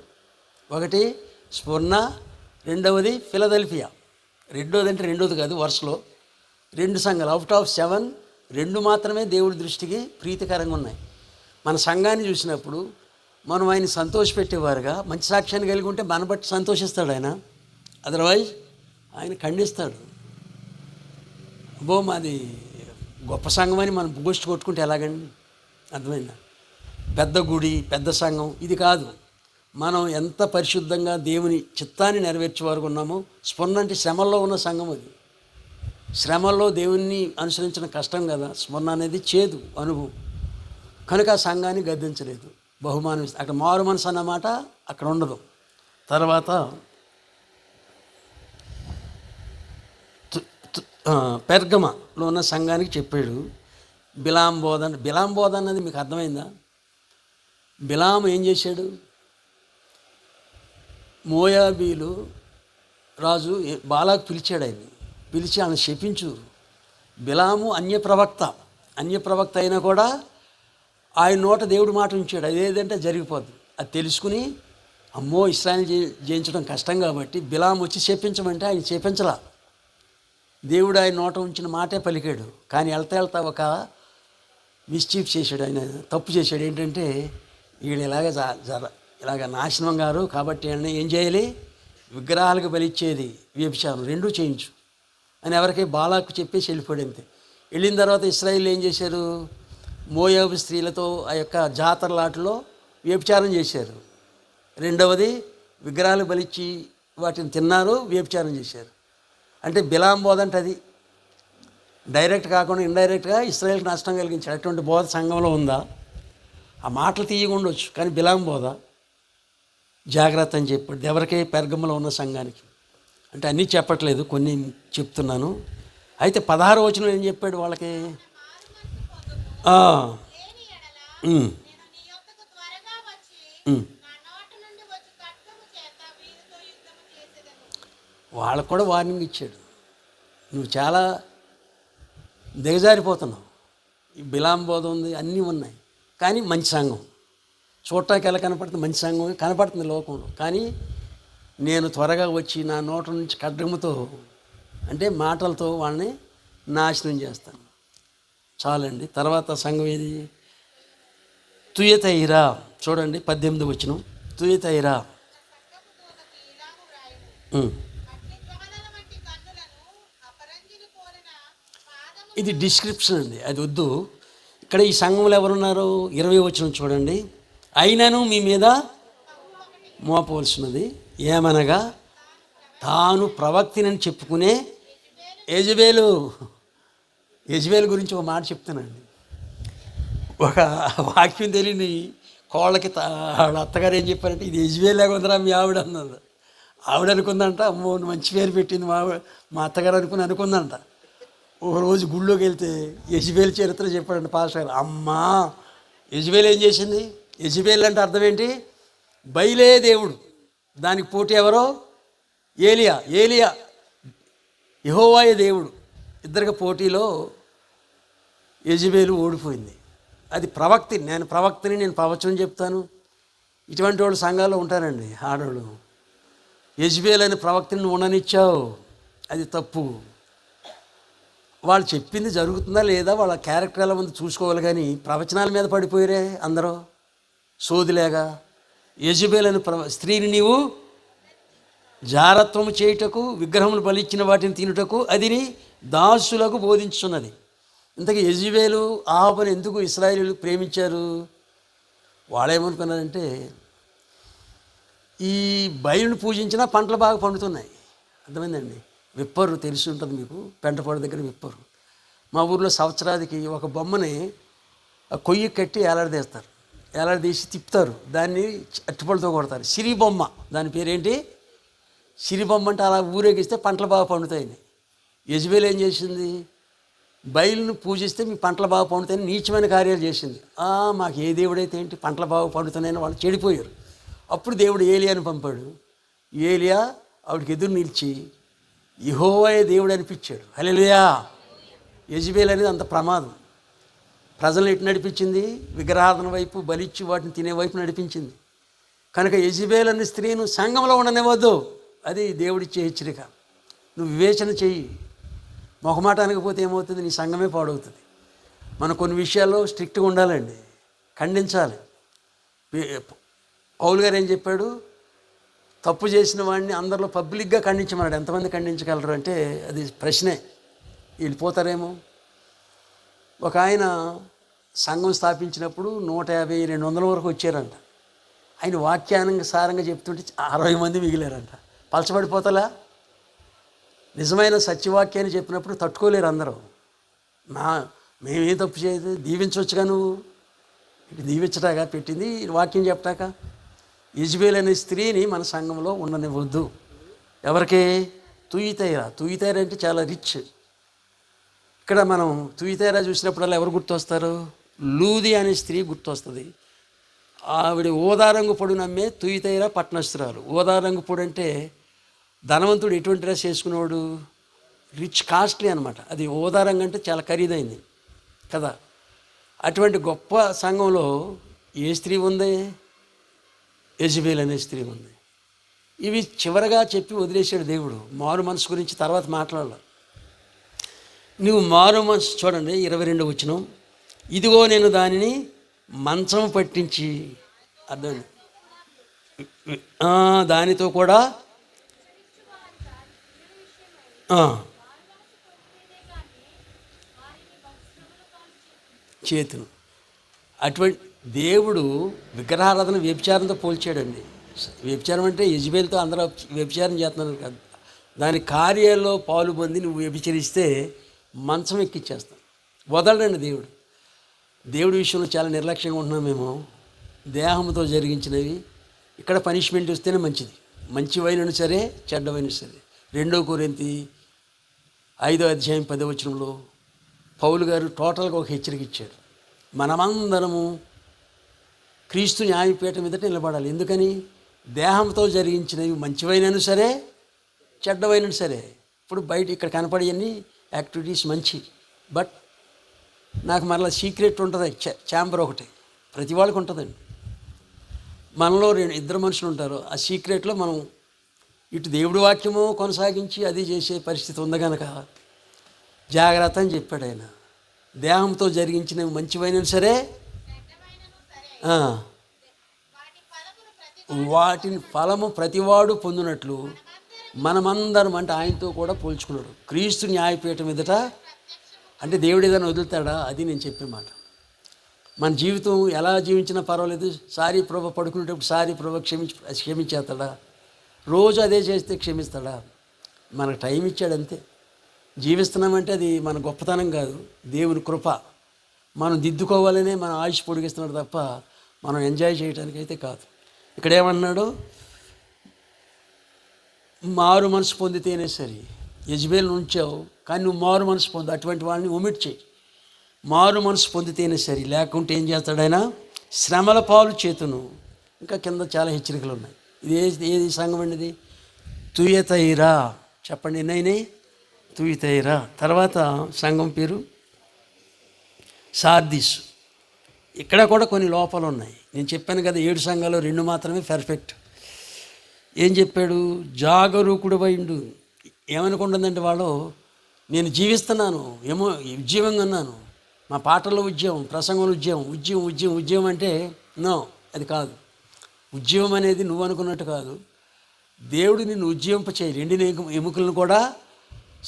Speaker 2: ఒకటి స్ఫురణ, 2వది ఫిలదెల్ఫియా. 2వది అంటే 2వది కాదు, వరుసలో 2 సంఘాలు అవుట్ ఆఫ్ 7, 2 మాత్రమే దేవుడి దృష్టికి ప్రీతికరంగా ఉన్నాయి. మన సంఘాన్ని చూసినప్పుడు మనం ఆయన సంతోషపెట్టేవారుగా మంచి సాక్ష్యాన్ని కలిగి ఉంటే మన బట్టి సంతోషిస్తాడు ఆయన. అదర్వైజ్ ఆయన ఖండిస్తాడు. అబ్బో మాది గొప్ప సంఘం అని మనం బూస్ట్ కొట్టుకుంటే ఎలాగండి? అర్థమైందా? పెద్ద గుడి, పెద్ద సంఘం ఇది కాదు. మనం ఎంత పరిశుద్ధంగా దేవుని చిత్తాన్ని నెరవేర్చే వారు ఉన్నామో. స్ఫురణ అంటే శ్రమల్లో ఉన్న సంఘం. అది శ్రమల్లో దేవుణ్ణి అనుసరించడం కష్టం కదా. స్ఫురణ అనేది చేదు అనుభవం. కనుక ఆ సంఘాన్ని గద్దించలేదు, బహుమానం ఇస్తుంది. అక్కడ మారు మనసు అన్నమాట అక్కడ ఉండదు. తర్వాత పెర్గమలో ఉన్న సంఘానికి చెప్పాడు బిలాం బోధ అన్నది మీకు అర్థమైందా? బిలాము ఏం చేశాడు? మోయాబీలు రాజు బాలాకు పిలిచాడు, పిలిచి ఆయన శపించు. బిలాము అన్యప్రవక్త అయినా కూడా ఆయన నోట దేవుడు మాట ఉంచాడు. అదేదంటే జరిగిపోద్ది. అది తెలుసుకుని అమ్మో ఇశ్రాయేలు జయించడం కష్టం కాబట్టి బిలాము వచ్చి శపించమంటే ఆయన శపించలా. దేవుడు ఆయన నోట ఉంచిన మాటే పలికాడు. కానీ వెళ్తా ఒక మిస్చీఫ్ చేశాడు, ఆయన తప్పు చేశాడు. ఏంటంటే వీళ్ళు ఇలాగ నాశనం గారు కాబట్టి ఆయన ఏం చేయాలి, విగ్రహాలకు బలిచ్చేది వ్యభిచారం రెండూ చేయించు అని ఎవరికి బాలాకు చెప్పేసి వెళ్ళిపోయాడు. అంతే. వెళ్ళిన తర్వాత ఇశ్రాయేల్ ఏం చేశారు, మోయాబు స్త్రీలతో ఆ యొక్క జాతరలాటలో వ్యభిచారం చేశారు. రెండవది విగ్రహాలు బలిచ్చి వాటిని తిన్నారు, వ్యభిచారం చేశారు. అంటే బిలాం బోధ అంటే అది డైరెక్ట్ కాకుండా ఇండైరెక్ట్గా ఇశ్రాయేల్కి నష్టం కలిగించాడు. అటువంటి బోధ సంఘంలో ఉందా? ఆ మాటలు తీయగా ఉండొచ్చు, కానీ బిలాం బోధ జాగ్రత్త అని చెప్పాడు ఎవరికే పెర్గములో ఉన్న సంఘానికి. అంటే అన్నీ చెప్పట్లేదు, కొన్ని చెప్తున్నాను. అయితే 16వ వచనం ఏం చెప్పాడు వాళ్ళకి, వాళ్ళకు కూడా వార్నింగ్ ఇచ్చాడు, నువ్వు చాలా దిగజారిపోతున్నావు. ఈ బిలాం బోధ ఉంది, అన్నీ ఉన్నాయి, కానీ మంచి సంఘం చూడటానికి ఎలా కనపడుతుంది, మంచి సంఘం కనపడుతుంది లోకంలో. కానీ నేను త్వరగా వచ్చి నా నోట నుంచి ఖడ్గముతో అంటే మాటలతో వాళ్ళని నాశనం చేస్తాను. చాలండి. తర్వాత సంఘం ఏది, తుయతైరా చూడండి 18వ వచనం. తుయతైరా ఇది డిస్క్రిప్షన్ అండి, అది వద్దు. ఇక్కడ ఈ సంఘంలో ఎవరున్నారు, 20వ వచనం చూడండి. అయినను మీ మీద మోపవలసినది ఏమనగా తాను ప్రవక్తినని చెప్పుకునే యెజబేలు గురించి ఒక మాట చెప్తానండి. ఒక వాక్యం తెలియని కోళ్ళకి వాళ్ళ అత్తగారు ఏం చెప్పారంటే, ఇది యెజబేలులాగా ఉందిరా మీ ఆవిడ అన్నది. ఆవిడ అనుకుందంట, అమ్మో మంచి పేరు పెట్టింది మా అత్తగారు అనుకుందంట. ఒకరోజు గుళ్ళోకి వెళ్తే యెజబేలు చరిత్ర చెప్పాడంట పాస్టర్ గారు. అమ్మా, యెజబేలు ఏం చేసింది? యెజబేలు అంటే అర్థం ఏంటి, బయలే దేవుడు, దానికి పోటీ ఎవరో ఏలియా యెహోవాయే దేవుడు. ఇద్దరికి పోటీలో యెజబేలు ఓడిపోయింది. అది ప్రవక్తిని, నేను ప్రవచనం చెప్తాను. ఇటువంటి వాళ్ళు సంఘాల్లో ఉంటారండి ఆడవాళ్ళు. యెజబేలు అని ప్రవక్తిని ఉండనిచ్చావు, అది తప్పు. వాళ్ళు చెప్పింది జరుగుతుందా లేదా, వాళ్ళ క్యారెక్టర్ ఎలా ఉంది చూసుకోవాలి, కానీ ప్రవచనాల మీద పడిపోయారే అందరూ సోదిలేగా. యెజబేలు అని స్త్రీని నీవు జారత్వము చేయుటకు, విగ్రహములు బలిచ్చిన వాటిని తినుటకు అది నీ దాసులకు బోధించున్నది. ఇంతకీ యెజబేలు ఆహాబుని ఎందుకు ఇశ్రాయేలీయులు ప్రేమించారు? వాళ్ళేమనుకున్నారంటే, ఈ బయలును పూజించినా పంటలు బాగా పండుతున్నాయి. అర్థమైందండి. విప్పరు, తెలిసి ఉంటుంది మీకు, పెంటపాడు దగ్గర విప్పరు. మా ఊర్లో సంవత్సరాదికి ఒక బొమ్మని కొయ్యి కట్టి ఏలాడదీసి తిప్పుతారు, దాన్ని అట్టిపళ్ళతో కొడతారు. సిరి బొమ్మ, దాని పేరేంటి, సిరి బొమ్మ. అంటే అలా ఊరేగిస్తే పంటలు బాగా పండుతాయని. యెజబేలు ఏం చేసింది, బయలును పూజిస్తే మీ పంటలు బాగా పండుతాయని నీచమైన కార్యాలు చేసింది. మాకు ఏ దేవుడైతే ఏంటి, పంటలు బాగా పండుతున్నాయని వాళ్ళు చెడిపోయారు. అప్పుడు దేవుడు ఏలియాని పంపాడు. ఏలియా ఆవిడకి ఎదురు నిలిచి యెహోవాయే దేవుడు అనిపించాడు. హల్లెలూయా. యెజబేలు అనేది అంత ప్రమాదం. ప్రజలను ఎటు నడిపించింది, విగ్రహారాధన వైపు, బలిచ్చి వాటిని తినే వైపు నడిపించింది. కనుక యెజబేలు అనే స్త్రీను సంఘంలో ఉండనివ్వద్దు, అది దేవుడిచ్చే హెచ్చరిక. నువ్వు వివేచన చెయ్యి. మొహమాటానికి పోతే ఏమవుతుంది, నీ సంఘమే పాడవుతుంది. మనం కొన్ని విషయాల్లో స్ట్రిక్ట్గా ఉండాలండి, ఖండించాలి. పౌలు గారు ఏం చెప్పాడు, తప్పు చేసిన వాడిని అందరిలో పబ్లిక్గా ఖండించమన్నాడు. ఎంతమంది ఖండించగలరు అంటే అది ప్రశ్నే, వెళ్ళిపోతారేమో. ఒక ఆయన సంఘం స్థాపించినప్పుడు 150-200 వరకు వచ్చారంట. ఆయన వాక్యానుసారంగా చెప్తుంటే 60 మంది మిగిలారంట. పలచబడిపోతలా, నిజమైన సత్యవాక్యాన్ని చెప్పినప్పుడు తట్టుకోలేరు అందరూ. మేమేం తప్పు చేయదు, దీవించవచ్చుగా, నువ్వు దీవించటాగా పెట్టింది వాక్యం చెప్పటాక. యెజబేలు అనే స్త్రీని మన సంఘంలో ఉండనివ్వద్దు. ఎవరికి, తుయతైరా అంటే చాలా రిచ్. ఇక్కడ మనం తుయతైరా చూసినప్పుడల్లా ఎవరు గుర్తొస్తారు, లూది అనే స్త్రీ గుర్తొస్తుంది. ఆవిడ ఓదారంగు పొడి నమ్మే తుయతైరా పట్టణస్తురాలు. ఓదారంగు పొడి అంటే ధనవంతుడు ఎటువంటి డ్రెస్ వేసుకునేవాడు, రిచ్, కాస్ట్లీ అనమాట. అది ఓదారంగు అంటే చాలా ఖరీదైంది కదా. అటువంటి గొప్ప సంఘంలో ఏ స్త్రీ ఉంది, యెజబేలు అనే స్త్రీ ఉంది. ఇవి చివరగా చెప్పి వదిలేశాడు దేవుడు. మారు మనసు గురించి తర్వాత మాట్లాడాలి. నువ్వు మారు మనసు చూడండి, 22వ వచనం. ఇదిగో నేను దానిని మంచం పట్టించి, అర్థం, దానితో కూడా చేతును. అటువంటి దేవుడు విగ్రహారాధన వ్యభిచారంతో పోల్చాడండి. వ్యభిచారం అంటే యెజబెల్తో అందరూ వ్యభిచారం చేస్తున్నారు కాదు, దాని కార్యాల్లో పాలు పొంది నువ్వు వ్యభిచరిస్తే మంచం ఎక్కిచ్చేస్తాను. వదలడండి దేవుడు. దేవుడి విషయంలో చాలా నిర్లక్ష్యంగా ఉంటున్నాం మేము. దేహంతో జరిగించినవి ఇక్కడ పనిష్మెంట్ వస్తేనే మంచిది. మంచివైనను సరే, చెడ్డవైన సరే. 2 కొరింథీ 5:10 పౌలు గారు టోటల్గా ఒక హెచ్చరిక ఇచ్చాడు. మనమందరము క్రీస్తు న్యాయపీఠం మీదట నిలబడాలి. ఎందుకని? దేహంతో జరిగించినవి మంచివైనను సరే, చెడ్డవైనను సరే. ఇప్పుడు బయట ఇక్కడ కనపడేవన్నీ యాక్టివిటీస్ మంచి, బట్ నాకు మరలా సీక్రెట్ ఉంటుంది, ఛాంబర్ ఒకటి ప్రతి వాళ్ళకి ఉంటుందండి. మనలో 2 మనుషులు ఉంటారు. ఆ సీక్రెట్లో మనం ఇటు దేవుడి వాక్యము కొనసాగించి అది చేసే పరిస్థితి ఉంది కనుక జాగ్రత్త అని చెప్పాడు ఆయన. దేహంతో జరిగించినవి మంచివైనవి సరే, వాటిని ఫలము ప్రతివాడు పొందినట్లు మనమందరం, అంటే ఆయనతో కూడా పోల్చుకున్నాడు. క్రీస్తు న్యాయపీఠం మీదట, అంటే దేవుడు ఏదైనా వదులుతాడా? అది నేను చెప్పే మాట. మన జీవితం ఎలా జీవించినా పర్వాలేదు, సారీ ప్రభు పడుకునేటప్పుడు సారీ ప్రభు క్షమించేస్తాడా? రోజు అదే చేస్తే క్షమిస్తాడా? మనకు టైం ఇచ్చాడు అంతే. జీవిస్తున్నామంటే అది మన గొప్పతనం కాదు, దేవుని కృప. మనం దిద్దుకోవాలనే మన ఆయుష్ పొడిగిస్తున్నాడు తప్ప మనం ఎంజాయ్ చేయడానికైతే కాదు. ఇక్కడ ఏమన్నాడు? మారు మనసు పొందితేనే సరే. యెజబెల్ ఉంచావు కానీ నువ్వు మారు మనసు పొందు, అటువంటి వాళ్ళని ఒమిట్ చేయి. మారు మనసు పొందితేనే సరే, లేకుంటే ఏం చేస్తాడు ఆయన? శ్రమల పాలు చేతును. ఇంకా కింద చాలా హెచ్చరికలు ఉన్నాయి. ఇది ఏది సంఘం అండి? ఇది తుయతైరా. చెప్పండి ఎన్నైనా? తుయతైరా. తర్వాత సంఘం పేరు సార్దీస్. ఇక్కడ కూడా కొన్ని లోపాలు ఉన్నాయి. నేను చెప్పాను కదా, 7 సంఘాలు 2 మాత్రమే పర్ఫెక్ట్. ఏం చెప్పాడు? జాగరూకుడు ఉండు. ఏమనుకుంటుందంటే వాళ్ళు, నేను జీవిస్తున్నాను ఏమో, ఉద్యమంగా ఉన్నాను, మా పాటల్లో ఉద్యమం, ప్రసంగంలో ఉద్యమం అంటే నో, అది కాదు. ఉద్యమం అనేది నువ్వు అనుకున్నట్టు కాదు. దేవుడు నిన్ను ఉద్యమింపచేయాలి. 2 ఎముకలను కూడా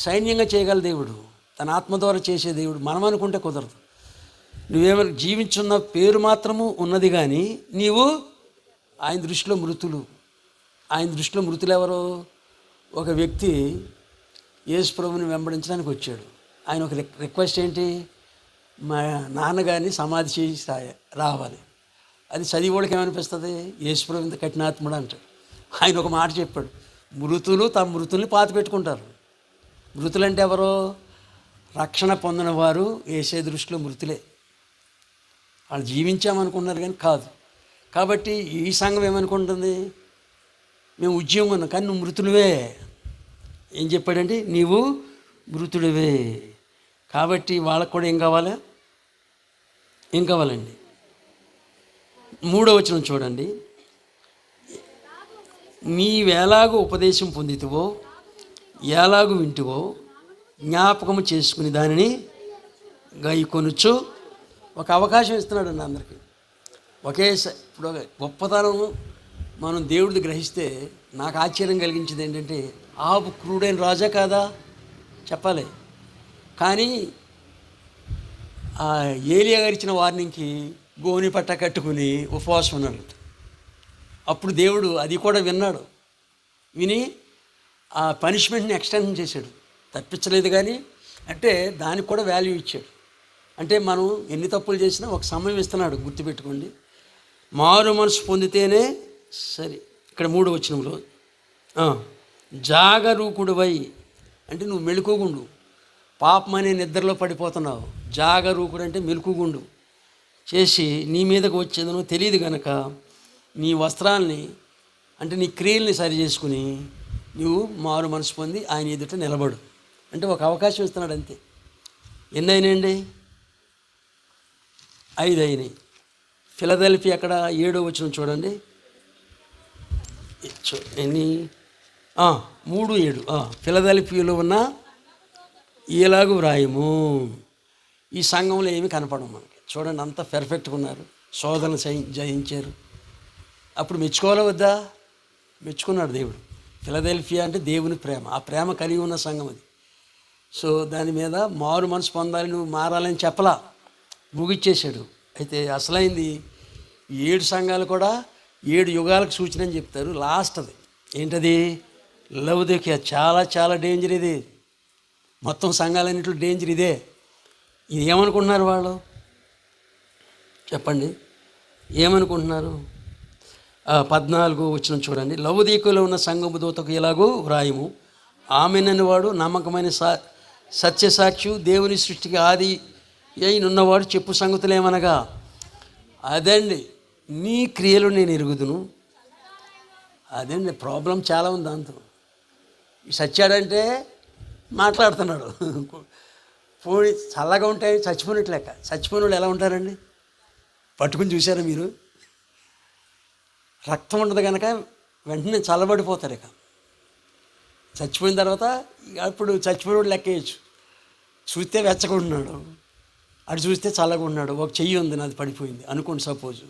Speaker 2: సైన్యంగా చేయగల దేవుడు, తన ఆత్మ ద్వారా చేసే దేవుడు. మనం అనుకుంటే కుదరదు. నువ్వేమైనా జీవించున్న పేరు మాత్రము ఉన్నది కానీ నీవు ఆయన దృష్టిలో మృతులు. ఆయన దృష్టిలో మృతులు ఎవరు? ఒక వ్యక్తి యేసు ప్రభువుని వెంబడించడానికి వచ్చాడు. ఆయన ఒక రిక్వెస్ట్ ఏంటి? మా నాన్నగారిని సమాధి చేసి రావాలి. అది చదివోడికి ఏమనిపిస్తుంది? యేసు ప్రభు ఇంత కఠినాత్ముడు అంటాడు. ఆయన ఒక మాట చెప్పాడు, మృతులు తమ మృతుల్ని పాతి పెట్టుకుంటారు. మృతులంటే ఎవరో? రక్షణ పొందిన వారు యేసే దృష్టిలో మృతులే. వాళ్ళు జీవించామనుకున్నారు కానీ కాదు. కాబట్టి ఈ సంఘం ఏమనుకుంటుంది? మేము ఉద్యమం ఉన్నాం కానీ నువ్వు మృతుడివే. ఏం చెప్పాడండి? నీవు మృతుడివే. కాబట్టి వాళ్ళకు కూడా ఏం కావాలా? ఏం కావాలండి? 3వ వచనం చూడండి. నీవెలాగూ ఉపదేశం పొందితివో, ఎలాగూ వింటివో జ్ఞాపకము చేసుకుని దానిని గైకొనుచు. ఒక అవకాశం ఇస్తున్నాడండి అందరికీ ఒకేసారి. ఇప్పుడు గొప్పతనం మనం దేవుడిది గ్రహిస్తే నాకు ఆశ్చర్యం కలిగించింది ఏంటంటే, ఆబు క్రూడైన రాజా కాదా చెప్పాలి, కానీ ఏలియా గారు ఇచ్చిన వార్నింగ్కి గోని పట్ట కట్టుకుని ఉపవాసం ఉన్నాడు. అప్పుడు దేవుడు అది కూడా విన్నాడు. విని ఆ పనిష్మెంట్ని ఎక్స్టెండ్ చేశాడు. తప్పించలేదు కానీ, అంటే దానికి కూడా వాల్యూ ఇచ్చాడు. అంటే మనం ఎన్ని తప్పులు చేసినా ఒక సమయం ఇస్తున్నాడు, గుర్తుపెట్టుకోండి. మారు మనసు పొందితేనే సరే. ఇక్కడ 3వ వచనంలో జాగరూకుడువై, అంటే నువ్వు మెలకుగుండు. పాపం అనే నిద్రలో పడిపోతున్నావు. జాగరూకుడు అంటే మెలకుగుండు చేసి నీ మీదకు వచ్చేదనో తెలియదు కనుక నీ వస్త్రాల్ని, అంటే నీ క్రియల్ని సరి చేసుకుని నువ్వు మారు మనసు పొంది ఆయన ఎదుట నిలబడు. అంటే ఒక అవకాశం ఇస్తున్నాడు అంతే. ఎన్ని అయినాయండి? 5 అయినాయి. ఫిలదెల్ఫియా అక్కడ 7వ వచనం చూడండి. ఎన్ని? 3:7. ఫిలదెల్ఫియాలో ఉన్న ఇలాగూ వ్రాయము. ఈ సంఘంలో ఏమి కనపడము మనకి. చూడండి అంత పెర్ఫెక్ట్గా ఉన్నారు, శోధనలు జయించారు. అప్పుడు మెచ్చుకోవాలా వద్దా? మెచ్చుకున్నాడు దేవుడు. ఫిలదెల్ఫియా అంటే దేవుని ప్రేమ, ఆ ప్రేమ కలిగి ఉన్న సంఘం అది. సో దాని మీద మారు మనసు పొందాలి, నువ్వు మారాలని చెప్పలా, ముగిచ్చేశాడు. అయితే అసలైంది 7 సంఘాలు కూడా 7 యుగాలకు సూచన అని చెప్తారు. లాస్ట్ అది ఏంటది? లవొదికయ. చాలా చాలా డేంజర్ ఇది. మొత్తం సంఘాలన్నింటిలో డేంజర్ ఇదే. ఇది ఏమనుకుంటున్నారు వాళ్ళు? చెప్పండి, ఏమనుకుంటున్నారు? 14 వచనం చూడండి. లవొదికయలో ఉన్న సంఘము దూతకు ఇలాగూ వ్రాయము, ఆమెనని వాడు నమ్మకమైన సత్యసాక్షి, దేవుని సృష్టికి ఆది అయినున్నవాడు చెప్పు సంగతులు ఏమనగా, అదండి నీ క్రియలు నేను ఎరుగుదును. అదండి ప్రాబ్లం చాలా ఉంది దాంతో. సచ్చాడంటే మాట్లాడుతున్నాడు. పోయి చల్లగా ఉంటాయి చచ్చిపోయినట్టు లెక్క. చచ్చిపోయిన వాళ్ళు ఎలా ఉంటారండి? పట్టుకుని చూసారా మీరు? రక్తం ఉండదు కనుక వెంటనే చల్లబడిపోతారు. ఇక చచ్చిపోయిన తర్వాత అప్పుడు చచ్చిపోయిన లెక్క వేయచ్చు. చూస్తే వెచ్చకుంటున్నాడు, అటు చూస్తే చల్లగా ఉన్నాడు, ఒక చెయ్యి ఉంది నాది పడిపోయింది అనుకోండి సపోజు.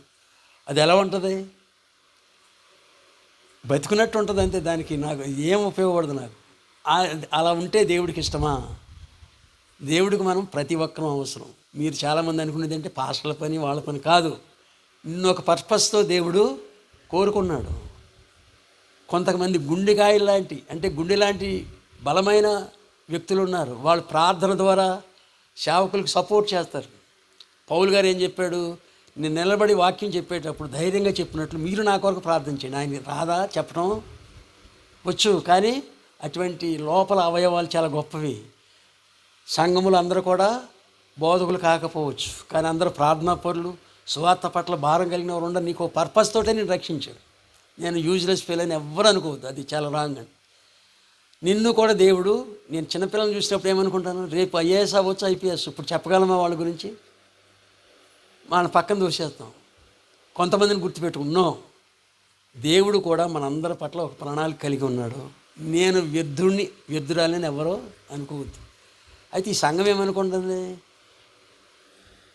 Speaker 2: అది ఎలా ఉంటుంది? బతికున్నట్టు ఉంటుంది అంతే. దానికి నాకు ఏం ఉపయోగపడదు నాకు. అలా ఉంటే దేవుడికి ఇష్టమా? దేవుడికి మనం ప్రతి ఒక్కరూ అవసరం. మీరు చాలామంది అనుకునేది అంటే పాస్టర్ల పని వాళ్ళ పని కాదు. నిన్ను ఒక పర్పస్తో దేవుడు కోరుకున్నాడు. కొంతమంది గుండెకాయ లాంటి, అంటే గుండె లాంటి బలమైన వ్యక్తులు ఉన్నారు. వాళ్ళు ప్రార్థన ద్వారా సేవకులకు సపోర్ట్ చేస్తారు. పౌలు గారు ఏం చెప్పాడు? నేను నిలబడి వాక్యం చెప్పేటప్పుడు ధైర్యంగా చెప్పినట్లు మీరు నా కొరకు ప్రార్థన చేయండి. ఆయన రాదా చెప్పడం? వచ్చు, కానీ అటువంటి లోపల అవయవాలు చాలా గొప్పవి. సంఘములు అందరూ కూడా బోధకులు కాకపోవచ్చు, కానీ అందరూ ప్రార్థనా పరులు, సువార్త పట్ల భారం కలిగిన వారు ఉండరు. నీకు పర్పస్ తోటే నేను రక్షించాడు. నేను యూజ్లెస్ ఫెయిల్ అని ఎవ్వరు అనుకోవద్దు, అది చాలా రాంగ్ అండి. నిన్ను కూడా దేవుడు, నేను చిన్నపిల్లలను చూసినప్పుడు ఏమనుకుంటాను, రేపు ఐఏఎస్ అవ్వచ్చు, ఐపీఎస్. ఇప్పుడు చెప్పగలమా వాళ్ళ గురించి? మన పక్కన దూసేస్తాం. కొంతమందిని గుర్తుపెట్టుకున్నాం. దేవుడు కూడా మనందరి పట్ల ఒక ప్రణాళిక కలిగి ఉన్నాడు. నేను వ్యర్థురాలని ఎవరో అనుకోవద్దు. అయితే ఈ సంఘం ఏమనుకుంటుంది?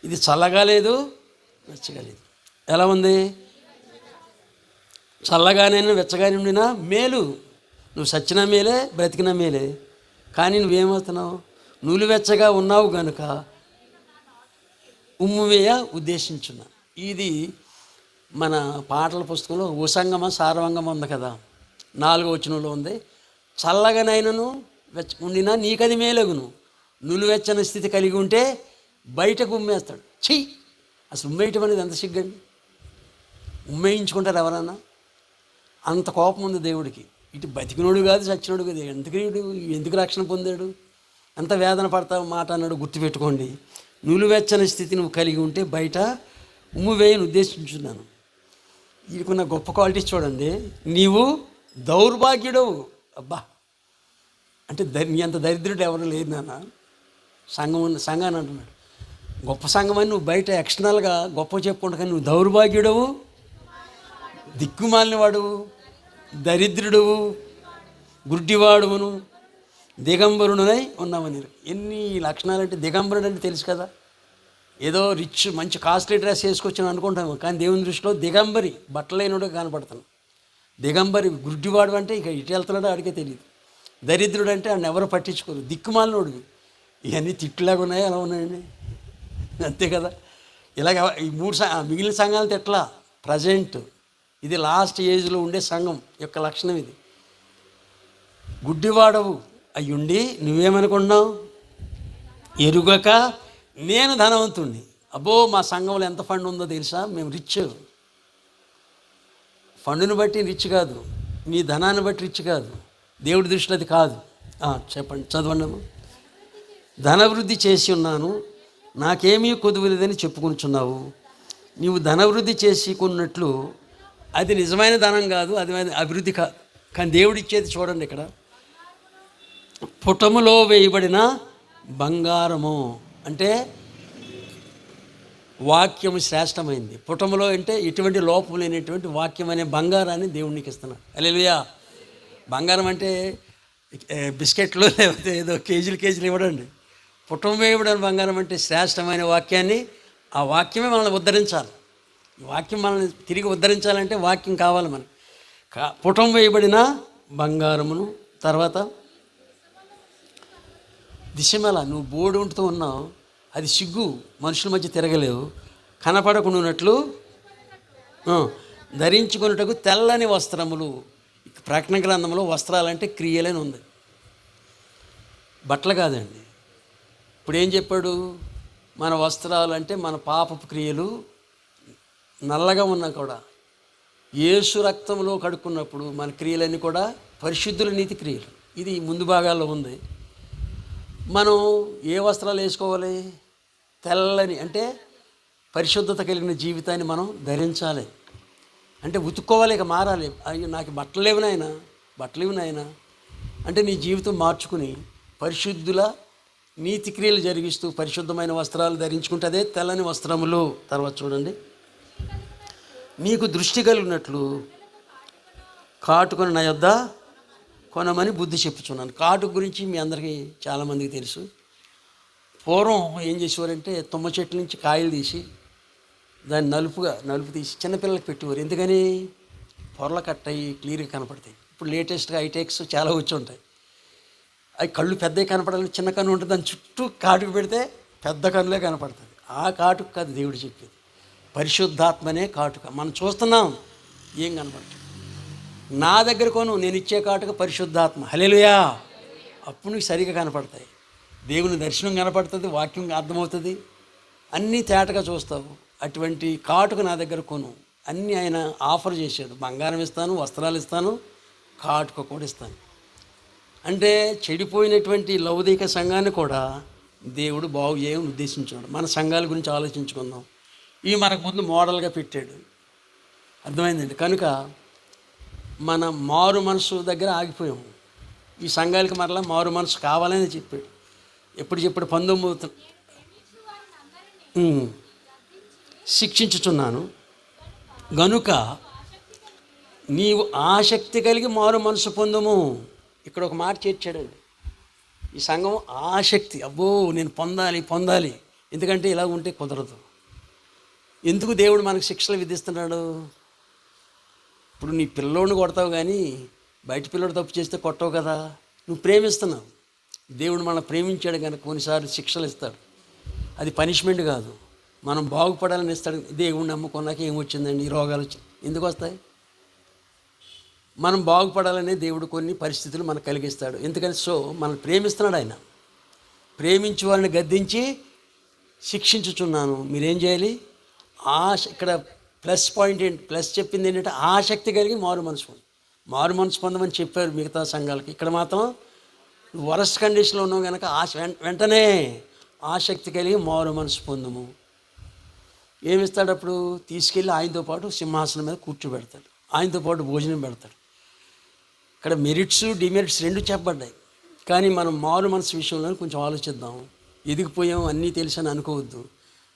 Speaker 2: ఇది చల్లగా లేదు, వెచ్చగా లేదు. ఎలా ఉంది? చల్లగానైనా వెచ్చగానే ఉండినా మేలు. నువ్వు సచ్చినా మేలే, బ్రతికినా మేలే. కానీ నువ్వేమవుతున్నావు? నులివెచ్చగా ఉన్నావు గనుక ఉమ్మువేయ ఉద్దేశించున్నా. ఇది మన పాటల పుస్తకంలో ఉసంగమ సారవంగం ఉంది కదా, 4వ వచనంలో ఉంది. చల్లగానైనను ఉండినా నీకది మేలగును, నులివెచ్చని స్థితి కలిగి ఉంటే బయటకు ఉమ్మేస్తాడు. చెయ్యి అసలు ఉమ్మేయటం అనేది ఎంత సిగ్గండి. ఉమ్మేయించుకుంటారు ఎవరన్నా? అంత కోపం ఉంది దేవుడికి. ఇటు బతికినోడు కాదు, చచ్చినోడు కాదు. ఎందుకు రక్షణ పొందాడు? ఎంత వేదన పడతావు మాట అన్నాడు. గుర్తుపెట్టుకోండి, నులివెచ్చని స్థితి నువ్వు కలిగి ఉంటే బయట ఉమ్ము వేయని ఉద్దేశించున్నాను. వీడికున్న గొప్ప క్వాలిటీస్ చూడండి. నీవు దౌర్భాగ్యుడవు. అబ్బా, అంటే నీ అంత దరిద్రుడు ఎవరు లేదు నాన్న. సంఘాన్ని అంటున్నాడు. గొప్ప సంఘం అని నువ్వు బయట ఎక్స్టర్నల్గా గొప్ప చెప్పుకుంటా, కానీ నువ్వు దౌర్భాగ్యుడవు, దిక్కుమాలిన వాడువు, దరిద్రుడువు, గుడ్డివాడువును, దిగంబరుడునై ఉన్నామని. ఎన్ని లక్షణాలంటే! దిగంబరుడు అంటే తెలుసు కదా, ఏదో రిచ్ మంచి కాస్ట్లీ డ్రెస్ వేసుకొచ్చాను అనుకుంటాము, కానీ దేవుని దృష్టిలో దిగంబరి, బట్టలైనడు కనపడతాను. దిగంబరి, గుడ్డివాడు అంటే ఇక ఇటు వెళ్తున్నాడో అడిగే తెలియదు. దరిద్రుడు అంటే ఆయన ఎవరు పట్టించుకోరు. దిక్కుమాలినోడు. ఇవన్నీ తిట్టులాగా ఉన్నాయి, అలా ఉన్నాయండి, అంతే కదా. ఇలాగ ఈ 3 మిగిలిన సంఘాలు తిట్లా. ప్రజెంట్ ఇది లాస్ట్ ఏజ్లో ఉండే సంఘం యొక్క లక్షణం ఇది. గుడ్డివాడవు అయ్యుండి నువ్వేమనుకుంటున్నావు? ఎరుగక నేను ధనవంతుణ్ణి. అబ్బో, మా సంఘంలో ఎంత ఫండ్ ఉందో తెలుసా? మేము రిచ్. ఫండుని బట్టి రిచ్ కాదు, నీ ధనాన్ని బట్టి రిచ్ కాదు. దేవుడి దృష్టిలో అది కాదు. చెప్పండి, చదవండి. ధనవృద్ధి చేసి ఉన్నాను, నాకేమీ కొదువలేదని చెప్పుకొనిచున్నావు. నీవు ధనవృద్ధి చేసి కొన్నట్లు అది నిజమైన ధనం కాదు, అది అభివృద్ధి కాదు. కానీ దేవుడు ఇచ్చేది చూడండి ఇక్కడ, పుటములో వేయబడిన బంగారము. అంటే వాక్యము శ్రేష్టమైంది. పుటములో అంటే ఎటువంటి లోపం లేనటువంటి వాక్యం అనే బంగారాన్ని దేవునికి ఇస్తున్నాడు. హల్లెలూయా. బంగారం అంటే బిస్కెట్లు లేకపోతే ఏదో కేజీలు ఇవ్వడండి. పుటం వేయబడిన బంగారం అంటే శ్రేష్టమైన వాక్యాన్ని ఆ వాక్యమే మనల్ని ఉద్ధరించాలి. ఈ వాక్యం మనల్ని తిరిగి ఉద్ధరించాలంటే వాక్యం కావాలి మనకి. పుటం వేయబడిన బంగారమును, తర్వాత దిశమల, నువ్వు బోర్డు ఉంటూ ఉన్నావు, అది సిగ్గు, మనుషుల మధ్య తిరగలేవు, కనపడకుండానట్లు ధరించుకున్నటకు తెల్లని వస్త్రములు. ప్రకటన గ్రంథంలో వస్త్రాలంటే క్రియలని ఉంది, బట్టలు కాదండి. ఇప్పుడు ఏం చెప్పాడు? మన వస్త్రాలు అంటే మన పాపపు క్రియలు నల్లగా ఉన్నా కూడా యేసు రక్తంలో కడుక్కున్నప్పుడు మన క్రియలన్నీ కూడా పరిశుద్ధుల నీతి క్రియలు. ఇది ముందు భాగాల్లో ఉంది. మనం ఏ వస్త్రాలు వేసుకోవాలి? తెల్లని, అంటే పరిశుద్ధత కలిగిన జీవితాన్ని మనం ధరించాలి. అంటే ఉతుక్కోవాలి, ఇక మారాలి. అయ్యో నాకు బట్టలు లేవు నాయనా, బట్టలు ఇవి నాయనా అంటే నీ జీవితం మార్చుకుని పరిశుద్ధుల నీతి క్రియలు జరిగిస్తూ పరిశుద్ధమైన వస్త్రాలు ధరించుకుంటే అదే తెల్లని వస్త్రములు. తర్వాత చూడండి, నీకు దృష్టి కలిగినట్లు కాటుకొని నా యొద్ద కొనమని బుద్ధి చెప్పుచున్నాను. కాటుకు గురించి మీ అందరికీ చాలామందికి తెలుసు. పూర్వం ఏం చేసేవారంటే తుమ్మ చెట్ల నుంచి కాయలు తీసి దాన్ని నలుపు తీసి చిన్నపిల్లలకి పెట్టేవారు. ఎందుకని? పొరల కట్టయి క్లియర్గా కనపడతాయి. ఇప్పుడు లేటెస్ట్గా హైటెక్స్ చాలా వచ్చి ఉంటాయి. అవి కళ్ళు పెద్దవి కనపడాలి, చిన్న కన్ను ఉంటుంది, దాని చుట్టూ కాటుకు పెడితే పెద్ద కన్నులే కనపడుతుంది. ఆ కాటుకు కాదు దేవుడు చెప్పేది, పరిశుద్ధాత్మనే కాటుక. మనం చూస్తున్నాం, ఏం కనపడదు. నా దగ్గర కొను, నేను ఇచ్చే కాటుక పరిశుద్ధాత్మ. హల్లెలూయా. అప్పుడు నీకు సరిగా కనపడతాయి, దేవుని దర్శనం కనపడుతుంది, వాక్యం అర్థమవుతుంది, అన్నీ తేటగా చూస్తావు. అటువంటి కాటుక నా దగ్గర కొను. అన్నీ ఆయన ఆఫర్ చేశాడు. బంగారం ఇస్తాను, వస్త్రాలు ఇస్తాను, కాటుక కూడా ఇస్తాను. అంటే చెడిపోయినటువంటి లౌకిక సంఘాన్ని కూడా దేవుడు బాగు చేయమని ఉద్దేశించాడు. మన సంఘాల గురించి ఆలోచించుకుందాం. ఇవి మనకు ముందు మోడల్గా పెట్టాడు. అర్థమైందండి. కనుక మన మారు మనసు దగ్గర ఆగిపోయాము. ఈ సంఘాలకి మరలా మారు మనసు కావాలని చెప్పాడు. ఎప్పుడు చెప్పాడు? 19 శిక్షించుచున్నాను గనుక నీవు ఆసక్తి కలిగి మారు మనసు పొందుము. ఇక్కడ ఒక మాట చేర్చాడండి. ఈ సంఘం ఆసక్తి, అబ్బో నేను పొందాలి. ఎందుకంటే ఇలా ఉంటే కుదరదు. ఎందుకు దేవుడు మనకు శిక్షలు విధిస్తున్నాడు? ఇప్పుడు నీ పిల్లోడిని కొడతావు కానీ బయట పిల్లోడు తప్పు చేస్తే కొట్టవు కదా. నువ్వు ప్రేమిస్తున్నావు. దేవుడు మనం ప్రేమించాడు కనుక కొన్నిసార్లు శిక్షలు ఇస్తాడు. అది పనిష్మెంట్ కాదు, మనం బాగుపడాలని ఇస్తాడు. దేవుడిని నమ్ముకున్నాక ఏమొచ్చిందండి? ఈ రోగాలు వచ్చి ఎందుకు వస్తాయి? మనం బాగుపడాలనే దేవుడు కొన్ని పరిస్థితులు మనకు కలిగిస్తాడు. ఎందుకని? మనం ప్రేమిస్తున్నాడు ఆయన. ప్రేమించి వాళ్ళని గద్దించి శిక్షించుచున్నాను. మీరేం చేయాలి? ఇక్కడ ప్లస్ పాయింట్ ఏంటి? ప్లస్ చెప్పింది ఏంటంటే ఆసక్తి కలిగి మారు మనసు పొందమని చెప్పారు మిగతా సంఘాలకి. ఇక్కడ మాత్రం వరస్ట్ కండిషన్లో ఉన్నాం కనుక వెంటనే ఆసక్తి కలిగి మారు మనసు పొందము. ఏమిస్తాడు అప్పుడు? తీసుకెళ్ళి ఆయనతో పాటు సింహాసనం మీద కూర్చోబెడతాడు, ఆయనతో పాటు భోజనం పెడతాడు. ఇక్కడ మెరిట్స్ డిమెరిట్స్ రెండు చెప్పబడ్డాయి. కానీ మనం మారు మనసు విషయంలో కొంచెం ఆలోచిద్దాం. ఎదిగిపోయాం, అన్నీ తెలుసని అనుకోవద్దు.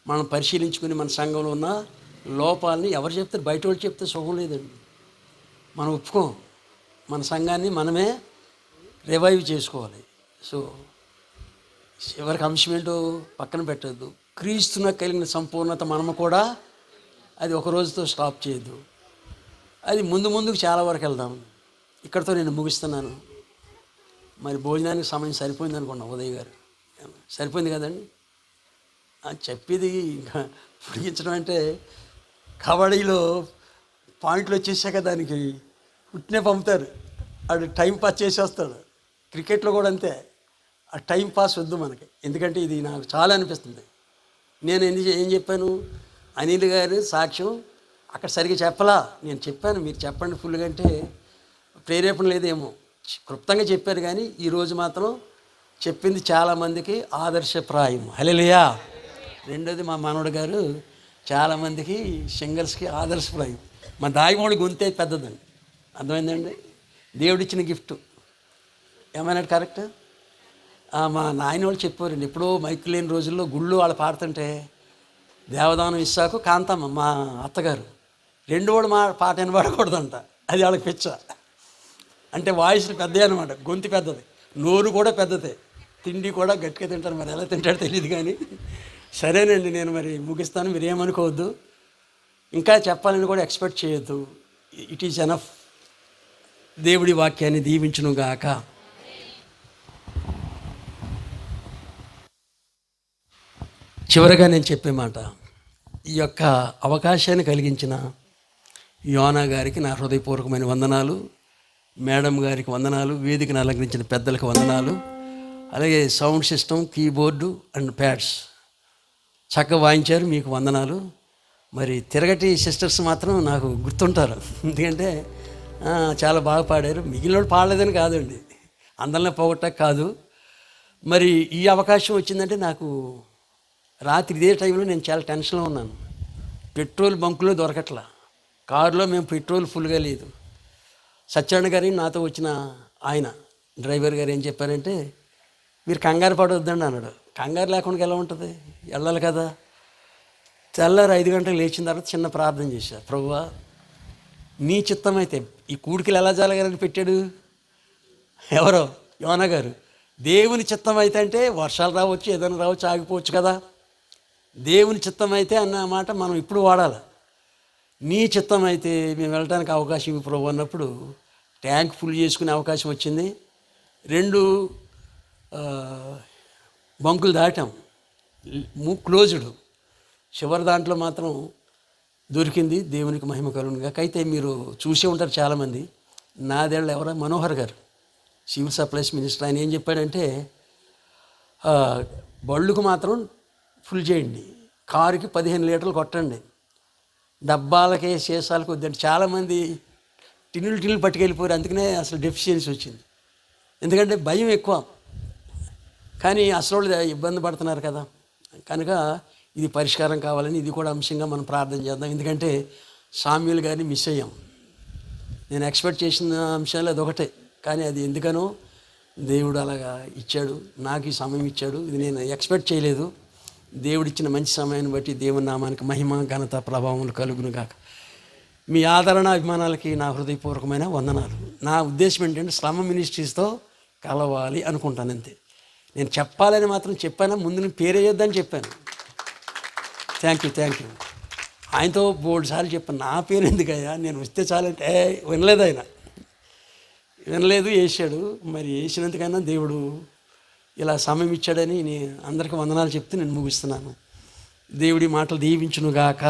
Speaker 2: మనం పరిశీలించుకుని మన సంఘంలో ఉన్న లోపాలని ఎవరు చెప్తారు? బయట వాళ్ళు చెప్తే సుఖం లేదండి. మనం ఒప్పుకోం. మన సంఘాన్ని మనమే రివైవ్ చేసుకోవాలి. ఎవరికి అంశం ఏంటో పక్కన పెట్టద్దు. క్రీస్తున కలిగిన సంపూర్ణత మనము కూడా, అది ఒక రోజుతో స్టాప్ చేయొద్దు. అది ముందుకు చాలా వరకు వెళ్దాం. ఇక్కడితో నేను ముగిస్తున్నాను. మరి భోజనానికి సమయం సరిపోయింది అనుకున్నా. ఉదయ్ గారు సరిపోయింది కదండి. చెప్పేది ఇంకా పొడిగించడం అంటే కబడ్డీలో పాయింట్లు వచ్చేసాక దానికి పుట్టినే పంపుతారు, వాడు టైం పాస్ చేసేస్తాడు. క్రికెట్లో కూడా అంతే. ఆ టైం పాస్ వద్దు మనకి. ఎందుకంటే ఇది నాకు చాలా అనిపిస్తుంది. నేను ఏం చెప్పాను? అనిల్ గారు సాక్ష్యం అక్కడ సరిగ్గా చెప్పలా. నేను చెప్పాను, మీరు చెప్పండి ఫుల్గా అంటే ప్రేరేపణ లేదేమో. క్లుప్తంగా చెప్పారు కానీ ఈరోజు మాత్రం చెప్పింది చాలామందికి ఆదర్శప్రాయం. హల్లెలూయా. రెండోది మా మనవడు గారు చాలామందికి సింగర్స్కి ఆదర్శప్రాయం. మా దాయిమోడి గొంతే పెద్దదండి. అర్థమైందండి? దేవుడిచ్చిన గిఫ్ట్. ఏమైనా కరెక్ట్? మా నాయన వాళ్ళు చెప్పారండి, ఎప్పుడో మైక్ లేని రోజుల్లో గుళ్ళు వాళ్ళు పాడుతుంటే దేవదానం ఇస్సాకు కాంతమ్మ మా అత్తగారు రెండు కూడా మా పాట వినబడకూడదంట. అది వాళ్ళకి పిచ్చ. అంటే వాయిస్లు పెద్దవి అనమాట, గొంతు పెద్దది, నోరు కూడా పెద్దదే, తిండి కూడా గట్టిగా తింటారు. మరి ఎలా తింటాడో తెలియదు కానీ సరేనండి, నేను మరి ముగిస్తాను, మీరు ఏమనుకోవద్దు. ఇంకా చెప్పాలని కూడా ఎక్స్పెక్ట్ చేయొద్దు. It is enough. దేవుడి వాక్యాన్ని దీవించును గాక. చివరగా నేను చెప్పే మాట, ఈ యొక్క అవకాశాన్ని కలిగించిన యోనా గారికి నా హృదయపూర్వకమైన వందనాలు, మేడం గారికి వందనాలు, వేదికను అలంకరించిన పెద్దలకు వందనాలు, అలాగే sound system, keyboard and pads చక్కగా వాయించారు, మీకు వందనాలు. మరి తిరగటి సిస్టర్స్ మాత్రం నాకు గుర్తుంటారు, ఎందుకంటే చాలా బాగా పాడారు. మిగిలిన పాడలేదని కాదండి, అందరిని పోగొట్టక కాదు. మరి ఈ అవకాశం వచ్చిందంటే నాకు రాత్రి ఇదే టైంలో నేను చాలా టెన్షన్లో ఉన్నాను. పెట్రోల్ బంకులో దొరకట్లా, కారులో మేము పెట్రోల్ ఫుల్గా లేదు. సత్యనారాయణ గారి నాతో వచ్చిన ఆయన డ్రైవర్ గారు ఏం చెప్పారంటే, మీరు కంగారు పడవద్దండి అన్నాడు. కంగారు లేకుండా ఎలా ఉంటుంది, వెళ్ళాలి కదా. తెల్లారు 5 గంటలకు లేచిన తర్వాత చిన్న ప్రార్థన చేశారు. ప్రభువా, నీ చిత్తం అయితే ఈ కూడికలు ఎలా జరగాలని పెట్టాడు ఎవరో యోనా గారు. దేవుని చిత్తం అయితే అంటే వర్షాలు రావచ్చు, ఏదైనా రావచ్చు, ఆగిపోవచ్చు కదా. దేవుని చిత్తం అయితే అన్న మాట మనం ఇప్పుడు వాడాలి. నీ చిత్తం అయితే మేము వెళ్ళడానికి అవకాశం ఇవ్వు ప్రభు అన్నప్పుడు ట్యాంక్ ఫుల్ చేసుకునే అవకాశం వచ్చింది. 2 బంకులు దాటాం, క్లోజ్డ్. చివరి దాంట్లో మాత్రం దొరికింది. దేవునికి మహిమ కలుగునుగాక. అయితే మీరు చూసే ఉంటారు చాలామంది, నాదేళ్ళ ఎవరో మనోహర్ గారు, సివిల్ సప్లైస్ మినిస్టర్. ఆయన ఏం చెప్పాడంటే, బళ్ళుకు మాత్రం ఫుల్ చేయండి, కారుకి 15 లీటర్లు కొట్టండి, డబ్బాలకే సీసాలకు వద్దండి. చాలామంది టిన్నులు పట్టుకెళ్ళిపోయారు, అందుకనే అసలు డెఫిషియన్సీ వచ్చింది. ఎందుకంటే భయం ఎక్కువ, కానీ అసలు వాళ్ళు ఇబ్బంది పడుతున్నారు కదా. కనుక ఇది పరిష్కారం కావాలని ఇది కూడా అంశంగా మనం ప్రార్థన చేద్దాం. ఎందుకంటే సామ్యూల్ గారిని మిస్ అయ్యాం. నేను ఎక్స్పెక్ట్ చేసిన అంశాలు అదొకటే, కానీ అది ఎందుకనో దేవుడు అలాగా ఇచ్చాడు, నాకు ఈ సమయం ఇచ్చాడు. ఇది నేను ఎక్స్పెక్ట్ చేయలేదు. దేవుడిచ్చిన మంచి సమయాన్ని బట్టి దేవుని నామానికి మహిమ, ఘనత, ప్రభావములు కలుగును గాక. మీ ఆదరణ, అభిమానాలకి నా హృదయపూర్వకమైన వందనాలు. నా ఉద్దేశం ఏంటంటే శ్రమ మినిస్ట్రీస్తో కలవాలి అనుకుంటాను, అంతే. నేను చెప్పాలని మాత్రం చెప్పాను, ముందు నేను పేరేయొద్దని చెప్పాను. Thank you. ఆయనతో బోర్డు సార్లు చెప్పాను, నా పేరు ఎందుకయ్యా, నేను వస్తే చాలంటే వినలేదు. ఆయన వినలేదు, వేసాడు. మరి వేసినందుకైనా దేవుడు ఇలా సమయం ఇచ్చాడని అందరికీ వందనాలు చెప్తూ నేను ముగిస్తున్నాను. దేవుడి మాటలు దీవించునుగాక.